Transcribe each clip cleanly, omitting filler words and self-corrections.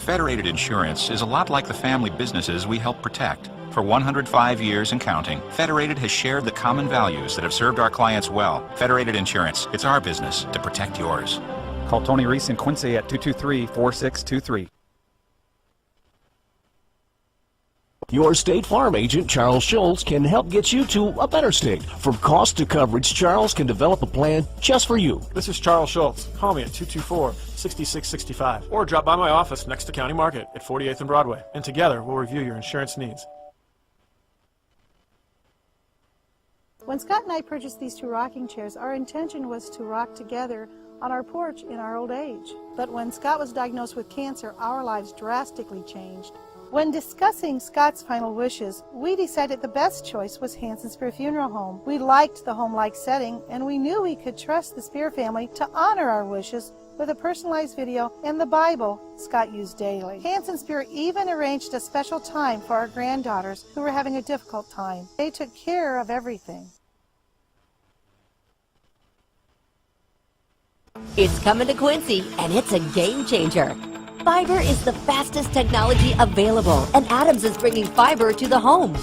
Federated Insurance is a lot like the family businesses we help protect. For 105 years and counting, Federated has shared the common values that have served our clients well. Federated Insurance, it's our business to protect yours. Call Tony Reese in Quincy at 223-4623. Your State Farm agent, Charles Schultz, can help get you to a better state. From cost to coverage, Charles can develop a plan just for you. This is Charles Schultz. Call me at 224-6665 or drop by my office next to County Market at 48th and Broadway, and together we'll review your insurance needs. When Scott and I purchased these two rocking chairs, our intention was to rock together on our porch in our old age. But when Scott was diagnosed with cancer, our lives drastically changed. When discussing Scott's final wishes, we decided the best choice was Hanson Spear Funeral Home. We liked the home-like setting, and we knew we could trust the Spear family to honor our wishes with a personalized video and the Bible Scott used daily. Hanson Spear even arranged a special time for our granddaughters who were having a difficult time. They took care of everything. It's coming to Quincy, and it's a game changer. Fiber is the fastest technology available, and Adams is bringing fiber to the home.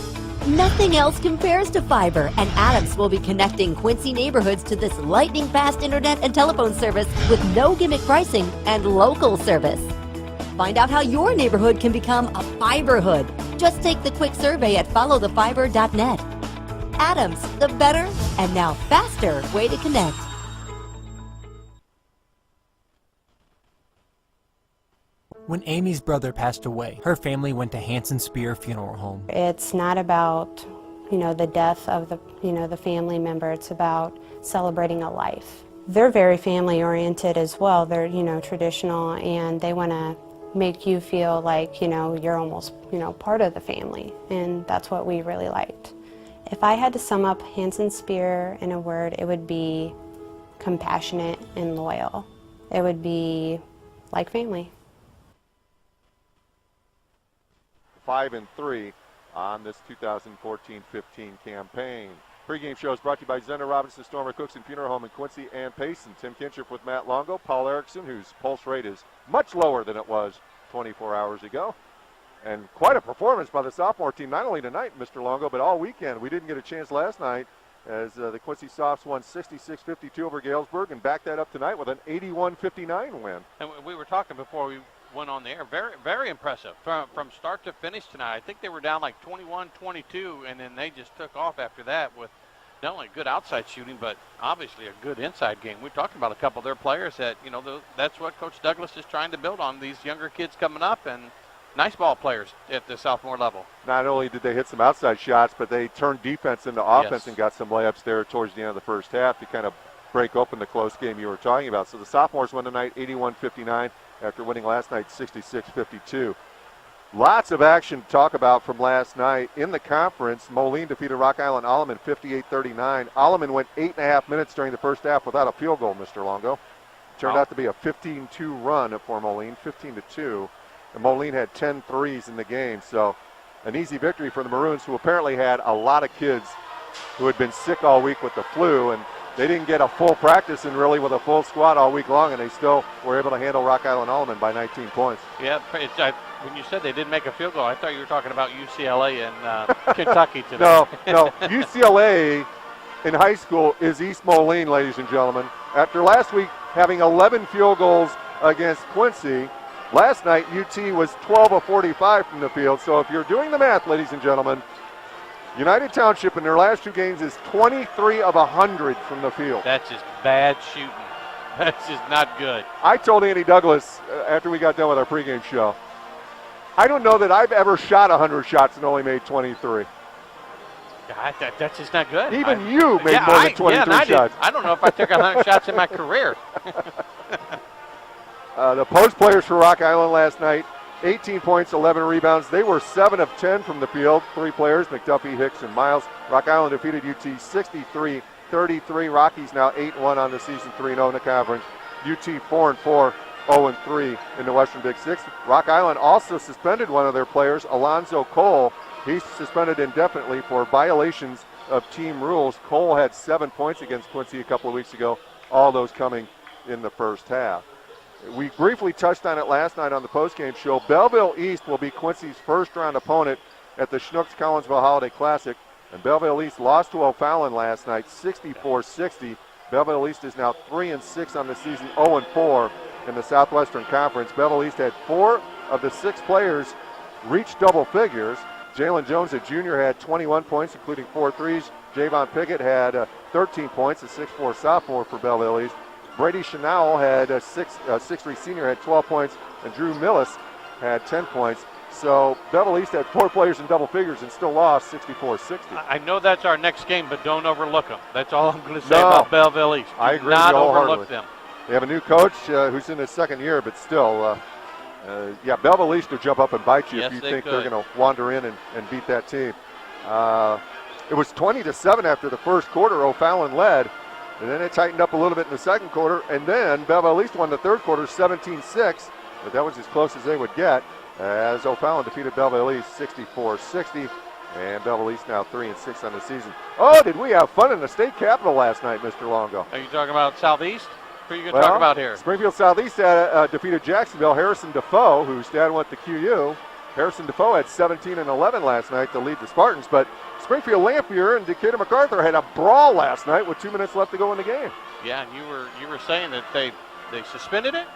Nothing else compares to fiber, and Adams will be connecting Quincy neighborhoods to this lightning-fast internet and telephone service with no gimmick pricing and local service. Find out how your neighborhood can become a fiberhood. Just take the quick survey at followthefiber.net. Adams, the better and now faster way to connect. When Amy's brother passed away, her family went to Hanson Spear Funeral Home. It's not about, the death of the family member. It's about celebrating a life. They're very family oriented as well. They're, traditional, and they want to make you feel like, you're almost, part of the family. And that's what we really liked. If I had to sum up Hanson Spear in a word, it would be compassionate and loyal. It would be like family. 5-3 on this 2014-15 campaign. Pre-game show is brought to you by Zender Robinson, Stormer, Cooks and Funeral Home in Quincy and Payson. Tim Kinship with Matt Longo, Paul Erickson, whose pulse rate is much lower than it was 24 hours ago. And quite a performance by the sophomore team, not only tonight, Mr. Longo, but all weekend. We didn't get a chance last night as the Quincy Softs won 66-52 over Galesburg and backed that up tonight with an 81-59 win. And we were talking before we went on the air. Very, very impressive from start to finish tonight. I think they were down like 21-22, and then they just took off after that with not only good outside shooting, but obviously a good inside game. We talked about a couple of their players that, that's what Coach Douglas is trying to build on, these younger kids coming up, and nice ball players at the sophomore level. Not only did they hit some outside shots, but they turned defense into offense. Yes. And got some layups there towards the end of the first half to kind of break open the close game you were talking about. So the sophomores won tonight 81-59 after winning last night 66-52. Lots of action to talk about from last night. In the conference, Moline defeated Rock Island Alleman 58-39. Alleman went 8.5 minutes during the first half without a field goal, Mr. Longo. Turned out to be a 15-2 run for Moline, 15-2. And Moline had 10 threes in the game. So an easy victory for the Maroons, who apparently had a lot of kids who had been sick all week with the flu, and they didn't get a full practice and really with a full squad all week long, and they still were able to handle Rock Island Alleman by 19 points. Yeah, when you said they didn't make a field goal, I thought you were talking about UCLA and Kentucky today. No, UCLA in high school is East Moline, ladies and gentlemen. After last week having 11 field goals against Quincy, last night UT was 12 of 45 from the field. So if you're doing the math, ladies and gentlemen, United Township in their last two games is 23 of 100 from the field. That's just bad shooting. That's just not good. I told Andy Douglas after we got done with our pregame show, I don't know that I've ever shot 100 shots and only made 23. That's just not good. Even you made more than 23 shots. I don't know if I took 100 shots in my career. The post players for Rock Island last night, 18 points, 11 rebounds. They were 7 of 10 from the field. 3 players, McDuffie, Hicks, and Miles. Rock Island defeated UT 63-33. Rockies now 8-1 on the season, 3-0 in the conference. UT 4-4, 0-3 in the Western Big Six. Rock Island also suspended one of their players, Alonzo Cole. He's suspended indefinitely for violations of team rules. Cole had 7 points against Quincy a couple of weeks ago, all those coming in the first half. we briefly touched on it last night on the postgame show. Belleville East will be Quincy's first-round opponent at the Chinooks-Collinsville Holiday Classic. And Belleville East lost to O'Fallon last night, 64-60. Belleville East is now 3-6 on the season, 0-4 in the Southwestern Conference. Belleville East had 4 of the 6 players reach double figures. Jalen Jones, a junior, had 21 points, including 4 threes. Javon Pickett had 13 points, a 6'4 sophomore for Belleville East. Brady Chanel had a 6'3 senior, had 12 points, and Drew Millis had 10 points. So Belleville East had 4 players in double figures and still lost 64-60. I know that's our next game, but don't overlook them. That's all I'm going to say about Belleville East. I agree. Not overlook them. They have a new coach who's in his second year, but still, Belleville East will jump up and bite you if you think they're going to wander in and beat that team. It was 20-7 after the first quarter. O'Fallon led, and then it tightened up a little bit in the second quarter, and then Belleville East won the third quarter 17-6, but that was as close as they would get as O'Fallon defeated Belleville East 64-60, and Belleville East now 3-6 on the season. Oh, did we have fun in the state capitol last night, Mr. Longo? Are you talking about Southeast? Who are you going to talk about here? Springfield Southeast defeated Jacksonville. Harrison Defoe, whose dad went to QU. Harrison Defoe had 17 and 11 last night to lead the Spartans, but Springfield Lampier and Decatur MacArthur had a brawl last night with 2 minutes left to go in the game. Yeah, and you were saying that they suspended it?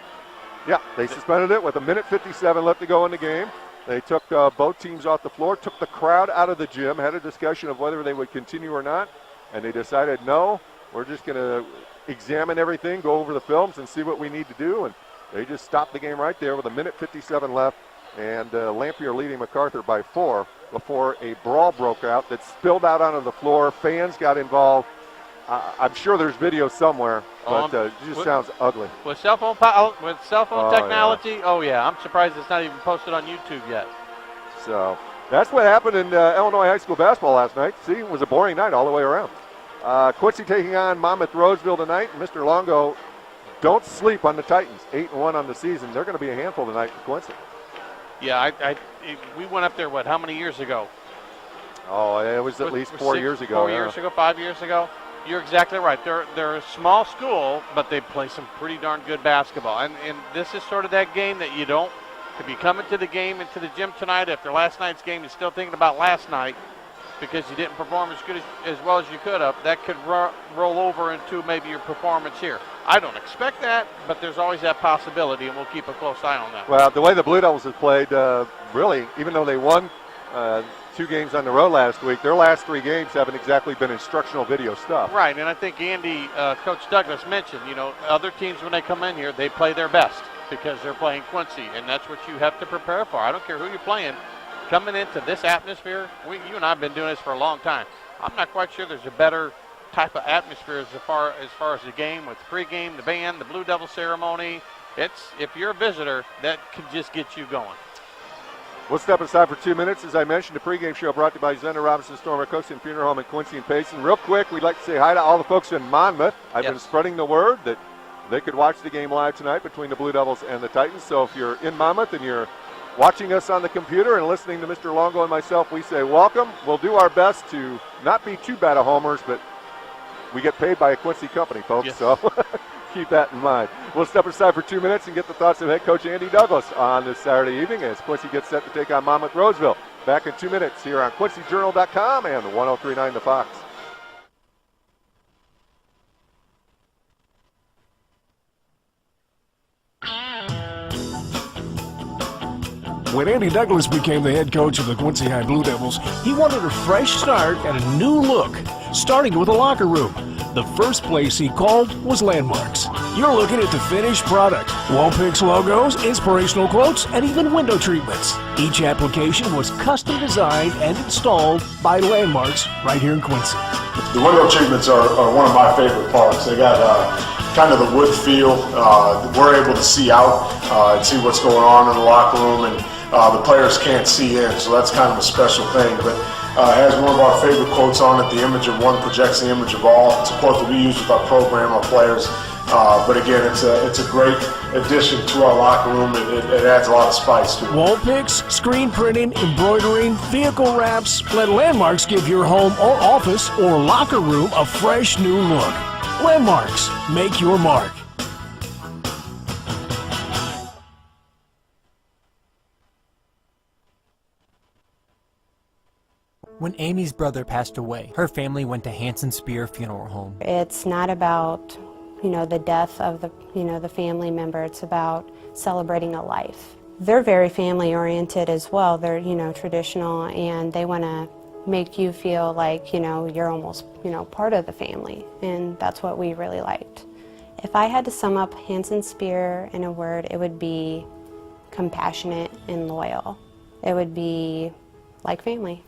Yeah, they suspended it with 1:57 left to go in the game. They took both teams off the floor, took the crowd out of the gym, had a discussion of whether they would continue or not, and they decided, no, we're just going to examine everything, go over the films, and see what we need to do. And they just stopped the game right there with 1:57 left, and Lampier leading MacArthur by 4 before a brawl broke out that spilled out onto the floor. Fans got involved. I'm sure there's video somewhere, but it just sounds ugly. With cell phone technology, I'm surprised it's not even posted on YouTube yet. So that's what happened in Illinois high school basketball last night. See, it was a boring night all the way around. Quincy taking on Monmouth Roseville tonight. Mr. Longo, don't sleep on the Titans. 8-1 on the season. They're going to be a handful tonight for Quincy. Yeah, we went up there, how many years ago? Oh, it was at least 4 years ago. 4 years ago, 5 years ago. You're exactly right. They're a small school, but they play some pretty darn good basketball. And this is sort of that game that you don't, if you come into the game, into the gym tonight after last night's game, you're still thinking about last night because you didn't perform as well as you could have. That could roll over into maybe your performance here. I don't expect that, but there's always that possibility, and we'll keep a close eye on that. Well, the way the Blue Devils have played, really, even though they won 2 games on the road last week, their last 3 games haven't exactly been instructional video stuff. Right, and I think Coach Douglas mentioned, other teams when they come in here, they play their best because they're playing Quincy, and that's what you have to prepare for. I don't care who you're playing. Coming into this atmosphere, you and I have been doing this for a long time. I'm not quite sure there's a better type of atmosphere as far as the game with pregame, the band, the Blue Devil ceremony. If you're a visitor, that can just get you going. We'll step aside for 2 minutes. As I mentioned, the pregame show brought to you by Zender Robinson Stormer Cookson Funeral Home in Quincy and Payson. Real quick, we'd like to say hi to all the folks in Monmouth. I've been spreading the word that they could watch the game live tonight between the Blue Devils and the Titans. So if you're in Monmouth and you're watching us on the computer and listening to Mr. Longo and myself, we say welcome. We'll do our best to not be too bad of homers, but we get paid by a Quincy company, folks. So keep that in mind. We'll step aside for 2 minutes and get the thoughts of head coach Andy Douglas on this Saturday evening as Quincy gets set to take on Monmouth Roseville. Back in 2 minutes here on QuincyJournal.com and 103.9 The Fox. When Andy Douglas became the head coach of the Quincy High Blue Devils, he wanted a fresh start and a new look, starting with a locker room. The first place he called was Landmarks. You're looking at the finished product. Wall picks, logos, inspirational quotes, and even window treatments. Each application was custom designed and installed by Landmarks right here in Quincy. The window treatments are one of my favorite parts. They got kind of the wood feel. We're able to see out and see what's going on in the locker room, and the players can't see in, so that's kind of a special thing. But it has one of our favorite quotes on it: the image of one projects the image of all. It's a quote that we use with our program, our players. But again, it's a great addition to our locker room. It adds a lot of spice to it. Wall picks, screen printing, embroidering, vehicle wraps. Let Landmarks give your home or office or locker room a fresh new look. Landmarks, make your mark. When Amy's brother passed away, her family went to Hanson Spear Funeral Home. It's not about, the death of the family member. It's about celebrating a life. They're very family oriented as well. They're, traditional, and they want to make you feel like, you're almost, part of the family. And that's what we really liked. If I had to sum up Hanson Spear in a word, it would be compassionate and loyal. It would be like family.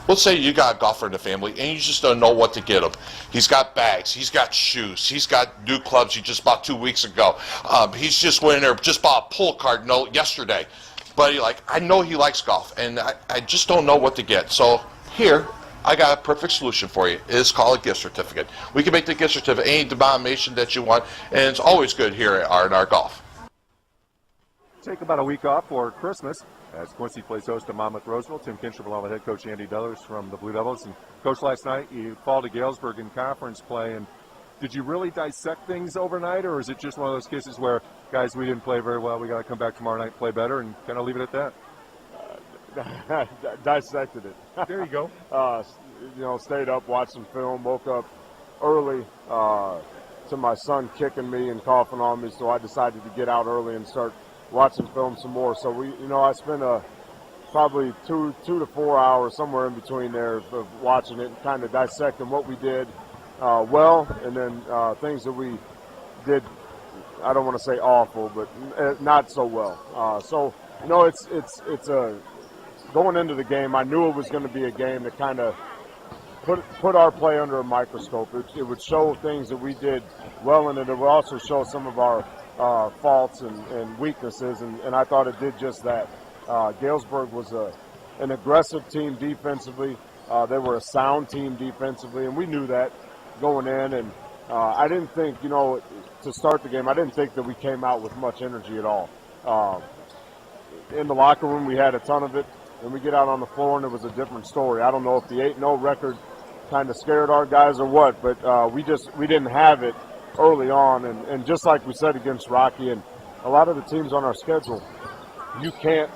Let's say you got a golfer in the family and you just don't know what to get him. He's got bags, he's got shoes, he's got new clubs he just bought 2 weeks ago. He's just went in there, just bought a pull card note yesterday. But I know he likes golf and I just don't know what to get. So here, I got a perfect solution for you. It's called a gift certificate. We can make the gift certificate any denomination that you want, and it's always good here at R&R Golf. Take about a week off for Christmas as Quincy plays host to Monmouth Roseville. Tim Kincher along with head coach Andy Dellers from the Blue Devils. And coach, last night you fall to Galesburg in conference play. And did you really dissect things overnight, or is it just one of those cases where, guys, we didn't play very well, we got to come back tomorrow night and play better, and kind of leave it at that? Dissected it. There you go. Stayed up, watched some film, woke up early to my son kicking me and coughing on me, so I decided to get out early and start watching film some more. So I spent probably 2 to 4 hours, somewhere in between there, of watching it and kind of dissecting what we did well, and then things that we did, I don't want to say awful, but not so well. It's going into the game, I knew it was going to be a game that kind of put our play under a microscope. It would show things that we did well, and it would also show some of our faults and weaknesses, and I thought it did just that. Galesburg was an aggressive team defensively. They were a sound team defensively, and we knew that going in, and I didn't think, to start the game, I didn't think that we came out with much energy at all. In the locker room, we had a ton of it, and we get out on the floor, and it was a different story. I don't know if the 8-0 record kind of scared our guys or what, but we didn't have it early on, and just like we said against Rocky and a lot of the teams on our schedule, you can't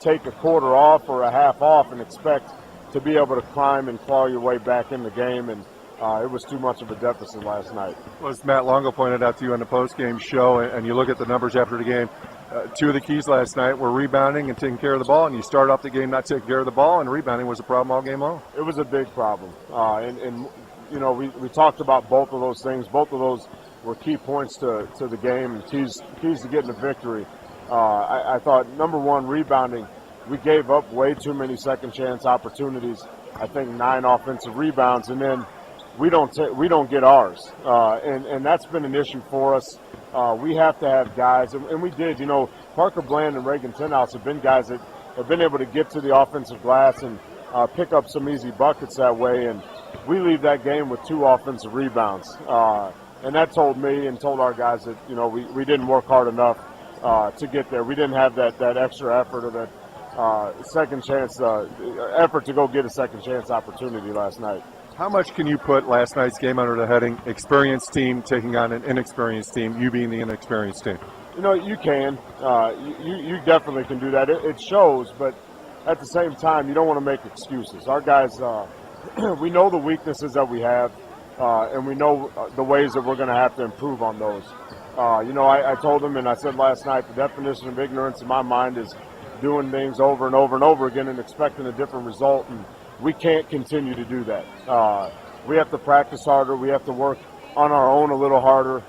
take a quarter off or a half off and expect to be able to climb and claw your way back in the game, and it was too much of a deficit last night. Well, as Matt Longo pointed out to you on the post-game show, and you look at the numbers after the game, 2 of the keys last night were rebounding and taking care of the ball, and you start off the game not taking care of the ball, and rebounding was a problem all game long. It was a big problem, we talked about both of those things. Both of those were key points to the game and keys to getting a victory. I thought, number one, rebounding, we gave up way too many second chance opportunities. I think 9 offensive rebounds, and then we don't get ours, and that's been an issue for us. We have to have guys, and we did. Parker Bland and Reagan Tenhouse have been guys that have been able to get to the offensive glass and pick up some easy buckets that way, and we leave that game with 2 offensive rebounds. And that told me and told our guys that, we didn't work hard enough to get there. We didn't have that extra effort or that second chance effort to go get a second chance opportunity last night. How much can you put last night's game under the heading experienced team taking on an inexperienced team, you being the inexperienced team? You can. You definitely can do that. It shows, but at the same time, you don't want to make excuses. Our guys, we know the weaknesses that we have, and we know the ways that we're going to have to improve on those. I told them, and I said last night, the definition of ignorance in my mind is doing things over and over and over again and expecting a different result, and we can't continue to do that. We have to practice harder. We have to work on our own a little harder.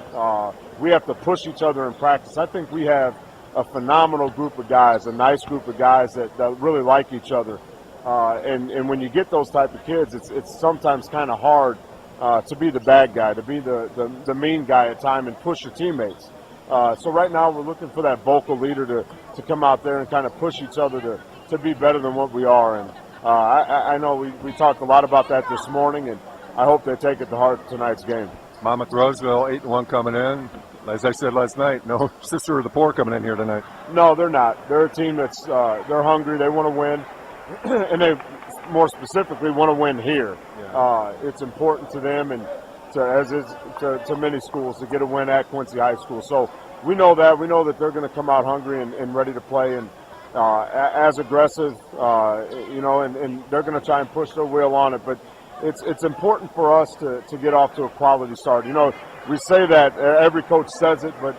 We have to push each other in practice. I think we have a phenomenal group of guys, a nice group of guys that really like each other. And when you get those type of kids, it's sometimes kind of hard to be the bad guy, to be the mean guy at time and push your teammates. So right now we're looking for that vocal leader to come out there and kind of push each other to be better than what we are. And I know we talked a lot about that this morning, and I hope they take it to heart tonight's game. Monmouth Roseville 8-1 coming in. As I said last night, no sister of the poor coming in here tonight. No, they're not. They're a team that's they're hungry. They want to win, and they more specifically want to win here. Yeah. It's important to them and to many schools to get a win at Quincy High School. So we know that. We know that they're going to come out hungry and ready to play and as aggressive, and they're going to try and push their wheel on it. But it's important for us to get off to a quality start. We say that, every coach says it, but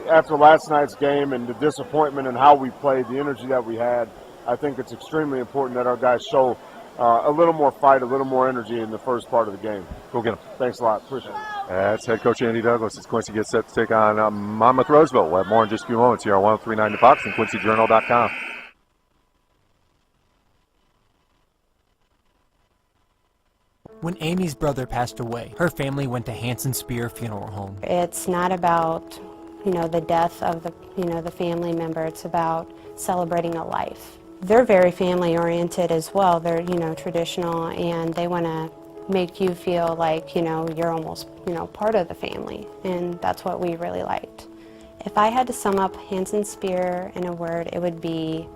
after last night's game and the disappointment in how we played, the energy that we had, I think it's extremely important that our guys show a little more fight, a little more energy in the first part of the game. Go get them. Thanks a lot. Appreciate it. That's head coach Andy Douglas as Quincy gets set to take on Monmouth Roseville. We'll have more in just a few moments here on 1039 The Fox and QuincyJournal.com. When Amy's brother passed away, her family went to Hanson Spear Funeral Home. It's not about, the death of the family member. It's about celebrating a life. They're very family oriented as well. They're, traditional, and they want to make you feel like, you're almost, part of the family. And that's what we really liked. If I had to sum up Hanson Spear in a word, it would be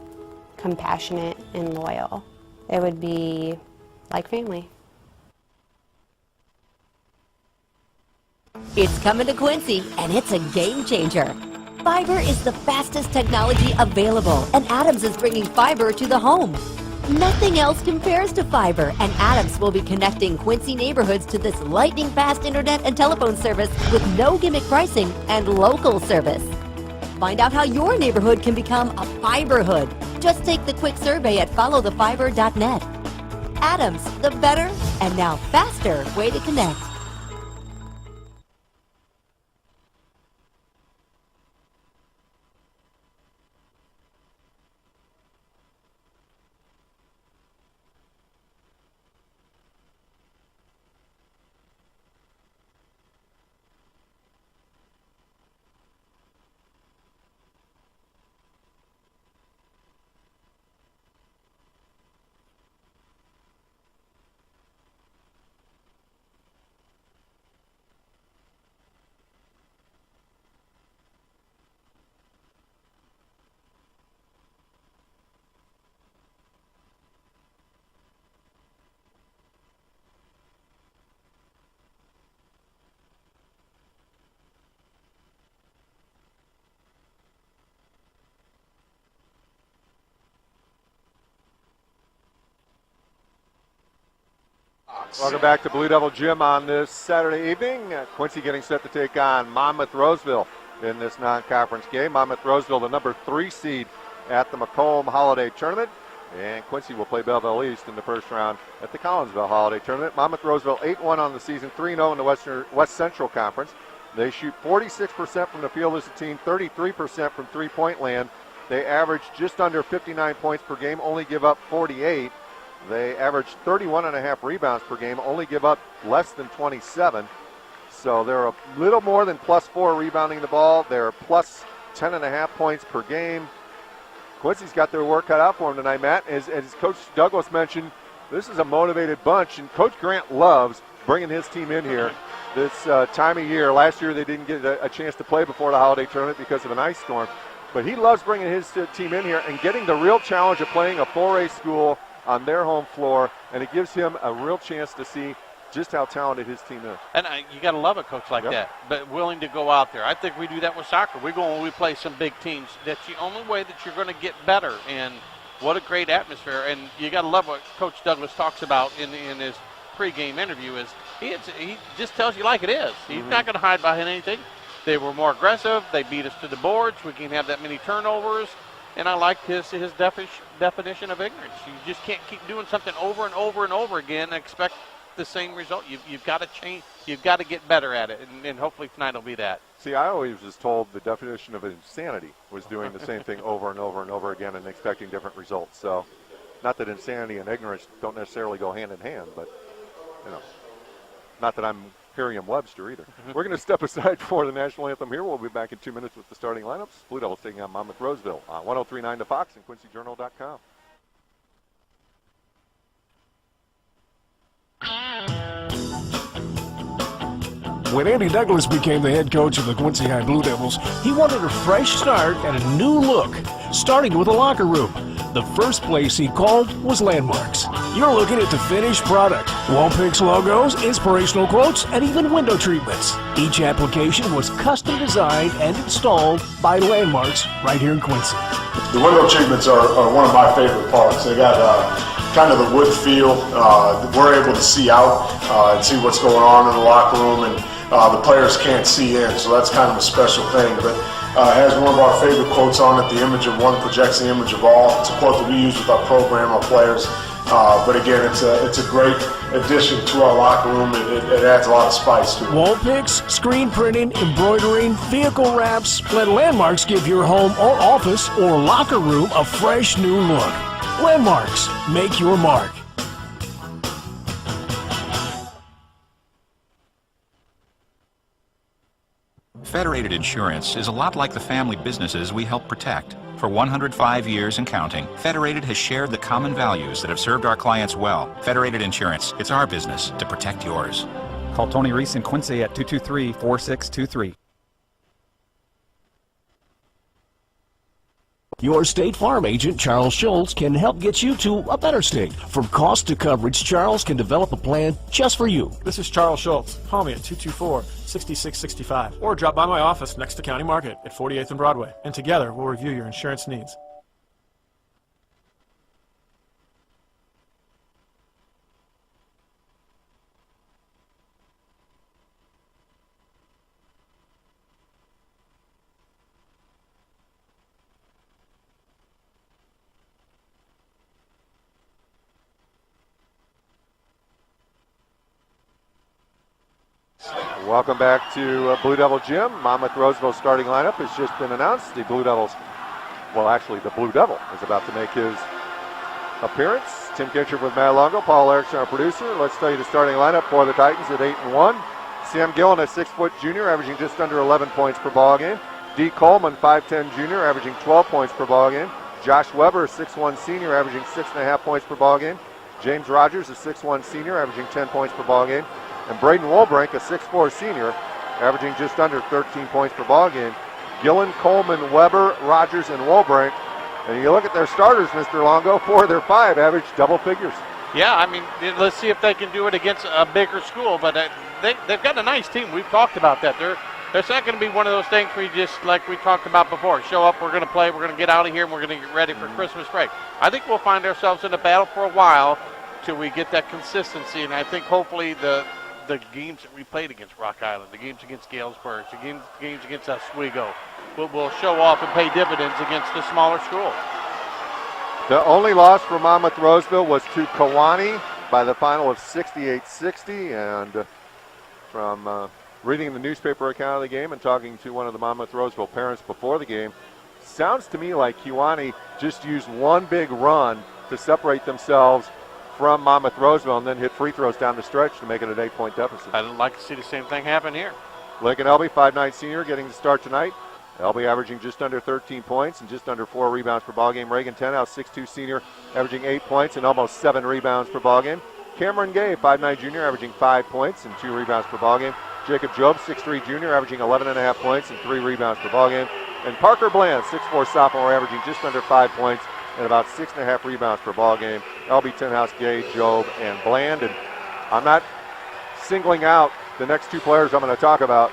compassionate and loyal. It would be like family. It's coming to Quincy, and it's a game changer. Fiber is the fastest technology available, and Adams is bringing fiber to the home. Nothing else compares to fiber, and Adams will be connecting Quincy neighborhoods to this lightning-fast internet and telephone service with no gimmick pricing and local service. Find out how your neighborhood can become a fiberhood. Just take the quick survey at followthefiber.net. Adams, the better and now faster way to connect. Welcome back to Blue Devil Gym on this Saturday evening. Quincy getting set to take on Monmouth Roseville in this non-conference game. Monmouth Roseville, the number 3 seed at the Macomb Holiday Tournament. And Quincy will play Belleville East in the first round at the Collinsville Holiday Tournament. Monmouth Roseville 8-1 on the season, 3-0 in the West Central Conference. They shoot 46% from the field as a team, 33% from three-point land. They average just under 59 points per game, only give up 48. They average 31.5 rebounds per game, only give up less than 27. So they're a little more than +4 rebounding the ball. They're plus 10.5 points per game. Quincy's got their work cut out for them tonight, Matt. As Coach Douglas mentioned, this is a motivated bunch, and Coach Grant loves bringing his team in here this time of year. Last year they didn't get a chance to play before the holiday tournament because of an ice storm. But he loves bringing his team in here and getting the real challenge of playing a 4A school on their home floor, and it gives him a real chance to see just how talented his team is. And you got to love a coach like that, but willing to go out there. I think we do that with soccer. We go when we play some big teams. That's the only way that you're going to get better, and what a great atmosphere. And you got to love what Coach Douglas talks about in his pregame interview is he just tells you like it is. He's not going to hide behind anything. They were more aggressive. They beat us to the boards. We can't have that many turnovers. And I liked his definition of ignorance. You just can't keep doing something over and over and over again and expect the same result. You've got to change. You've got to get better at it, and hopefully tonight will be that. See, I always was told the definition of insanity was doing the same thing over and over and over again and expecting different results. So, not that insanity and ignorance don't necessarily go hand in hand, but, not that I'm Merriam-Webster either. We're going to step aside for the national anthem here. We'll be back in 2 minutes with the starting lineups. Blue Devils taking on Monmouth Roseville on 1039 The Fox and QuincyJournal.com. When Andy Douglas became the head coach of the Quincy High Blue Devils, he wanted a fresh start and a new look, starting with a locker room. The first place he called was Landmarks. You're looking at the finished product. Wall picks, logos, inspirational quotes, and even window treatments. Each application was custom designed and installed by Landmarks right here in Quincy. The window treatments are one of my favorite parts. They got kind of the wood feel. We're able to see out and see what's going on in the locker room, and the players can't see in, so that's kind of a special thing. But it has one of our favorite quotes on it: "The image of one projects the image of all." It's a quote that we use with our program, our players. But again, it's a great addition to our locker room. It adds a lot of spice to it. Wall picks, screen printing, embroidering, vehicle wraps. Let Landmarks give your home or office or locker room a fresh new look. Landmarks, make your mark. Federated Insurance is a lot like the family businesses we help protect. For 105 years and counting, Federated has shared the common values that have served our clients well. Federated Insurance, it's our business to protect yours. Call Tony Reese in Quincy at 223-4623. Your State Farm agent, Charles Schultz, can help get you to a better state. From cost to coverage, Charles can develop a plan just for you. This is Charles Schultz. Call me at 224-6665 or drop by my office next to County Market at 48th and Broadway, and together we'll review your insurance needs. Welcome back to Blue Devil Gym. Monmouth Roseville starting lineup has just been announced. The Blue Devils, well, actually, the Blue Devil is about to make his appearance. Tim Kitcher with Matt Longo, Paul Erickson, our producer. Let's tell you the starting lineup for the Titans at 8-1. Sam Gillen, a 6-foot junior, averaging just under 11 points per ball game. D. Coleman, 5'10 junior, averaging 12 points per ball game. Josh Weber, 6'1 senior, averaging 6.5 points per ball game. James Rogers, a 6'1 senior, averaging 10 points per ball game. And Braden Wolbrink, a 6'4 senior, averaging just under 13 points per ball game. Gillen, Coleman, Weber, Rogers, and Wolbrink. And you look at their starters, Mr. Longo, 4 of their 5 average double figures. Yeah, I mean, let's see if they can do it against a bigger school. But they've got a nice team. We've talked about that. There's not going to be one of those things where you just, like we talked about before, show up, we're going to play, we're going to get out of here, and we're going to get ready for Christmas break. I think we'll find ourselves in a battle for a while till we get that consistency. And I think hopefully the games that we played against Rock Island, the games against Galesburg, the games against Oswego will show off and pay dividends against the smaller school. The only loss for Monmouth Roseville was to Kewanee by the final of 68-60. And from reading the newspaper account of the game and talking to one of the Monmouth Roseville parents before the game, sounds to me like Kewanee just used one big run to separate themselves from Monmouth Roseville and then hit free throws down the stretch to make it an 8-point deficit. I'd like to see the same thing happen here. Lincoln Elby, 5'9 senior, getting the start tonight. Elby averaging just under 13 points and just under 4 rebounds per ball game. Reagan Tenhouse, 6'2 senior, averaging 8 points and almost 7 rebounds per ball game. Cameron Gay, 5'9 junior, averaging 5 points and 2 rebounds per ball game. Jacob Job, 6'3 junior, averaging 11.5 points and 3 rebounds per ball game. And Parker Bland, 6'4 sophomore, averaging just under 5 points and about 6.5 rebounds per ball game. LB, Tenhouse, Gay, Job, and Bland. And I'm not singling out the next 2 players I'm going to talk about,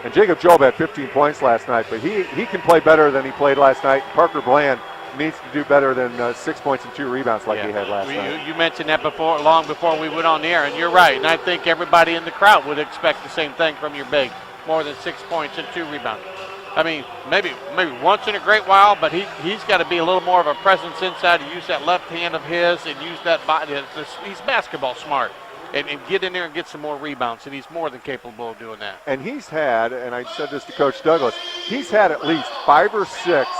and Jacob Job had 15 points last night, but he can play better than he played last night. Parker Bland needs to do better than 6 points and 2 rebounds like he had last night. You mentioned that long before we went on the air, and you're right. And I think everybody in the crowd would expect the same thing from your big, more than 6 points and 2 rebounds. I mean, maybe once in a great while, but he's got to be a little more of a presence inside to use that left hand of his and use that body. He's basketball smart and get in there and get some more rebounds, and he's more than capable of doing that. And he's had, and I said this to Coach Douglas, he's had at least 5 or 6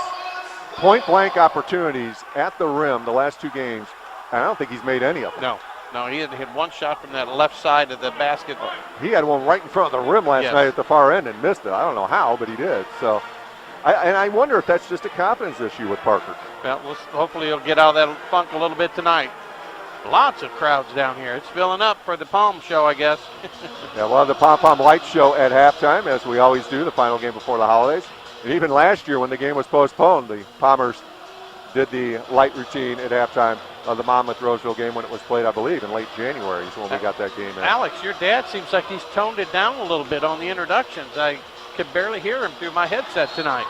point-blank opportunities at the rim the last 2 games, and I don't think he's made any of them. No, he had hit one shot from that left side of the basket. He had one right in front of the rim last night at the far end and missed it. I don't know how, but he did. So, I wonder if that's just a confidence issue with Parker. Well, hopefully he'll get out of that funk a little bit tonight. Lots of crowds down here. It's filling up for the Palm Show, I guess. Yeah, we'll have the Pom Pom Lights show at halftime, as we always do, the final game before the holidays. And even last year when the game was postponed, the Palmers did the light routine at halftime of the Monmouth-Roseville game when it was played, I believe, in late January is when we got that game in. Alex, your dad seems like he's toned it down a little bit on the introductions. I could barely hear him through my headset tonight.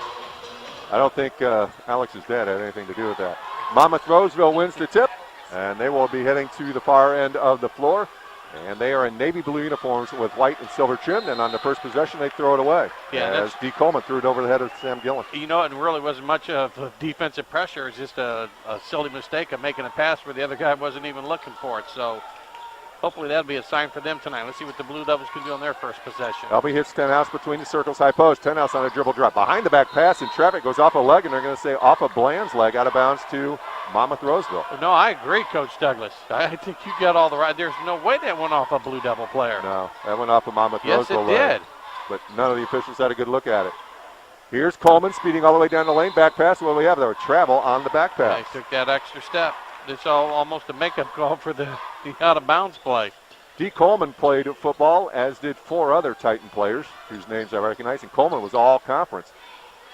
I don't think Alex's dad had anything to do with that. Monmouth-Roseville wins the tip, and they will be heading to the far end of the floor. And they are in navy blue uniforms with white and silver trim, and on the first possession, they throw it away. Yeah, as D. Coleman threw it over the head of Sam Gillen. You know, it really wasn't much of defensive pressure. It's just a silly mistake of making a pass where the other guy wasn't even looking for it. So hopefully that'll be a sign for them tonight. Let's see what the Blue Devils can do on their first possession. Elby hits Tenhouse between the circles, high post. Tenhouse on a dribble drop. Behind the back pass in traffic, goes off a leg, and they're going to say off of Bland's leg, out of bounds to Monmouth-Roseville. No, I agree, Coach Douglas. I think you got all the right. There's no way that went off a Blue Devil player. No, that went off of Monmouth-Roseville. Yes, it did. But none of the officials had a good look at it. Here's Coleman speeding all the way down the lane. Back pass. What do we have there? Travel on the back pass. They took that extra step. It's almost a makeup call for the out-of-bounds play. D. Coleman played football, as did 4 other Titan players, whose names I recognize. And Coleman was all conference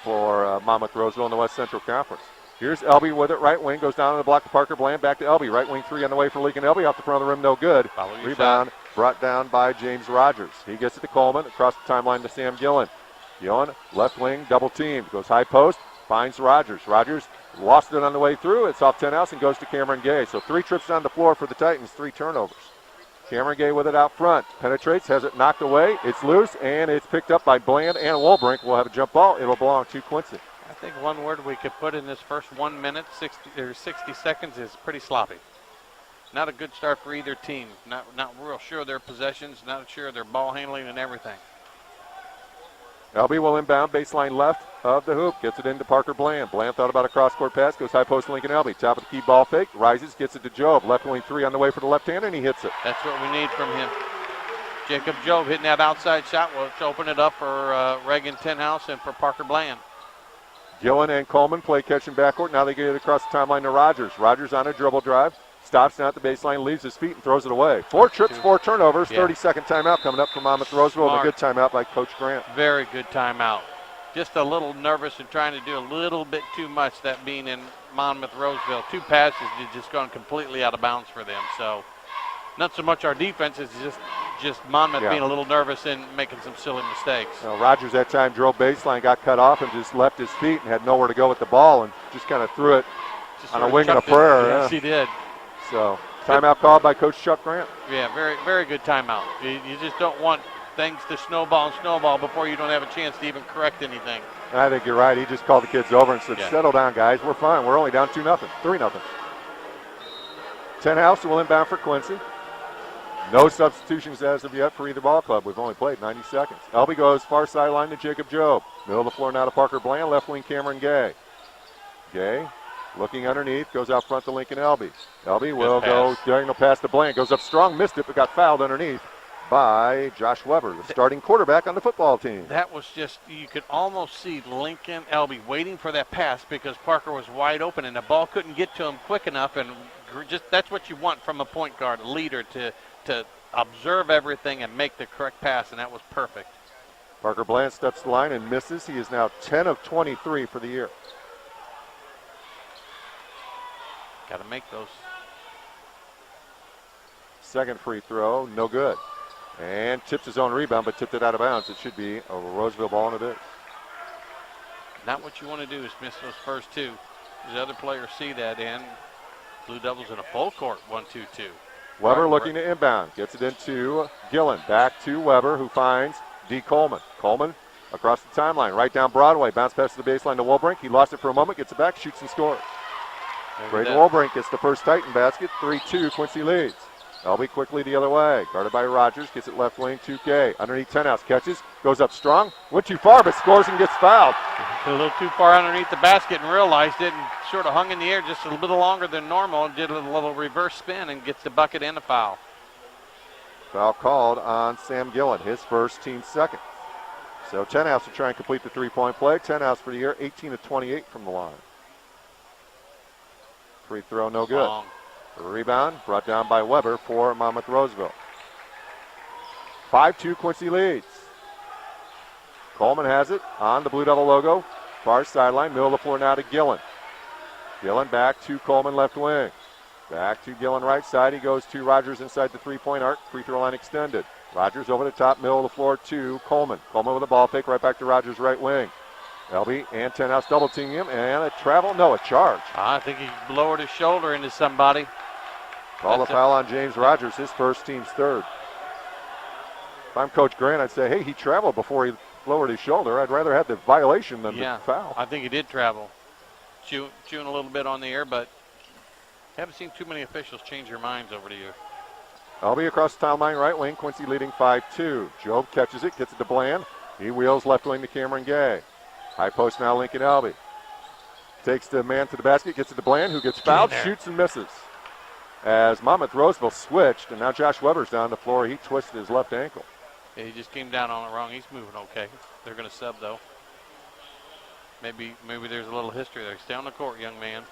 for Monmouth-Roseville in the West Central Conference. Here's Elby with it, right wing, goes down on the block to Parker Bland, back to Elby, right wing 3 on the way for Lincoln Elby, off the front of the rim, no good. Rebound brought down by James Rogers. He gets it to Coleman, across the timeline to Sam Gillen. Gillen, left wing, double teamed, goes high post, finds Rogers. Rogers lost it on the way through, it's off Tenhouse and goes to Cameron Gay. So 3 trips down the floor for the Titans, 3 turnovers. Cameron Gay with it out front, penetrates, has it knocked away, it's loose, and it's picked up by Bland and Wolbrink. Will have a jump ball, it'll belong to Quincy. I think one word we could put in this first 1 minute, 60 seconds is pretty sloppy. Not a good start for either team. Not real sure of their possessions, not sure of their ball handling and everything. Elby will inbound, baseline left of the hoop, gets it into Parker Bland. Bland thought about a cross-court pass, goes high post Lincoln Elby. Top of the key, ball fake, rises, gets it to Job. Left wing 3 on the way for the left-hander, and he hits it. That's what we need from him. Jacob Job hitting that outside shot will open it up for Reagan Tenhouse and for Parker Bland. Gillen and Coleman play catching backcourt. Now they get it across the timeline to Rogers. Rogers on a dribble drive. Stops down at the baseline, leaves his feet, and throws it away. 4 trips, 4 turnovers. 30-second timeout coming up from Monmouth-Roseville. And a good timeout by Coach Grant. Very good timeout. Just a little nervous and trying to do a little bit too much, that being in Monmouth-Roseville. 2 passes have just gone completely out of bounds for them. So not so much our defense, it's just Monmouth being a little nervous and making some silly mistakes. Rogers that time drove baseline, got cut off, and just left his feet and had nowhere to go with the ball and just kind of threw it on a wing and a prayer. Yes, he did. So timeout called by Coach Chuck Grant. Yeah, very, very good timeout. You just don't want things to snowball before you don't have a chance to even correct anything. And I think you're right. He just called the kids over and said, settle down, guys. We're fine. We're only down 2-0, 3-0. Tenhouse will inbound for Quincy. No substitutions as of yet for either ball club. We've only played 90 seconds. Elby goes far sideline to Jacob Job. Middle of the floor now to Parker Bland. Left wing Cameron Gay. Gay looking underneath. Goes out front to Lincoln Elby. Elby will go diagonal pass to Bland. Goes up strong. Missed it but got fouled underneath by Josh Weber, the starting quarterback on the football team. That was just, you could almost see Lincoln Elby waiting for that pass because Parker was wide open and the ball couldn't get to him quick enough. And just that's what you want from a point guard, a leader, to observe everything and make the correct pass, and that was perfect. Parker Bland steps the line and misses. He is now 10 of 23 for the year. Got to make those. Second free throw, no good. And tips his own rebound, but tipped it out of bounds. It should be a Roseville ball, and it is. Not what you want to do is miss those first 2. The other players see that, and Blue Devils in a full court 1-2-2. Weber looking to inbound. Gets it into Gillen. Back to Weber, who finds D. Coleman. Coleman across the timeline, right down Broadway. Bounce pass to the baseline to Wolbrink. He lost it for a moment, gets it back, shoots and scores. Braden Wolbrink gets the first Titan basket. 3-2, Quincy leads. Elby quickly the other way. Guarded by Rogers. Gets it left wing, 2K. Underneath Tenhouse. Catches. Goes up strong. Went too far, but scores and gets fouled. A little too far underneath the basket and realized it, and sort of hung in the air just a little longer than normal and did a little reverse spin and gets the bucket and a foul. Foul called on Sam Gillen, his first, team second. So Tenhouse to try and complete the three-point play. Tenhouse for the year, 18 of 28 from the line. Free throw, no good. Long. Rebound brought down by Weber for Monmouth-Roseville. 5-2, Quincy leads. Coleman has it on the Blue Devil logo. Far sideline, middle of the floor now to Gillen. Gillen back to Coleman, left wing. Back to Gillen, right side. He goes to Rogers inside the three-point arc. Free throw line extended. Rogers over the top, middle of the floor to Coleman. Coleman with a ball fake right back to Rogers, right wing. Elby and Tenhouse double teaming him, and a travel, no, a charge. I think he lowered his shoulder into somebody. Call a foul on James Rogers, his first, team's third. If I'm Coach Grant, I'd say, hey, he traveled before he lowered his shoulder. I'd rather have the violation than the foul. I think he did travel. Chewing a little bit on the air, but haven't seen too many officials change their minds over the years. Elby across the timeline, right wing. Quincy leading 5-2. Job catches it, gets it to Bland. He wheels left wing to Cameron Gay. High post now, Lincoln Elby. Takes the man to the basket, gets it to Bland, who gets fouled, shoots and misses. As Monmouth Roseville switched, and now Josh Weber's down the floor. He twisted his left ankle. Yeah, he just came down on it wrong. He's moving okay. They're going to sub, though. Maybe there's a little history there. Stay on the court, young man.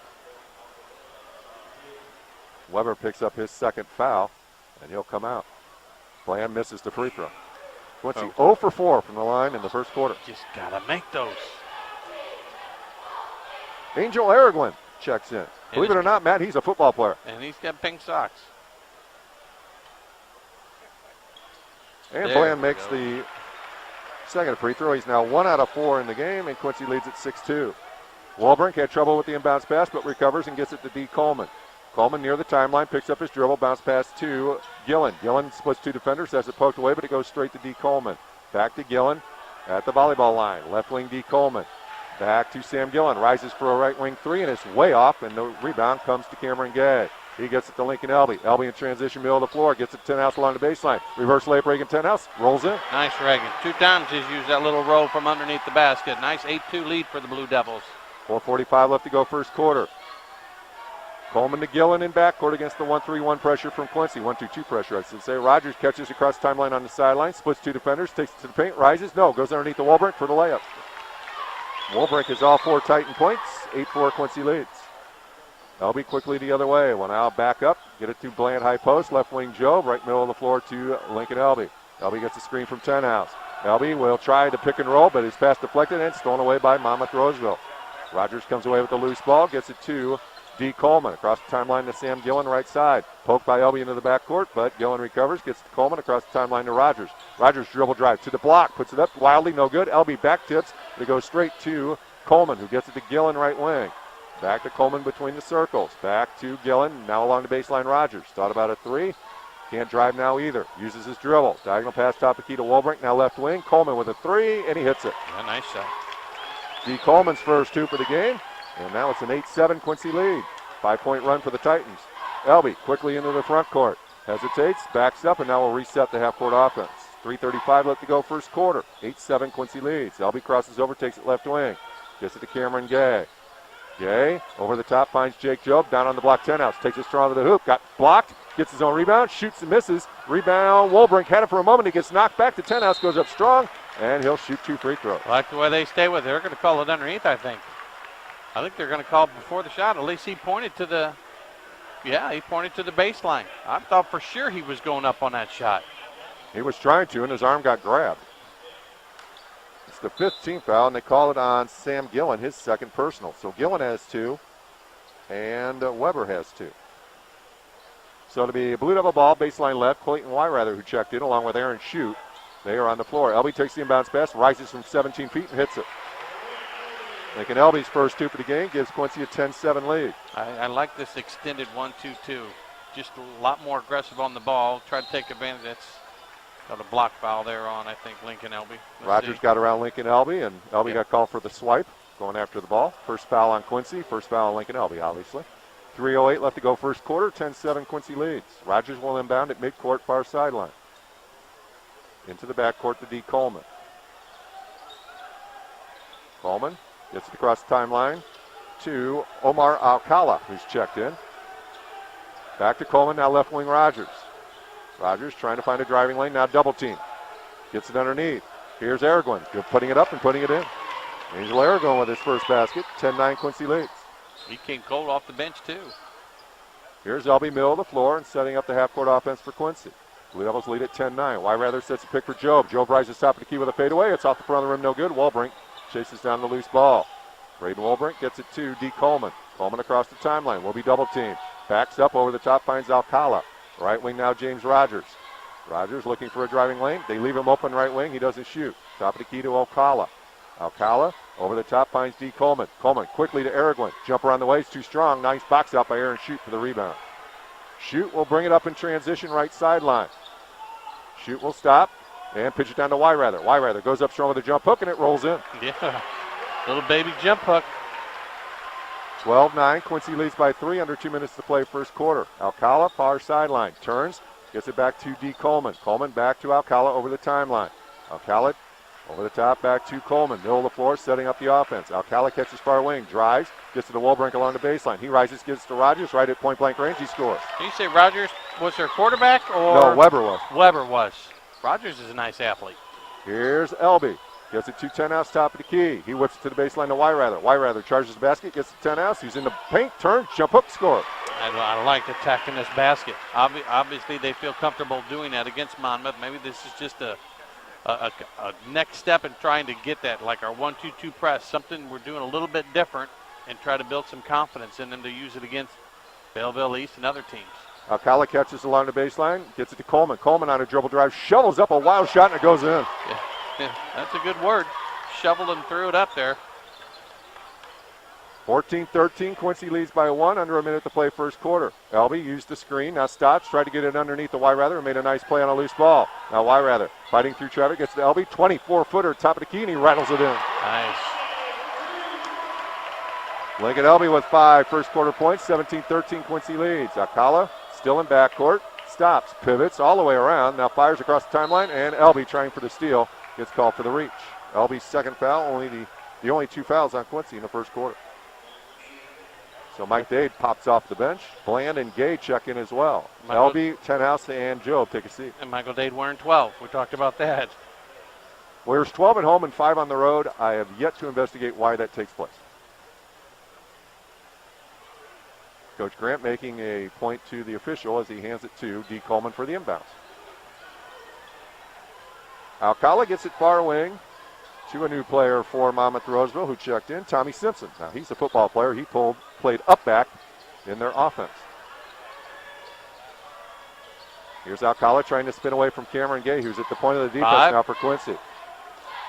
Weber picks up his second foul, and he'll come out. Bland misses the free throw. Quincy 0 for 4 from the line in the first quarter. Just got to make those. Angel Araguin checks in. Believe it or not, Matt, he's a football player. And he's got pink socks. And Bland makes the second free throw. He's now 1 out of 4 in the game, and Quincy leads at 6-2. Walbrink had trouble with the inbounds pass, but recovers and gets it to D. Coleman. Coleman near the timeline, picks up his dribble, bounce pass to Gillen. Gillen splits two defenders, has it poked away, but it goes straight to D. Coleman. Back to Gillen at the volleyball line. Left wing D. Coleman. Back to Sam Gillen. Rises for a right wing three, and it's way off, and the rebound comes to Cameron Gay. He gets it to Lincoln Elby. Elby in transition, middle of the floor. Gets it to Tenhouse along the baseline. Reverse layup, Reagan Tenhouse. Rolls in. Nice, Reagan. 2 times he's used that little roll from underneath the basket. Nice 8-2 lead for the Blue Devils. 4:45 left to go first quarter. Coleman to Gillen in backcourt against the 1-3-1 pressure from Quincy. 1-2-2 pressure, I should say. Rogers catches across the timeline on the sideline. Splits two defenders. Takes it to the paint. Rises. No. Goes underneath the Walbrink for the layup. Walbrink is all 4 Titan points. 8-4 Quincy leads. Elby quickly the other way. Will now back up. Get it to Bland high post. Left wing Job. Right middle of the floor to Lincoln Elby. Elby gets a screen from Tenhouse. Elby will try to pick and roll, but his pass deflected and stolen away by Monmouth Roseville. Rogers comes away with the loose ball. Gets it to D. Coleman. Across the timeline to Sam Gillen, right side. Poked by Elby into the backcourt, but Gillen recovers. Gets to Coleman across the timeline to Rogers. Rogers dribble drive to the block. Puts it up wildly. No good. Elby back tips. It goes straight to Coleman, who gets it to Gillen, right wing. Back to Coleman between the circles. Back to Gillen. Now along the baseline, Rogers. Thought about a three. Can't drive now either. Uses his dribble. Diagonal pass top of key to Walbrink. Now left wing. Coleman with a three, and he hits it. Yeah, nice shot. D. Coleman's first two for the game. And now it's an 8-7 Quincy lead. 5-point run for the Titans. Elby quickly into the front court. Hesitates, backs up, and now will reset the half-court offense. 3:35 left to go first quarter. 8-7 Quincy leads. Elby crosses over, takes it left wing. Gets it to Cameron Gay. Gay over the top finds Jake Job. Down on the block, Tenhouse. Takes it strong to the hoop. Got blocked. Gets his own rebound. Shoots and misses. Rebound. Walbrink had it for a moment. He gets knocked back to Tenhouse. Goes up strong. And he'll shoot 2 free throws. I like the way they stay with it. They're going to call it underneath, I think. I think they're going to call it before the shot. At least he pointed to the, he pointed to the baseline. I thought for sure he was going up on that shot. He was trying to, and his arm got grabbed. It's the 5th team foul, and they call it on Sam Gillen, his second personal. So Gillen has 2, and Weber has 2. So it'll be a Blue Devil ball, baseline left. Clayton Wyrather, who checked in, along with Aaron Shute. They are on the floor. Elby takes the inbounds pass, rises from 17 feet, and hits it. Lincoln Elby's first 2 for the game gives Quincy a 10-7 lead. I like this extended 1-2-2. Just a lot more aggressive on the ball. Try to take advantage. That's got a block foul there on, I think, Lincoln Elby. Rogers got around Lincoln Elby, and Elby got called for the swipe, going after the ball. First foul on Quincy, first foul on Lincoln Elby, obviously. 3:08 left to go first quarter, 10-7 Quincy leads. Rogers will inbound at midcourt far sideline. Into the backcourt to D. Coleman. Coleman gets it across the timeline to Omar Alcala, who's checked in. Back to Coleman, now left wing Rogers. Rogers trying to find a driving lane, now double team. Gets it underneath. Here's Araguin, good putting it up and putting it in. Angel Araguin with his first basket, 10-9 Quincy leads. He came cold off the bench too. Here's Elby middle of the floor and setting up the half-court offense for Quincy. Blue Devils lead at 10-9. Wyrather sets a pick for Job. Job rises top of the key with a fadeaway. It's off the front of the rim, no good. Walbrink chases down the loose ball. Braden Walbrink gets it to D. Coleman. Coleman across the timeline. Will be double teamed. Backs up over the top, finds Alcala. Right wing now, James Rogers. Rogers looking for a driving lane. They leave him open right wing. He doesn't shoot. Top of the key to Alcala. Alcala over the top finds D. Coleman. Coleman quickly to Arreguin. Jumper on the way. It's too strong. Nice box out by Aaron Shute for the rebound. Shute will bring it up in transition right sideline. Shute will stop and pitch it down to Wyrather. Wyrather goes up strong with a jump hook, and it rolls in. Yeah, little baby jump hook. 12-9. Quincy leads by 3. Under 2 minutes to play first quarter. Alcala, far sideline. Turns. Gets it back to D. Coleman. Coleman back to Alcala over the timeline. Alcala over the top back to Coleman. Middle of the floor, setting up the offense. Alcala catches far wing. Drives. Gets to the wall brink along the baseline. He rises, gives to Rogers. Right at point-blank range. He scores. Did you say Rogers was their quarterback? Or No, Weber was. Weber was. Rogers is a nice athlete. Here's Elby. Gets it to 10 outs, top of the key. He whips it to the baseline to Wyrather. Wyrather charges the basket, gets to 10 outs. He's in the paint, turns, jump hook, score. I like attacking this basket. Obviously, they feel comfortable doing that against Monmouth. Maybe this is just a next step in trying to get that, like our 1-2-2 press, something we're doing a little bit different and try to build some confidence in them to use it against Belleville East and other teams. Alcala catches along the baseline, gets it to Coleman. Coleman on a dribble drive, shovels up a wild shot, and it goes in. Yeah, that's a good word. Shoveled and threw it up there. 14-13, Quincy leads by 1, under a minute to play first quarter. Elby used the screen, now stops, tried to get it underneath the Wyrather and made a nice play on a loose ball. Now Wyrather fighting through traffic, gets to Elby, 24-footer, top of the key, and he rattles it in. Nice. Lincoln Elby with 5 first quarter points, 17-13, Quincy leads. Alcala still in backcourt, stops, pivots all the way around, now fires across the timeline, and Elby trying for the steal, gets called for the reach. Elby's second foul, only the only 2 fouls on Quincy in the first quarter. So Mike Dade pops off the bench. Bland and Gay check in as well. Elby, Tenhouse, and Joe take a seat. And Michael Dade wearing 12. We talked about that. Wears 12 at home and 5 on the road. I have yet to investigate why that takes place. Coach Grant making a point to the official as he hands it to D. Coleman for the inbounds. Alcala gets it far wing to a new player for Monmouth Roseville who checked in, Tommy Simpson. Now he's a football player. He played up back in their offense. Here's Alcala trying to spin away from Cameron Gay, who's at the point of the defense now for Quincy.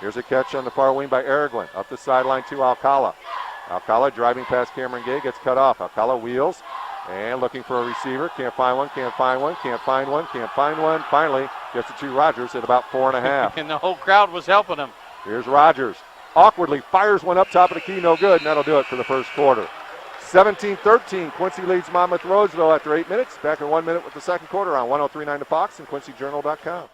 Here's a catch on the far wing by Arreguin. Up the sideline to Alcala. Alcala driving past Cameron Gay, gets cut off. Alcala wheels and looking for a receiver. Can't find one, can't find one, can't find one, can't find one. Finally gets it to Rogers at about 4.5. And the whole crowd was helping him. Here's Rogers. Awkwardly fires one up top of the key, no good, and that'll do it for the first quarter. 17-13, Quincy leads Monmouth Roseville after 8 minutes. Back in 1 minute with the second quarter on 103.9 The Fox and QuincyJournal.com.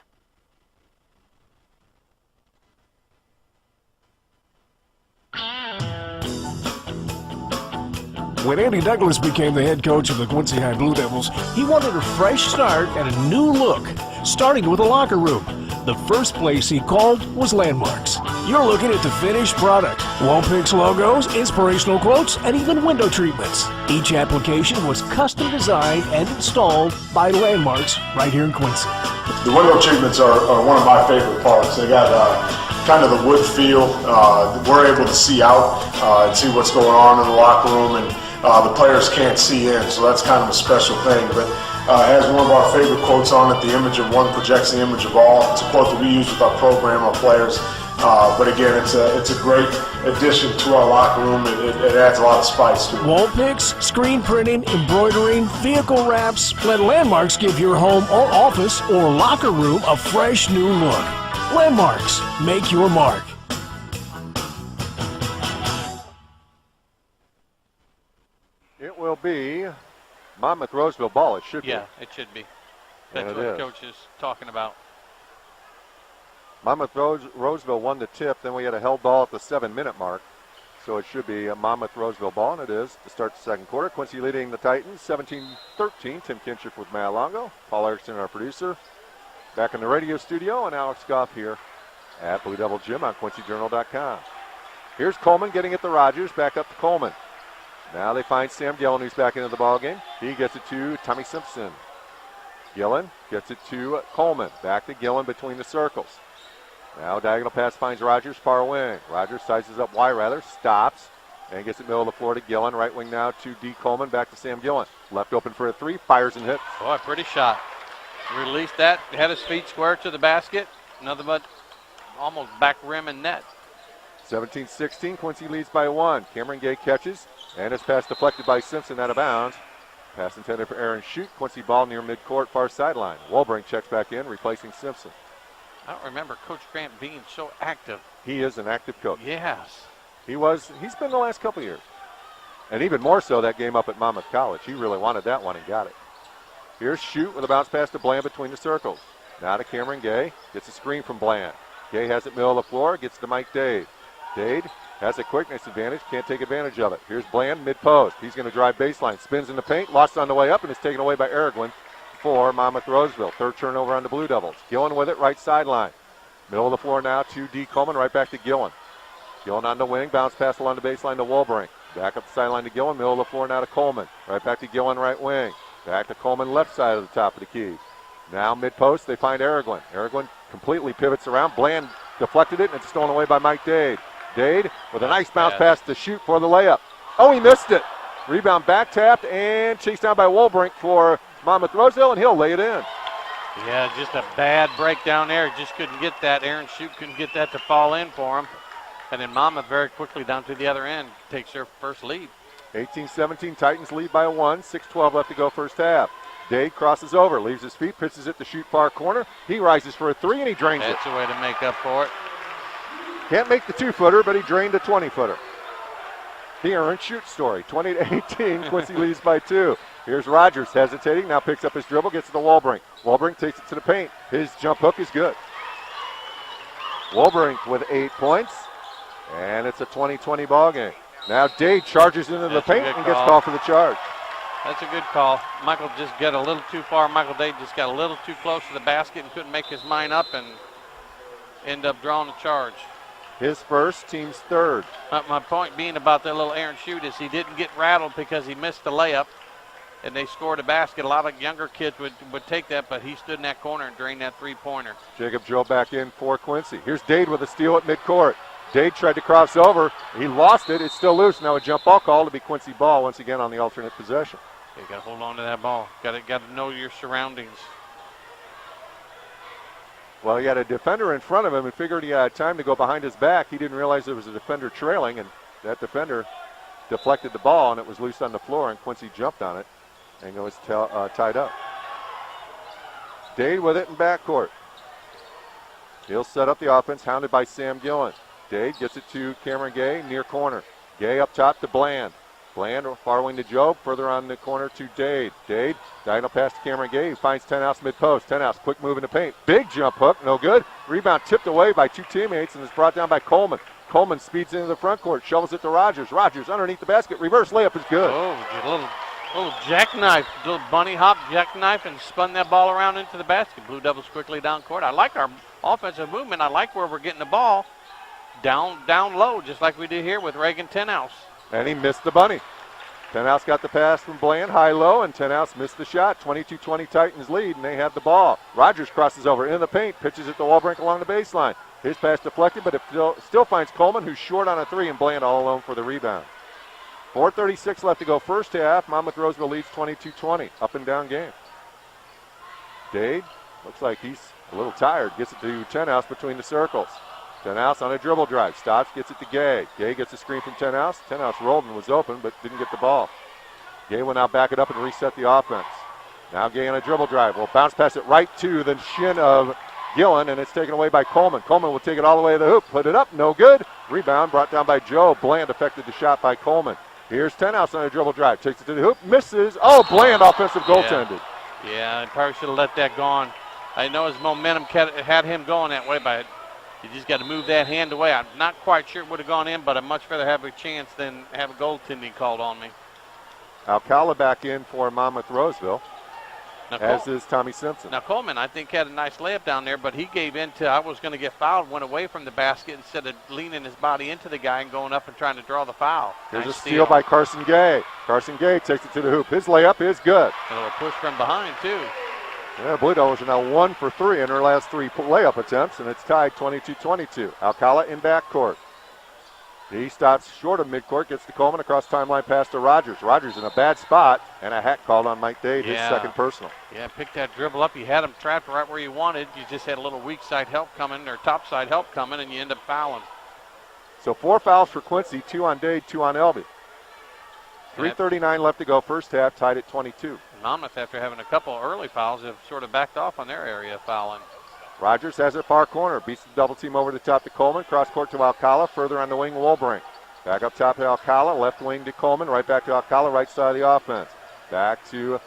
When Andy Douglas became the head coach of the Quincy High Blue Devils, he wanted a fresh start and a new look, starting with a locker room. The first place he called was Landmarks. You're looking at the finished product. Wall picks, logos, inspirational quotes, and even window treatments. Each application was custom designed and installed by Landmarks right here in Quincy. The window treatments are one of my favorite parts. They got kind of the wood feel. We're able to see out and see what's going on in the locker room, and the players can't see in, so that's kind of a special thing. But it has one of our favorite quotes on it, the image of one projects the image of all. It's a quote that we use with our program, our players. But again, it's a great addition to our locker room. It adds a lot of spice to it. Wall picks, screen printing, embroidering, vehicle wraps. Let Landmarks give your home or office or locker room a fresh new look. Landmarks, make your mark. It will be Monmouth Roseville ball. It should be. Yeah, it should be. That's what the coach is talking about. Monmouth Roseville won the tip. Then we had a held ball at the 7-minute mark. So it should be a Monmouth Roseville ball, and it is to start the second quarter. Quincy leading the Titans 17-13. Tim Kinship with Matt Longo. Paul Erickson, our producer. Back in the radio studio, and Alex Goff here at Blue Devil Gym on QuincyJournal.com. Here's Coleman getting it to Rogers. Back up to Coleman. Now they find Sam Gillen, who's back into the ballgame. He gets it to Tommy Simpson. Gillen gets it to Coleman. Back to Gillen between the circles. Now diagonal pass finds Rogers, far wing. Rogers sizes up Wyrather, stops, And gets it middle of the floor to Gillen. Right wing now to D. Coleman. Back to Sam Gillen. Left open for a three. Fires and hits. Boy, pretty shot. Released that. Had his feet square to the basket. Nothing but almost back rim and net. 17-16. Quincy leads by one. Cameron Gay catches. And his pass deflected by Simpson out of bounds. Pass intended for Aaron Shute. Quincy ball near midcourt, far sideline. Wolbrink checks back in, replacing Simpson. I don't remember Coach Grant being so active. He is an active coach. Yes. He's been the last couple years. And even more so that game up at Monmouth College. He really wanted that one and got it. Here's Shute with a bounce pass to Bland between the circles. Now to Cameron Gay. Gets a screen from Bland. Gay has it middle of the floor. Gets to Mike Dade. Dade has a quickness advantage. Can't take advantage of it. Here's Bland mid-post. He's going to drive baseline. Spins in the paint. Lost on the way up and is taken away by Araguen for Monmouth Roseville. Third turnover on the Blue Devils. Gillen with it, right sideline. Middle of the floor now to D. Coleman. Right back to Gillen. Gillen on the wing. Bounce pass along the baseline to Wolbrink. Back up the sideline to Gillen. Middle of the floor now to Coleman. Right back to Gillen, right wing. Back to Coleman, left side of the top of the key. Now mid-post, they find Araguen. Araguen completely pivots around. Bland deflected it, and it's stolen away by Mike Dade. Dade with a nice bounce pass to Shute for the layup. Oh, he missed it. Rebound back tapped and chased down by Wolbrink for Monmouth Roseville, and he'll lay it in. Yeah, just a bad break down there. Just couldn't get that. Aaron Shute couldn't get that to fall in for him. And then Monmouth very quickly down to the other end takes their first lead. 18-17, Titans lead by one. 6:12 left to go first half. Dade crosses over, leaves his feet, pitches it to Shute far corner. He rises for a three, and he drains it. That's a way to make up for it. Can't make the 2-footer, but he drained a 20-footer. The Aaron Shute story. 20-18, Quincy leads by two. Here's Rogers hesitating, now picks up his dribble, gets to the Wolbrink. Wolbrink takes it to the paint. His jump hook is good. Wolbrink with 8 points, and it's a 20-20 ball game. Now Dade charges into the paint and gets called for the charge. That's a good call. Michael just got a little too far. Michael Dade just got a little too close to the basket and couldn't make his mind up and end up drawing the charge. His first, team's third. My point being about that little Aaron Shute is he didn't get rattled because he missed the layup and they scored a basket. A lot of younger kids would take that, but he stood in that corner and drained that three-pointer. Jacob Joe back in for Quincy. Here's Dade with a steal at midcourt. Dade tried to cross over. He lost it. It's still loose. Now a jump ball call to be Quincy ball once again on the alternate possession. You got to hold on to that ball. Got to know your surroundings. Well, he had a defender in front of him and figured he had time to go behind his back. He didn't realize there was a defender trailing, and that defender deflected the ball, and it was loose on the floor, and Quincy jumped on it, and it was tied up. Dade with it in backcourt. He'll set up the offense, hounded by Sam Gillen. Dade gets it to Cameron Gay, near corner. Gay up top to Bland. Bland far wing to Job, further on the corner to Dade. Dade, diagonal pass to Cameron Gay, who finds Tenhouse mid-post. Tenhouse, quick move in the paint. Big jump hook, no good. Rebound tipped away by two teammates and is brought down by Coleman. Coleman speeds into the front court, shovels it to Rogers. Rogers underneath the basket, reverse layup is good. Oh, a little jackknife, little bunny hop jackknife, and spun that ball around into the basket. Blue Devils quickly down court. I like our offensive movement. I like where we're getting the ball down low, just like we did here with Reagan Tenhouse. And he missed the bunny. Tenhouse got the pass from Bland, high-low, and Tenhouse missed the shot. 22-20 Titans lead, and they have the ball. Rogers crosses over in the paint, pitches it to Wolbrink along the baseline. His pass deflected, but it still finds Coleman, who's short on a three, and Bland all alone for the rebound. 4:36 left to go first half. Monmouth Roseville leads 22-20. Up and down game. Dade looks like he's a little tired. Gets it to Tenhouse between the circles. Tenhouse on a dribble drive. Stops, gets it to Gay. Gay gets a screen from Tenhouse. Tenhouse rolled and was open, but didn't get the ball. Gay will now back it up and reset the offense. Now Gay on a dribble drive. Will bounce pass it right to the shin of Gillen, and it's taken away by Coleman. Coleman will take it all the way to the hoop. Put it up, no good. Rebound brought down by Joe. Bland affected the shot by Coleman. Here's Tenhouse on a dribble drive. Takes it to the hoop, misses. Oh, Bland offensive goaltended. Yeah, I probably should have let that go on. I know his momentum had him going that way, but you just got to move that hand away. I'm not quite sure it would have gone in, but I'd much rather have a chance than have a goaltending called on me. Alcala back in for Monmouth Roseville, as is Tommy Simpson. Now, Coleman, I think, had a nice layup down there, but he gave in to I was going to get fouled, went away from the basket instead of leaning his body into the guy and going up and trying to draw the foul. Here's a steal by Carson Gay. Carson Gay takes it to the hoop. His layup is good. A little push from behind, too. Yeah, Blue Devils are now 1 for 3 in their last 3 layup attempts, and it's tied 22-22. Alcala in backcourt. He stops short of midcourt, gets to Coleman, across timeline pass to Rogers. Rogers in a bad spot, and a hack called on Mike Dade, his second personal. Yeah, pick that dribble up. You had him trapped right where you wanted. You just had a little weak side help coming, or top side help coming, and you end up fouling. So 4 fouls for Quincy, 2 on Dade, 2 on Elby. 3:39 left to go, first half, tied at 22. Monmouth, after having a couple early fouls, have sort of backed off on their area of fouling. Rogers has it far corner, beats the double team over the top to Coleman, cross court to Alcala, further on the wing, Wolbrink. Back up top to Alcala, left wing to Coleman, right back to Alcala, right side of the offense. Back to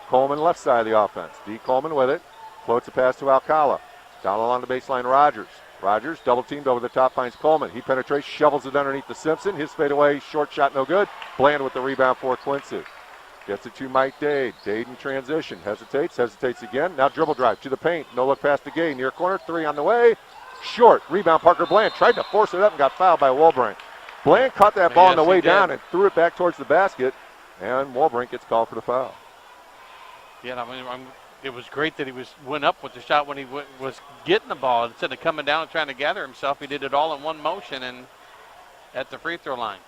Coleman, left side of the offense. D. Coleman with it, floats a pass to Alcala. Down along the baseline, Rogers. Rogers, double teamed over the top, finds Coleman. He penetrates, shovels it underneath the Simpson. His fadeaway, short shot, no good. Bland with the rebound for Quincy. Gets it to Mike Dade. Dade in transition. Hesitates again. Now dribble drive to the paint. No look pass to Gay. Near corner. 3 on the way. Short. Rebound Parker Bland. Tried to force it up and got fouled by Wolbrink. Bland caught that ball on the way down and threw it back towards the basket. And Wolbrink gets called for the foul. Yeah, I mean, it was great that he went up with the shot when he was getting the ball. Instead of coming down and trying to gather himself, he did it all in one motion and at the free throw line.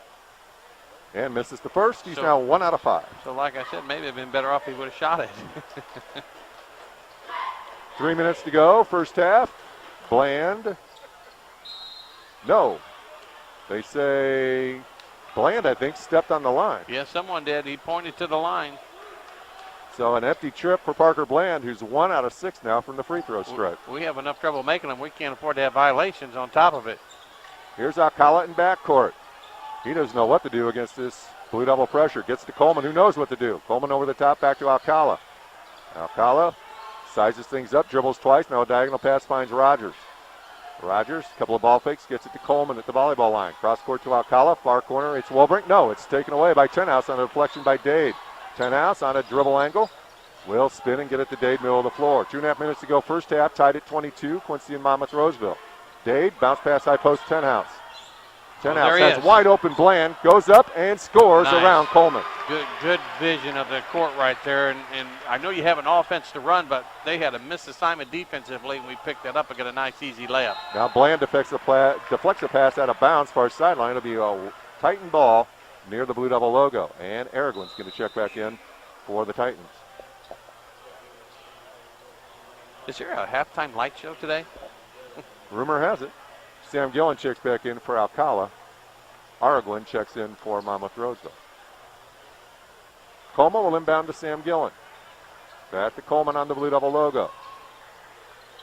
And misses the first. He's now 1 out of 5. So like I said, maybe it'd been better off if he would have shot it. 3 minutes to go, first half. Bland. No. They say Bland, I think, stepped on the line. Yeah, someone did. He pointed to the line. So an empty trip for Parker Bland, who's 1 out of 6 now from the free throw stripe. We have enough trouble making them. We can't afford to have violations on top of it. Here's Alcala in backcourt. He doesn't know what to do against this blue double pressure. Gets to Coleman, who knows what to do. Coleman over the top, back to Alcala. Alcala sizes things up, dribbles twice. Now a diagonal pass finds Rogers. Rogers, a couple of ball fakes, gets it to Coleman at the volleyball line. Cross court to Alcala, far corner. It's Wolbrink. No, it's taken away by Tenhouse on a deflection by Dade. Tenhouse on a dribble angle. Will spin and get it to Dade, middle of the floor. 2.5 minutes to go, first half, tied at 22. Quincy and Monmouth Roseville. Dade, bounce pass, high post, Tenhouse. Tenhouse has wide open Bland, goes up and scores around Coleman. Good vision of the court right there. And I know you have an offense to run, but they had a misassignment defensively, and we picked that up and got a nice, easy layup. Now Bland deflects a pass out of bounds far sideline. It'll be a Titan ball near the Blue Devil logo. And Aragon's going to check back in for the Titans. Is there a halftime light show today? Rumor has it. Sam Gillen checks back in for Alcala. Aragon checks in for Monmouth Roseville. Coleman will inbound to Sam Gillen. Back to Coleman on the Blue Devil logo.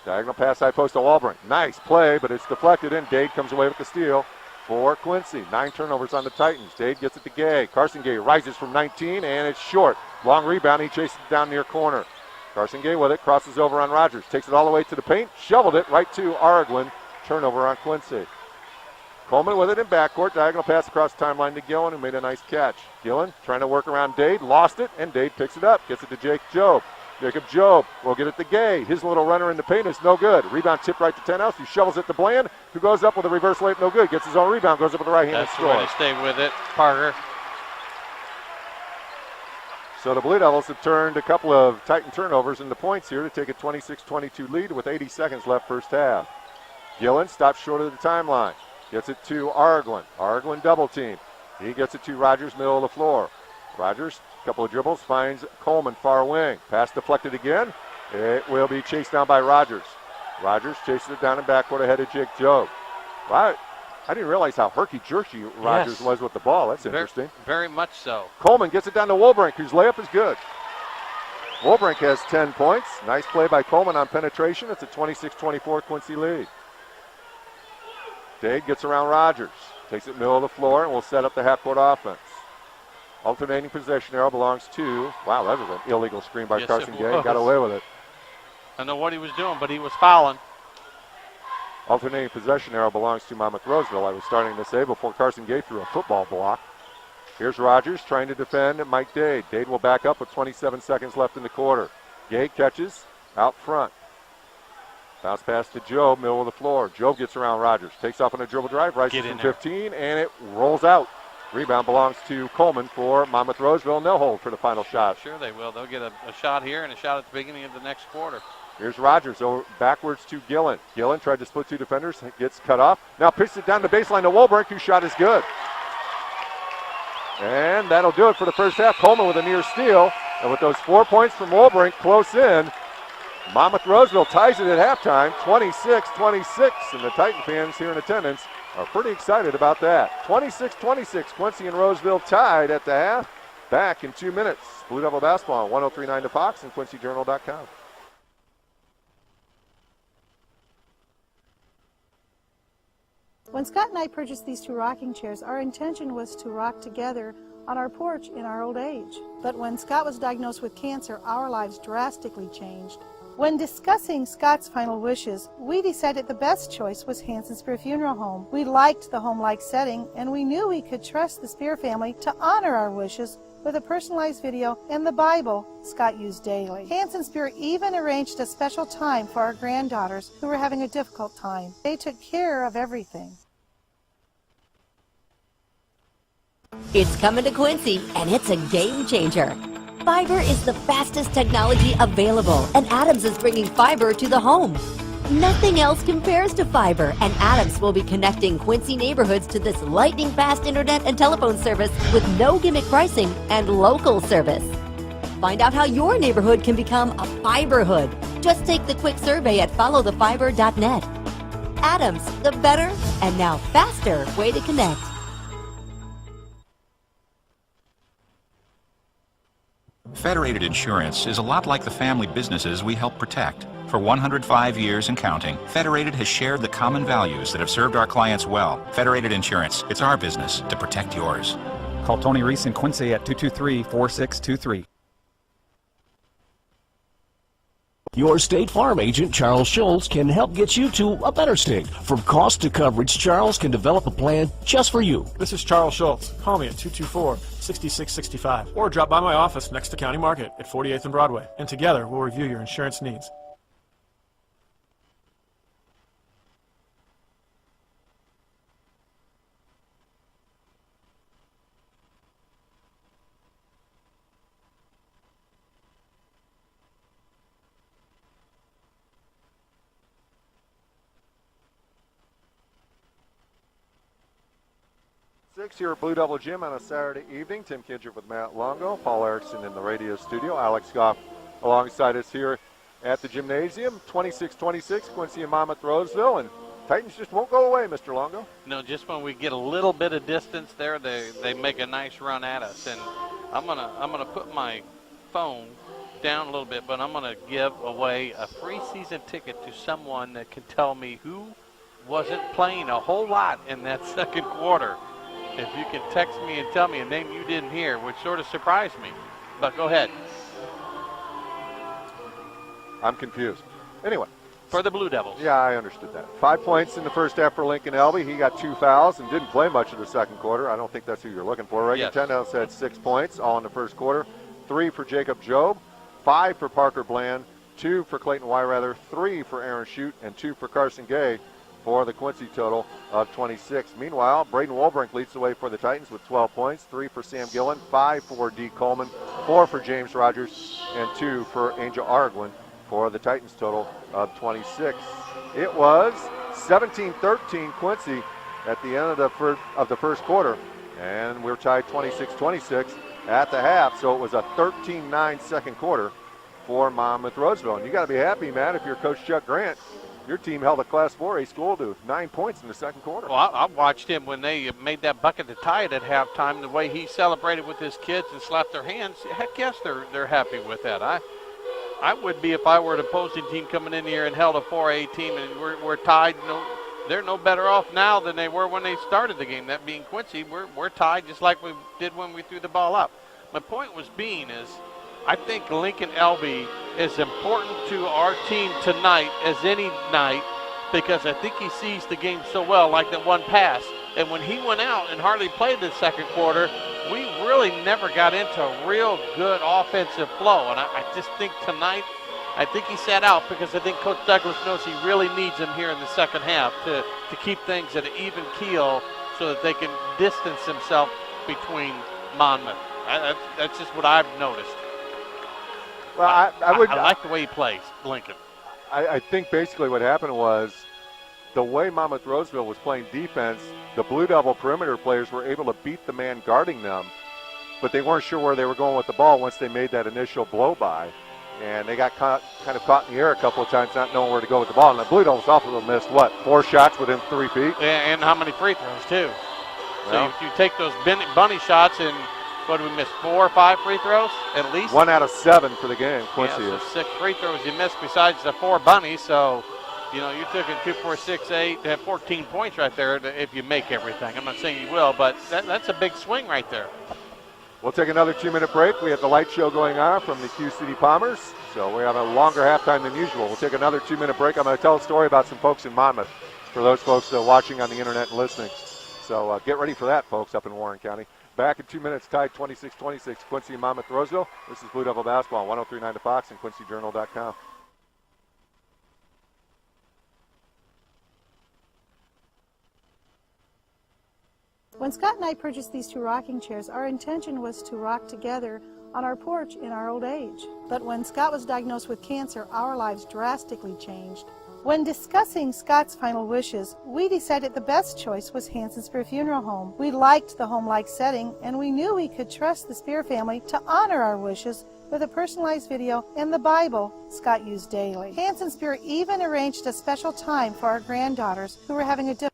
Diagonal pass high post to Wolbrink. Nice play, but it's deflected in. Dade comes away with the steal for Quincy. 9 turnovers on the Titans. Dade gets it to Gay. Carson Gay rises from 19, and it's short. Long rebound. He chases it down near corner. Carson Gay with it. Crosses over on Rogers. Takes it all the way to the paint. Shoveled it right to Aragon. Turnover on Quincy. Coleman with it in backcourt. Diagonal pass across the timeline to Gillen, who made a nice catch. Gillen trying to work around Dade. Lost it, and Dade picks it up. Gets it to Jake Jobe. Jacob Jobe will get it to Gay. His little runner in the paint is no good. Rebound tipped right to Tenhouse. He shovels it to Bland, who goes up with a reverse layup, no good. Gets his own rebound, goes up with the right hand and scores. That's the way to stay with it, Parker. So the Blue Devils have turned a couple of Titan turnovers into points here to take a 26-22 lead with 80 seconds left first half. Gillen stops short of the timeline. Gets it to Aragon. Aragon double team. He gets it to Rogers, middle of the floor. Rogers, a couple of dribbles, finds Coleman, far wing. Pass deflected again. It will be chased down by Rogers. Rogers chases it down in backcourt ahead of Jake Jobe. Wow, I didn't realize how herky-jerky Rogers was with the ball. That's interesting. Very much so. Coleman gets it down to Wolbrink, whose layup is good. Wolbrink has 10 points. Nice play by Coleman on penetration. It's a 26-24 Quincy lead. Dade gets around Rogers. Takes it middle of the floor and will set up the half-court offense. Alternating possession arrow belongs to, wow, that was an illegal screen by Carson Gay. Got away with it. I don't know what he was doing, but he was fouling. Alternating possession arrow belongs to Monmouth Roseville, I was starting to say, before Carson Gay threw a football block. Here's Rogers trying to defend Mike Dade. Dade will back up with 27 seconds left in the quarter. Gay catches out front. Bounce pass to Jobe, middle of the floor. Jobe gets around Rogers. Takes off on a dribble drive, rises from 15, and it rolls out. Rebound belongs to Coleman for Monmouth Roseville, and they'll hold for the final shot. Sure they will. They'll get a shot here and a shot at the beginning of the next quarter. Here's Rogers over backwards to Gillen. Gillen tried to split two defenders, gets cut off. Now pitches it down the baseline to Wolbrink, whose shot is good. And that'll do it for the first half. Coleman with a near steal. And with those 4 points from Wolbrink close in, Monmouth Roseville ties it at halftime, 26-26. And the Titan fans here in attendance are pretty excited about that. 26-26, Quincy and Roseville tied at the half. Back in 2 minutes. Blue Devil basketball on 103.9 The Fox and QuincyJournal.com. When Scott and I purchased these two rocking chairs, our intention was to rock together on our porch in our old age. But when Scott was diagnosed with cancer, our lives drastically changed. When discussing Scott's final wishes, we decided the best choice was Hanson Spear Funeral Home. We liked the home-like setting, and we knew we could trust the Spear family to honor our wishes with a personalized video and the Bible Scott used daily. Hanson Spear even arranged a special time for our granddaughters who were having a difficult time. They took care of everything. It's coming to Quincy, and it's a game changer. Fiber is the fastest technology available, and Adams is bringing fiber to the home. Nothing else compares to fiber, and Adams will be connecting Quincy neighborhoods to this lightning-fast internet and telephone service with no gimmick pricing and local service. Find out how your neighborhood can become a fiberhood. Just take the quick survey at followthefiber.net. Adams, the better and now faster way to connect. Federated Insurance is a lot like the family businesses we help protect. For 105 years and counting, Federated has shared the common values that have served our clients well. Federated Insurance, it's our business to protect yours. Call Tony Reese in Quincy at 223-4623. Your State Farm agent, Charles Schultz, can help get you to a better state. From cost to coverage, Charles can develop a plan just for you. This is Charles Schultz. Call me at 224-6665 or drop by my office next to County Market at 48th and Broadway, and together we'll review your insurance needs. Here at Blue Devil Gym on a Saturday evening. Tim Kidger with Matt Longo, Paul Erickson in the radio studio, Alex Goff alongside us here at the gymnasium. 26-26, Quincy and Monmouth Roseville, and Titans just won't go away, Mr. Longo. No, just when we get a little bit of distance there, they make a nice run at us. And I'm gonna put my phone down a little bit, but I'm gonna give away a free season ticket to someone that can tell me who wasn't playing a whole lot in that second quarter. If you can text me and tell me a name you didn't hear, which sort of surprised me. But go ahead. I'm confused. Anyway. For the Blue Devils. Yeah, I understood that. 5 points in the first half for Lincoln Elby. He got 2 fouls and didn't play much of the second quarter. I don't think that's who you're looking for. Reagan Tenhouse had 6 points, all in the first quarter. 3 for Jacob Job, 5 for Parker Bland, 2 for Clayton Wyrather, 3 for Aaron Shute, and 2 for Carson Gay for the Quincy total of 26. Meanwhile, Braden Wolbrink leads the way for the Titans with 12 points, 3 for Sam Gillen, 5 for D. Coleman, 4 for James Rogers, and 2 for Angel Arguin for the Titans total of 26. It was 17-13 Quincy at the end of the first quarter, and we're tied 26-26 at the half, so it was a 13-9 second quarter for Monmouth Roseville. And you got to be happy, Matt, if you're Coach Chuck Grant. Your team held a Class 4A school to 9 points in the second quarter. Well, I watched him when they made that bucket to tie it at halftime. The way he celebrated with his kids and slapped their hands, heck yes, they're happy with that. I would be if I were an opposing team coming in here and held a 4A team and we're tied. They're no better off now than they were when they started the game. That being Quincy, we're tied just like we did when we threw the ball up. My point was I think Lincoln Elby is important to our team tonight as any night because I think he sees the game so well, like that one pass. And when he went out and hardly played the second quarter, we really never got into a real good offensive flow. And I just think tonight, I think he sat out because I think Coach Douglas knows he really needs him here in the second half to keep things at an even keel so that they can distance themselves between Monmouth. That's just what I've noticed. Well, I like the way he plays, Lincoln. I think basically what happened was the way Monmouth Roseville was playing defense, the Blue Devil perimeter players were able to beat the man guarding them, but they weren't sure where they were going with the ball once they made that initial blow-by. And they got kind of caught in the air a couple of times, not knowing where to go with the ball. And the Blue Devils also missed, 4 shots within 3 feet? And how many free throws, too. Well, so if you take those bunny shots and, what did we miss, 4 or 5 free throws at least? 1 out of 7 for the game, Quincy so is. 6 free throws you missed besides the 4 bunnies. So, you took in 2, 4, 6, 8, 14 points right there if you make everything. I'm not saying you will, but that's a big swing right there. We'll take another 2-minute break. We have the light show going on from the Q City Palmers, so we have a longer halftime than usual. We'll take another 2-minute break. I'm going to tell a story about some folks in Monmouth for those folks watching on the internet and listening. So get ready for that, folks, up in Warren County. Back in 2 minutes, tied 26-26, Quincy and Monmouth Roseville. This is Blue Devil Basketball, 103.9 to Fox and QuincyJournal.com. When Scott and I purchased these 2 rocking chairs, our intention was to rock together on our porch in our old age. But when Scott was diagnosed with cancer, our lives drastically changed. When discussing Scott's final wishes, we decided the best choice was Hanson Spear Funeral Home. We liked the home-like setting, and we knew we could trust the Spear family to honor our wishes with a personalized video and the Bible Scott used daily. Hanson Spear even arranged a special time for our granddaughters who were having a difficult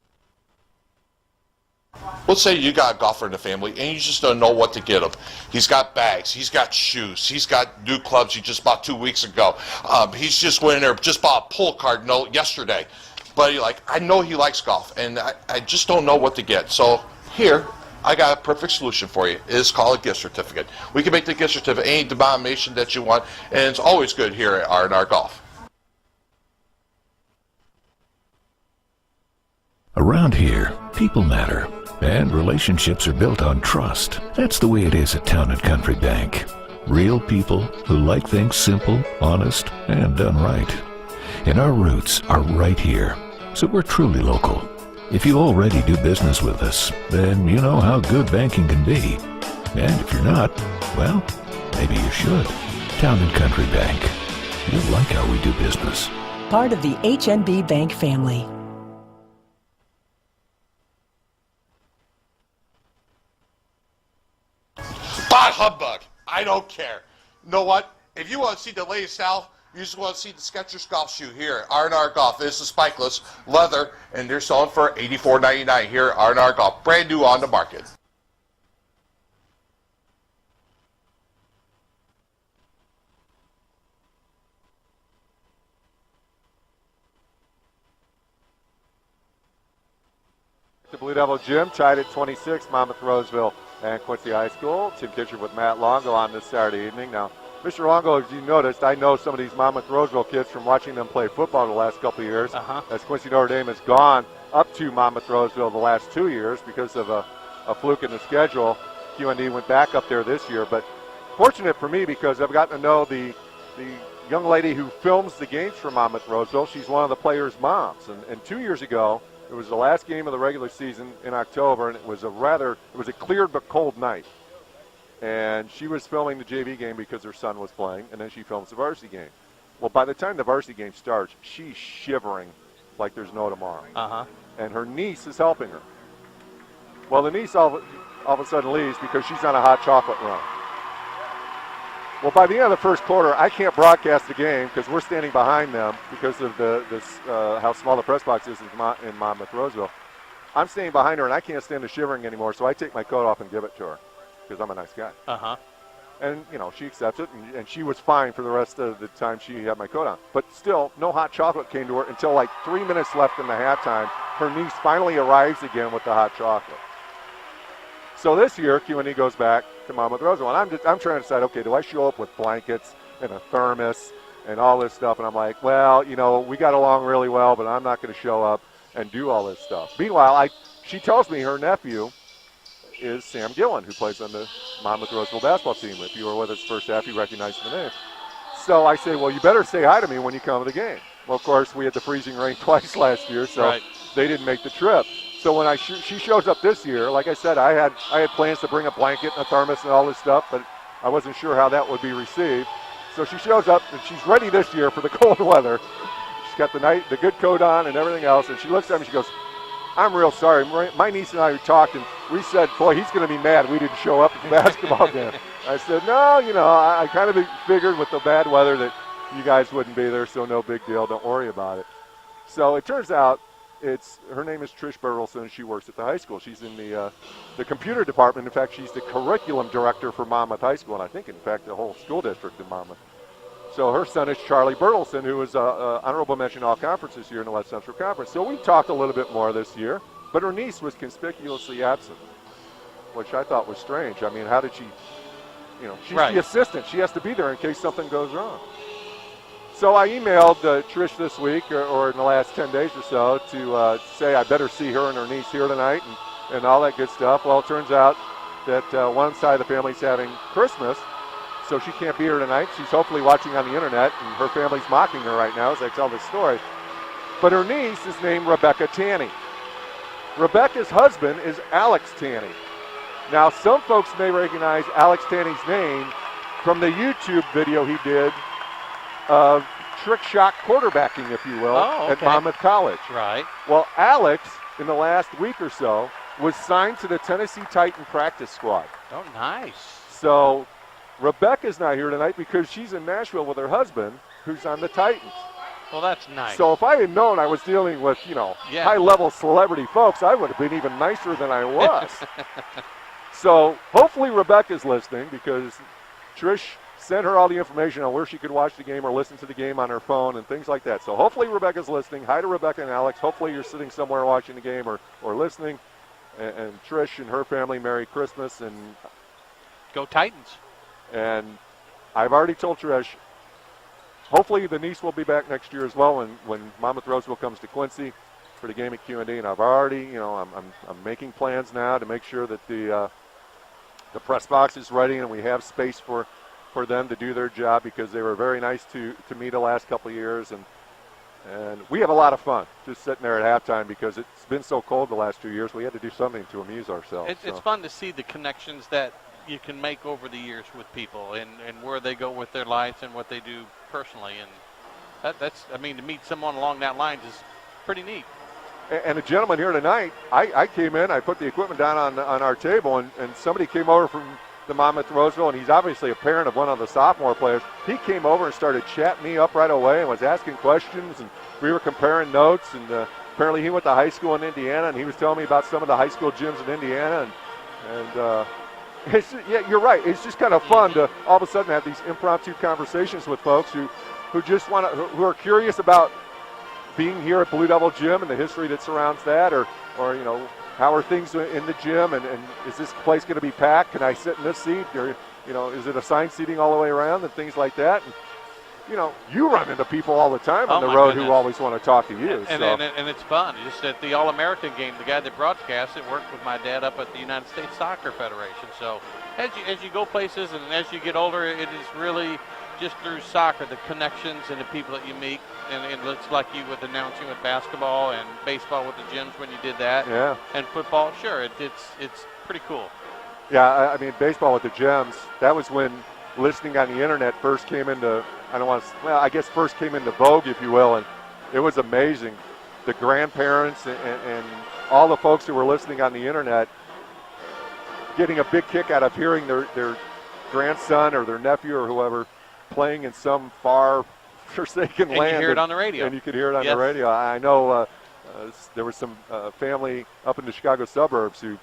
Let's say you got a golfer in the family and you just don't know what to get him. He's got bags, he's got shoes, he's got new clubs he just bought 2 weeks ago. He's just went in there, just bought a pull card note yesterday. But I know he likes golf and I just don't know what to get. So here, I got a perfect solution for you. It's called a gift certificate. We can make the gift certificate any denomination that you want, and it's always good here at R&R Golf. Around here, people matter, and relationships are built on trust. That's the way it is at Town & Country Bank. Real people who like things simple, honest, and done right. And our roots are right here, so we're truly local. If you already do business with us, then you know how good banking can be. And if you're not, well, maybe you should. Town & Country Bank. You'll like how we do business. Part of the HNB Bank family. Bah humbug! I don't care. You know what? If you want to see the latest style, you just want to see the Skechers golf shoe here at R&R Golf. This is spikeless, leather, and they're selling for $84.99 here at R&R Golf. Brand new on the market. The Blue Devil Gym tied at 26, Monmouth Roseville and Quincy High School. Tim Kitcher with Matt Longo on this Saturday evening. Now, Mr. Longo, as you noticed, I know some of these Monmouth Roseville kids from watching them play football the last couple of years. As Quincy Notre Dame has gone up to Monmouth Roseville the last 2 years because of a fluke in the schedule. QND went back up there this year, but fortunate for me because I've gotten to know the young lady who films the games for Monmouth Roseville. She's one of the players' moms, and 2 years ago, it was the last game of the regular season in October, and it was a clear but cold night. And she was filming the JV game because her son was playing, and then she films the varsity game. Well, by the time the varsity game starts, she's shivering like there's no tomorrow. And her niece is helping her. Well, the niece all of a sudden leaves because she's on a hot chocolate run. Well, by the end of the first quarter, I can't broadcast the game because we're standing behind them because of how small the press box is in Monmouth Roseville. I'm standing behind her, and I can't stand the shivering anymore, so I take my coat off and give it to her because I'm a nice guy. And, she accepts it, and she was fine for the rest of the time she had my coat on. But still, no hot chocolate came to her until like 3 minutes left in the halftime. Her niece finally arrives again with the hot chocolate. So this year, Q&E goes back to Monmouth Roseville, and I'm trying to decide, okay, do I show up with blankets and a thermos and all this stuff? And I'm like, well, we got along really well, but I'm not going to show up and do all this stuff. Meanwhile, she tells me her nephew is Sam Gillen, who plays on the Monmouth Roseville basketball team. If you were with us first half, you recognized the name. So I say, well, you better say hi to me when you come to the game. Well, of course, we had the freezing rain twice last year, so they didn't make the trip. So when she shows up this year, like I said, I had plans to bring a blanket and a thermos and all this stuff, but I wasn't sure how that would be received. So she shows up and she's ready this year for the cold weather. She's got the good coat on and everything else, and she looks at me and she goes, "I'm real sorry. My niece and I talked, and we said, boy, he's going to be mad we didn't show up at the basketball game." I said, "No, I kind of figured with the bad weather that you guys wouldn't be there, so no big deal. Don't worry about it." So it turns out her name is Trish Bertelson, and she works at the high school. She's in the computer department. In fact, she's the curriculum director for Monmouth High School, and I think, in fact, the whole school district in Monmouth. So her son is Charlie Bertelson, who was honorable mention all-conference this year in the West Central Conference. So we talked a little bit more this year, but her niece was conspicuously absent, which I thought was strange. I mean, how did she, she's the assistant. She has to be there in case something goes wrong. So I emailed Trish this week, or in the last 10 days or so, to say I better see her and her niece here tonight and all that good stuff. Well, it turns out that one side of the family's having Christmas, so she can't be here tonight. She's hopefully watching on the internet, and her family's mocking her right now as I tell this story. But her niece is named Rebecca Tanney. Rebecca's husband is Alex Tanney. Now, some folks may recognize Alex Tanney's name from the YouTube video he did of trick shot quarterbacking, if you will, at Monmouth College. Right. Well, Alex, in the last week or so, was signed to the Tennessee Titan practice squad. Oh, nice. So Rebecca's not here tonight because she's in Nashville with her husband, who's on the Titans. Well, that's nice. So if I had known I was dealing with, high-level celebrity folks, I would have been even nicer than I was. So hopefully Rebecca's listening, because Trish sent her all the information on where she could watch the game or listen to the game on her phone and things like that. So hopefully Rebecca's listening. Hi to Rebecca and Alex. Hopefully you're sitting somewhere watching the game or listening. And Trish and her family, Merry Christmas. And go Titans. And I've already told Trish, hopefully the niece will be back next year as well when Monmouth Roseville comes to Quincy for the game at Q&D. And I've already, I'm making plans now to make sure that the press box is ready and we have space for them to do their job, because they were very nice to me the last couple of years, and we have a lot of fun just sitting there at halftime because it's been so cold the last 2 years. We had to do something to amuse ourselves. It's fun to see the connections that you can make over the years with people and where they go with their lives and what they do personally, and that's to meet someone along that line is pretty neat. And a gentleman here tonight, I came in, I put the equipment down on our table, and somebody came over from the Monmouth Roseville, and he's obviously a parent of one of the sophomore players. He came over and started chatting me up right away and was asking questions, and we were comparing notes, and apparently he went to high school in Indiana, and he was telling me about some of the high school gyms in Indiana, and you're right. It's just kind of fun to all of a sudden have these impromptu conversations with folks who just who are curious about being here at Blue Devil Gym and the history that surrounds that, or how are things in the gym, and is this place going to be packed? Can I sit in this seat? Or, is it assigned seating all the way around and things like that? And, you run into people all the time on the road who always want to talk to you. And it's fun. Just at the All-American game, the guy that broadcasts it worked with my dad up at the United States Soccer Federation. So as you go places and as you get older, it is really just through soccer, the connections and the people that you meet. And it's like you with announcing with basketball and baseball with the gyms when you did that. Yeah. And football, sure, it's pretty cool. Yeah, baseball with the gyms, that was when listening on the internet first came into, first came into vogue, if you will, and it was amazing. The grandparents and all the folks who were listening on the internet getting a big kick out of hearing their grandson or their nephew or whoever playing in some far forsaken land. And you hear it on the radio. And you could hear it on the radio. I know there was some family up in the Chicago suburbs who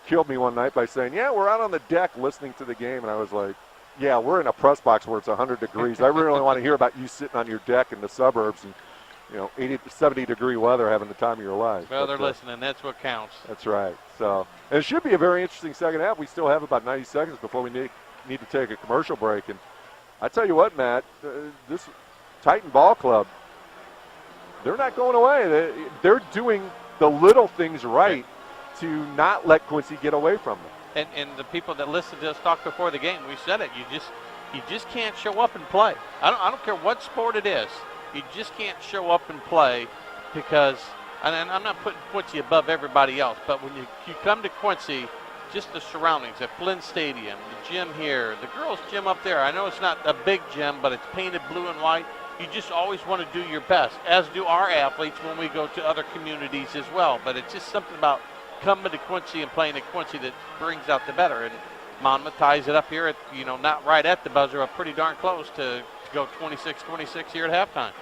killed me one night by saying, yeah, we're out on the deck listening to the game. And I was like, yeah, we're in a press box where it's 100 degrees. I really want to hear about you sitting on your deck in the suburbs and 80 to 70-degree weather having the time of your life. Well, they're listening. That's what counts. That's right. So, and it should be a very interesting second half. We still have about 90 seconds before we need to take a commercial break. And I tell you what, Matt, this Titan Ball Club, they're not going away. They're doing the little things right to not let Quincy get away from them. And the people that listened to us talk before the game, we said it. You just can't show up and play. I don't care what sport it is. You just can't show up and play because and I'm not putting Quincy above everybody else, but when you come to Quincy, just the surroundings at Flynn Stadium, the gym here, the girls' gym up there. I know it's not a big gym, but it's painted blue and white. You just always want to do your best, as do our athletes when we go to other communities as well. But it's just something about coming to Quincy and playing at Quincy that brings out the better. And Monmouth ties it up here at, not right at the buzzer, but pretty darn close to go 26-26 here at halftime.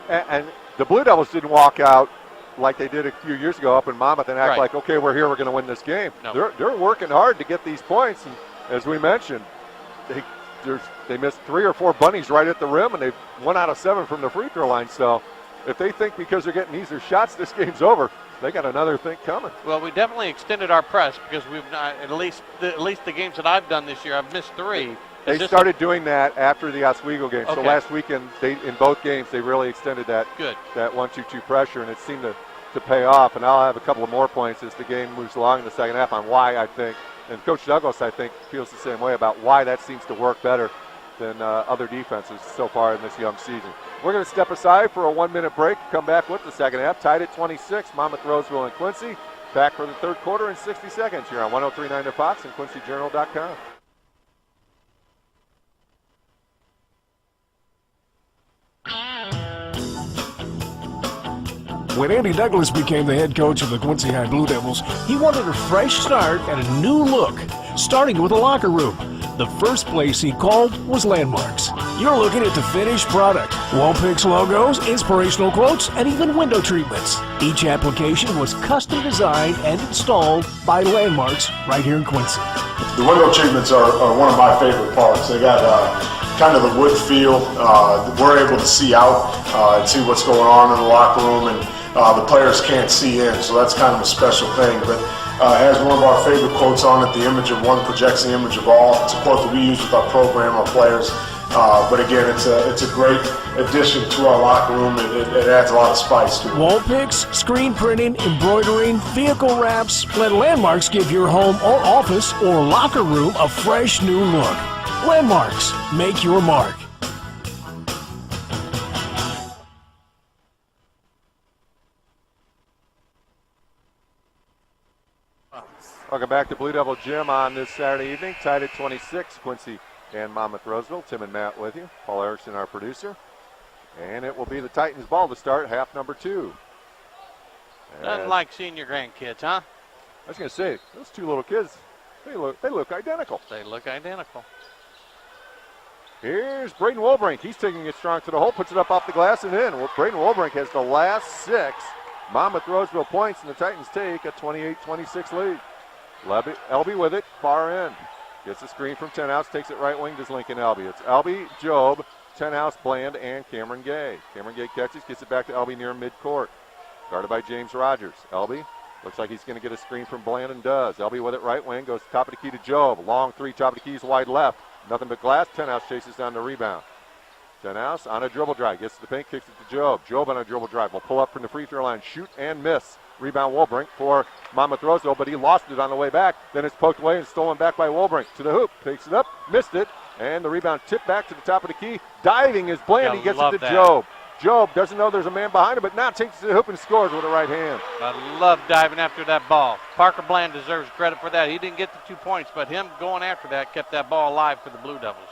And the Blue Devils didn't walk out like they did a few years ago up in Monmouth and act like, okay, we're here, we're going to win this game. No. They're working hard to get these points. And as we mentioned, they missed 3 or 4 bunnies right at the rim, and they've 1 out of 7 from the free throw line. So if they think because they're getting easier shots, this game's over, they got another thing coming. Well, we definitely extended our press because we've not, at least the games that I've done this year, I've missed 3. They started doing that after the Oswego game. Okay. So last weekend, in both games, they really extended that 1-2-2 pressure, and it seemed to pay off. And I'll have a couple of more points as the game moves along in the second half on why I think, and Coach Douglas, I think, feels the same way about why that seems to work better than other defenses so far in this young season. We're going to step aside for a 1-minute break, come back with the second half, tied at 26, Monmouth, Roseville, and Quincy. Back for the third quarter in 60 seconds here on 103.9 The Fox and QuincyJournal.com. When Andy Douglas became the head coach of the Quincy High Blue Devils, he wanted a fresh start and a new look, starting with the locker room. The first place he called was Landmarks. You're looking at the finished product. Wall picks, logos, inspirational quotes, and even window treatments. Each application was custom designed and installed by Landmarks right here in Quincy. The window treatments are one of my favorite parts. They got kind of the wood feel. We're able to see out and see what's going on in the locker room, and the players can't see in, so that's kind of a special thing. But it has one of our favorite quotes on it, the image of one projects the image of all. It's a quote that we use with our program, our players. But again, it's a great addition to our locker room. It adds a lot of spice to it. Wall picks, screen printing, embroidering, vehicle wraps. Let Landmarks give your home or office or locker room a fresh new look. Landmarks, make your mark. Welcome back to Blue Devil Gym on this Saturday evening. Tied at 26, Quincy and Monmouth Roseville. Tim and Matt with you. Paul Erickson, our producer. And it will be the Titans' ball to start half number 2. Nothing like seeing your grandkids, huh? I was going to say, those 2 little kids, they look identical. They look identical. Here's Braden Wolbrink. He's taking it strong to the hole, puts it up off the glass and in. Well, Braden Wolbrink has the last 6 Monmouth Roseville points, and the Titans take a 28-26 lead. Elby with it, far end. Gets the screen from Tenhouse, takes it right wing to Lincoln Elby. It's Elby, Job, Tenhouse, Bland, and Cameron Gay. Cameron Gay catches, gets it back to Elby near midcourt. Guarded by James Rogers. Elby looks like he's going to get a screen from Bland and does. Elby with it right wing, goes top of the key to Job. Long 3, top of the keys, wide left. Nothing but glass. Tenhouse chases down the rebound. Tenhouse on a dribble drive, gets to the paint, kicks it to Job. Job on a dribble drive will pull up from the free throw line, shoot and miss. Rebound Wolbrink for Monmouth Roseville, but he lost it on the way back. Then it's poked away and stolen back by Wolbrink. To the hoop, takes it up, missed it, and the rebound tipped back to the top of the key. Diving is Bland, he gets it to Job. Job doesn't know there's a man behind him, but now takes it to the hoop and scores with the right hand. I love diving after that ball. Parker Bland deserves credit for that. He didn't get the 2 points, but him going after that kept that ball alive for the Blue Devils.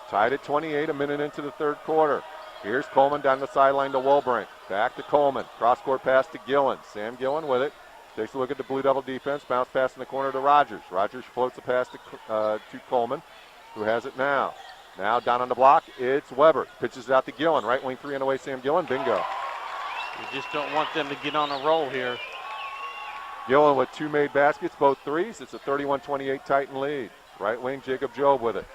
Tied at 28, a minute into the third quarter. Here's Coleman down the sideline to Wolbrink. Back to Coleman. Cross-court pass to Gillen. Sam Gillen with it. Takes a look at the Blue Devil defense. Bounce pass in the corner to Rogers. Rogers floats the pass to Coleman, who has it now. Now down on the block, it's Weber. Pitches it out to Gillen. Right wing 3 on the way, Sam Gillen. Bingo. You just don't want them to get on a roll here. Gillen with 2 made baskets, both threes. It's a 31-28 Titan lead. Right wing, Jacob Job with it.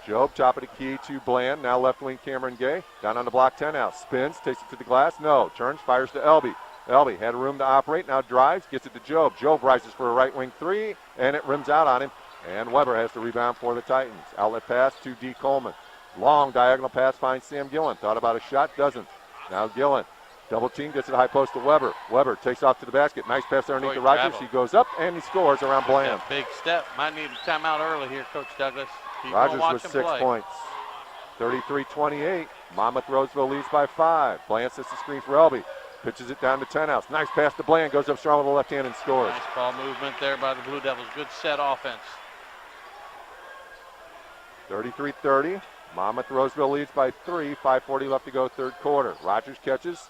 Job, top of the key to Bland. Now left wing, Cameron Gay. Down on the block, 10 out. Spins, takes it to the glass. No. Turns, fires to Elby. Elby had room to operate. Now drives, gets it to Job. Job rises for a right wing 3, and it rims out on him. And Weber has the rebound for the Titans. Outlet pass to D. Coleman. Long diagonal pass finds Sam Gillen. Thought about a shot, doesn't. Now Gillen. Double team, gets it high post to Weber. Weber takes off to the basket. Nice pass underneath to Rogers. He goes up, and he scores around Bland. Big step. Might need a timeout early here, Coach Douglas. Rogers with 6 points. 33-28. Monmouth Roseville leads by 5. Bland sets the screen for Elby. pitches it down to Tenhouse. Nice pass to Bland, goes up strong with the left hand and scores. Nice ball movement there by the Blue Devils. Good set offense. 33-30. Monmouth Roseville leads by 3. 5:40 left to go, third quarter. Rogers catches.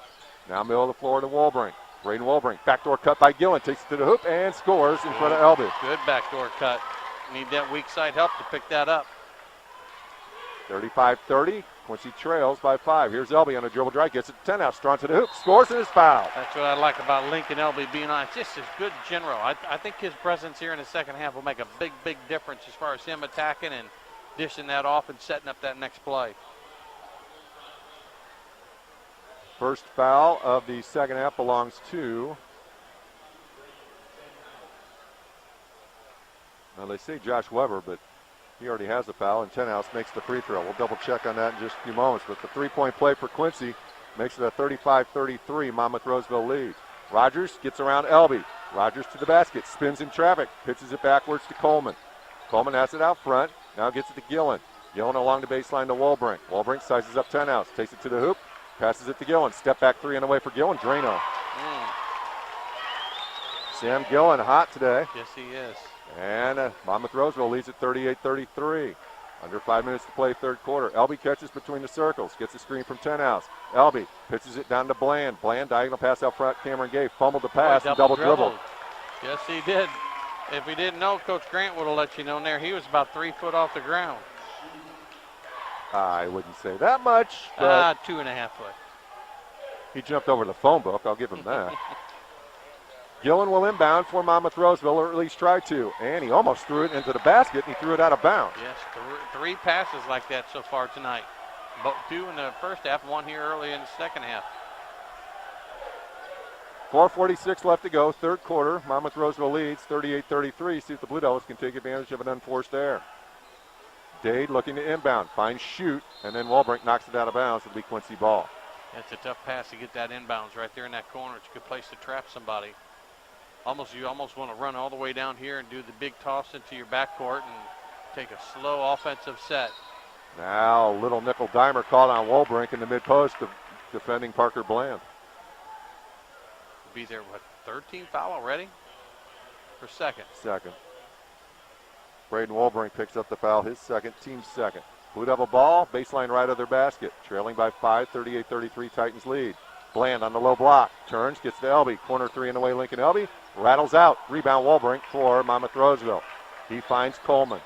Now middle of the floor to Wolbrink. Braden Wolbrink, backdoor cut by Gillen, takes it to the hoop and scores in front of Elby. Good backdoor cut. Need that weak side help to pick that up. 35-30. Quincy trails by 5. Here's Elby on a dribble drive, gets it to Tenhouse, strong to the hoop, scores and is fouled. That's what I like about Lincoln Elby being on. Just as good general. I think his presence here in the second half will make a big, big difference as far as him attacking and dishing that off and setting up that next play. First foul of the second half belongs to, well, they say Josh Weber, but he already has the foul, and Tenhouse makes the free throw. We'll double check on that in just a few moments, but the three-point play for Quincy makes it a 35-33 Monmouth Roseville lead. Rogers gets around Elby. Rogers to the basket, spins in traffic, pitches it backwards to Coleman. Coleman has it out front, now gets it to Gillen. Gillen along the baseline to Wolbrink. Wolbrink sizes up Tenhouse, takes it to the hoop, passes it to Gillen. Step back three and away for Gillen. Drano. Sam Gillen hot today. Yes, he is. And Monmouth Roseville leads at 38-33. Under 5 minutes to play, third quarter. Elby catches between the circles. Gets a screen from Tenhouse. Elby pitches it down to Bland. Bland diagonal pass out front. Cameron Gay fumbled the pass and double dribbled. Yes, he did. If we didn't know, Coach Grant would have let you know there. He was about 3 foot off the ground. I wouldn't say that much. But 2.5 foot. He jumped over the phone book. I'll give him that. Gillen will inbound for Monmouth Roseville, or at least try to. And he almost threw it into the basket, and he threw it out of bounds. Yes, 3 passes like that so far tonight. 2 in the first half, 1 here early in the second half. 4:46 left to go, third quarter. Monmouth Roseville leads 38-33. See if the Blue Devils can take advantage of an unforced error. Dade looking to inbound, finds shoot, and then Wolbrink knocks it out of bounds. It'll be Quincy ball. It's a tough pass to get that inbounds right there in that corner. It's a good place to trap somebody. You almost want to run all the way down here and do the big toss into your backcourt and take a slow offensive set. Now little nickel dimer called on Wolbrink in the mid-post of defending Parker Bland. Be there, 13 foul already? For second. Second. Braden Wolbrink picks up the foul, his second, team second. Blue Devil ball, baseline right of their basket. Trailing by 5, 38-33, Titans lead. Bland on the low block, turns, gets to Elby. Corner 3 in the way, Lincoln Elby. Rattles out, rebound Wolbrink for Monmouth Roseville. He finds Coleman.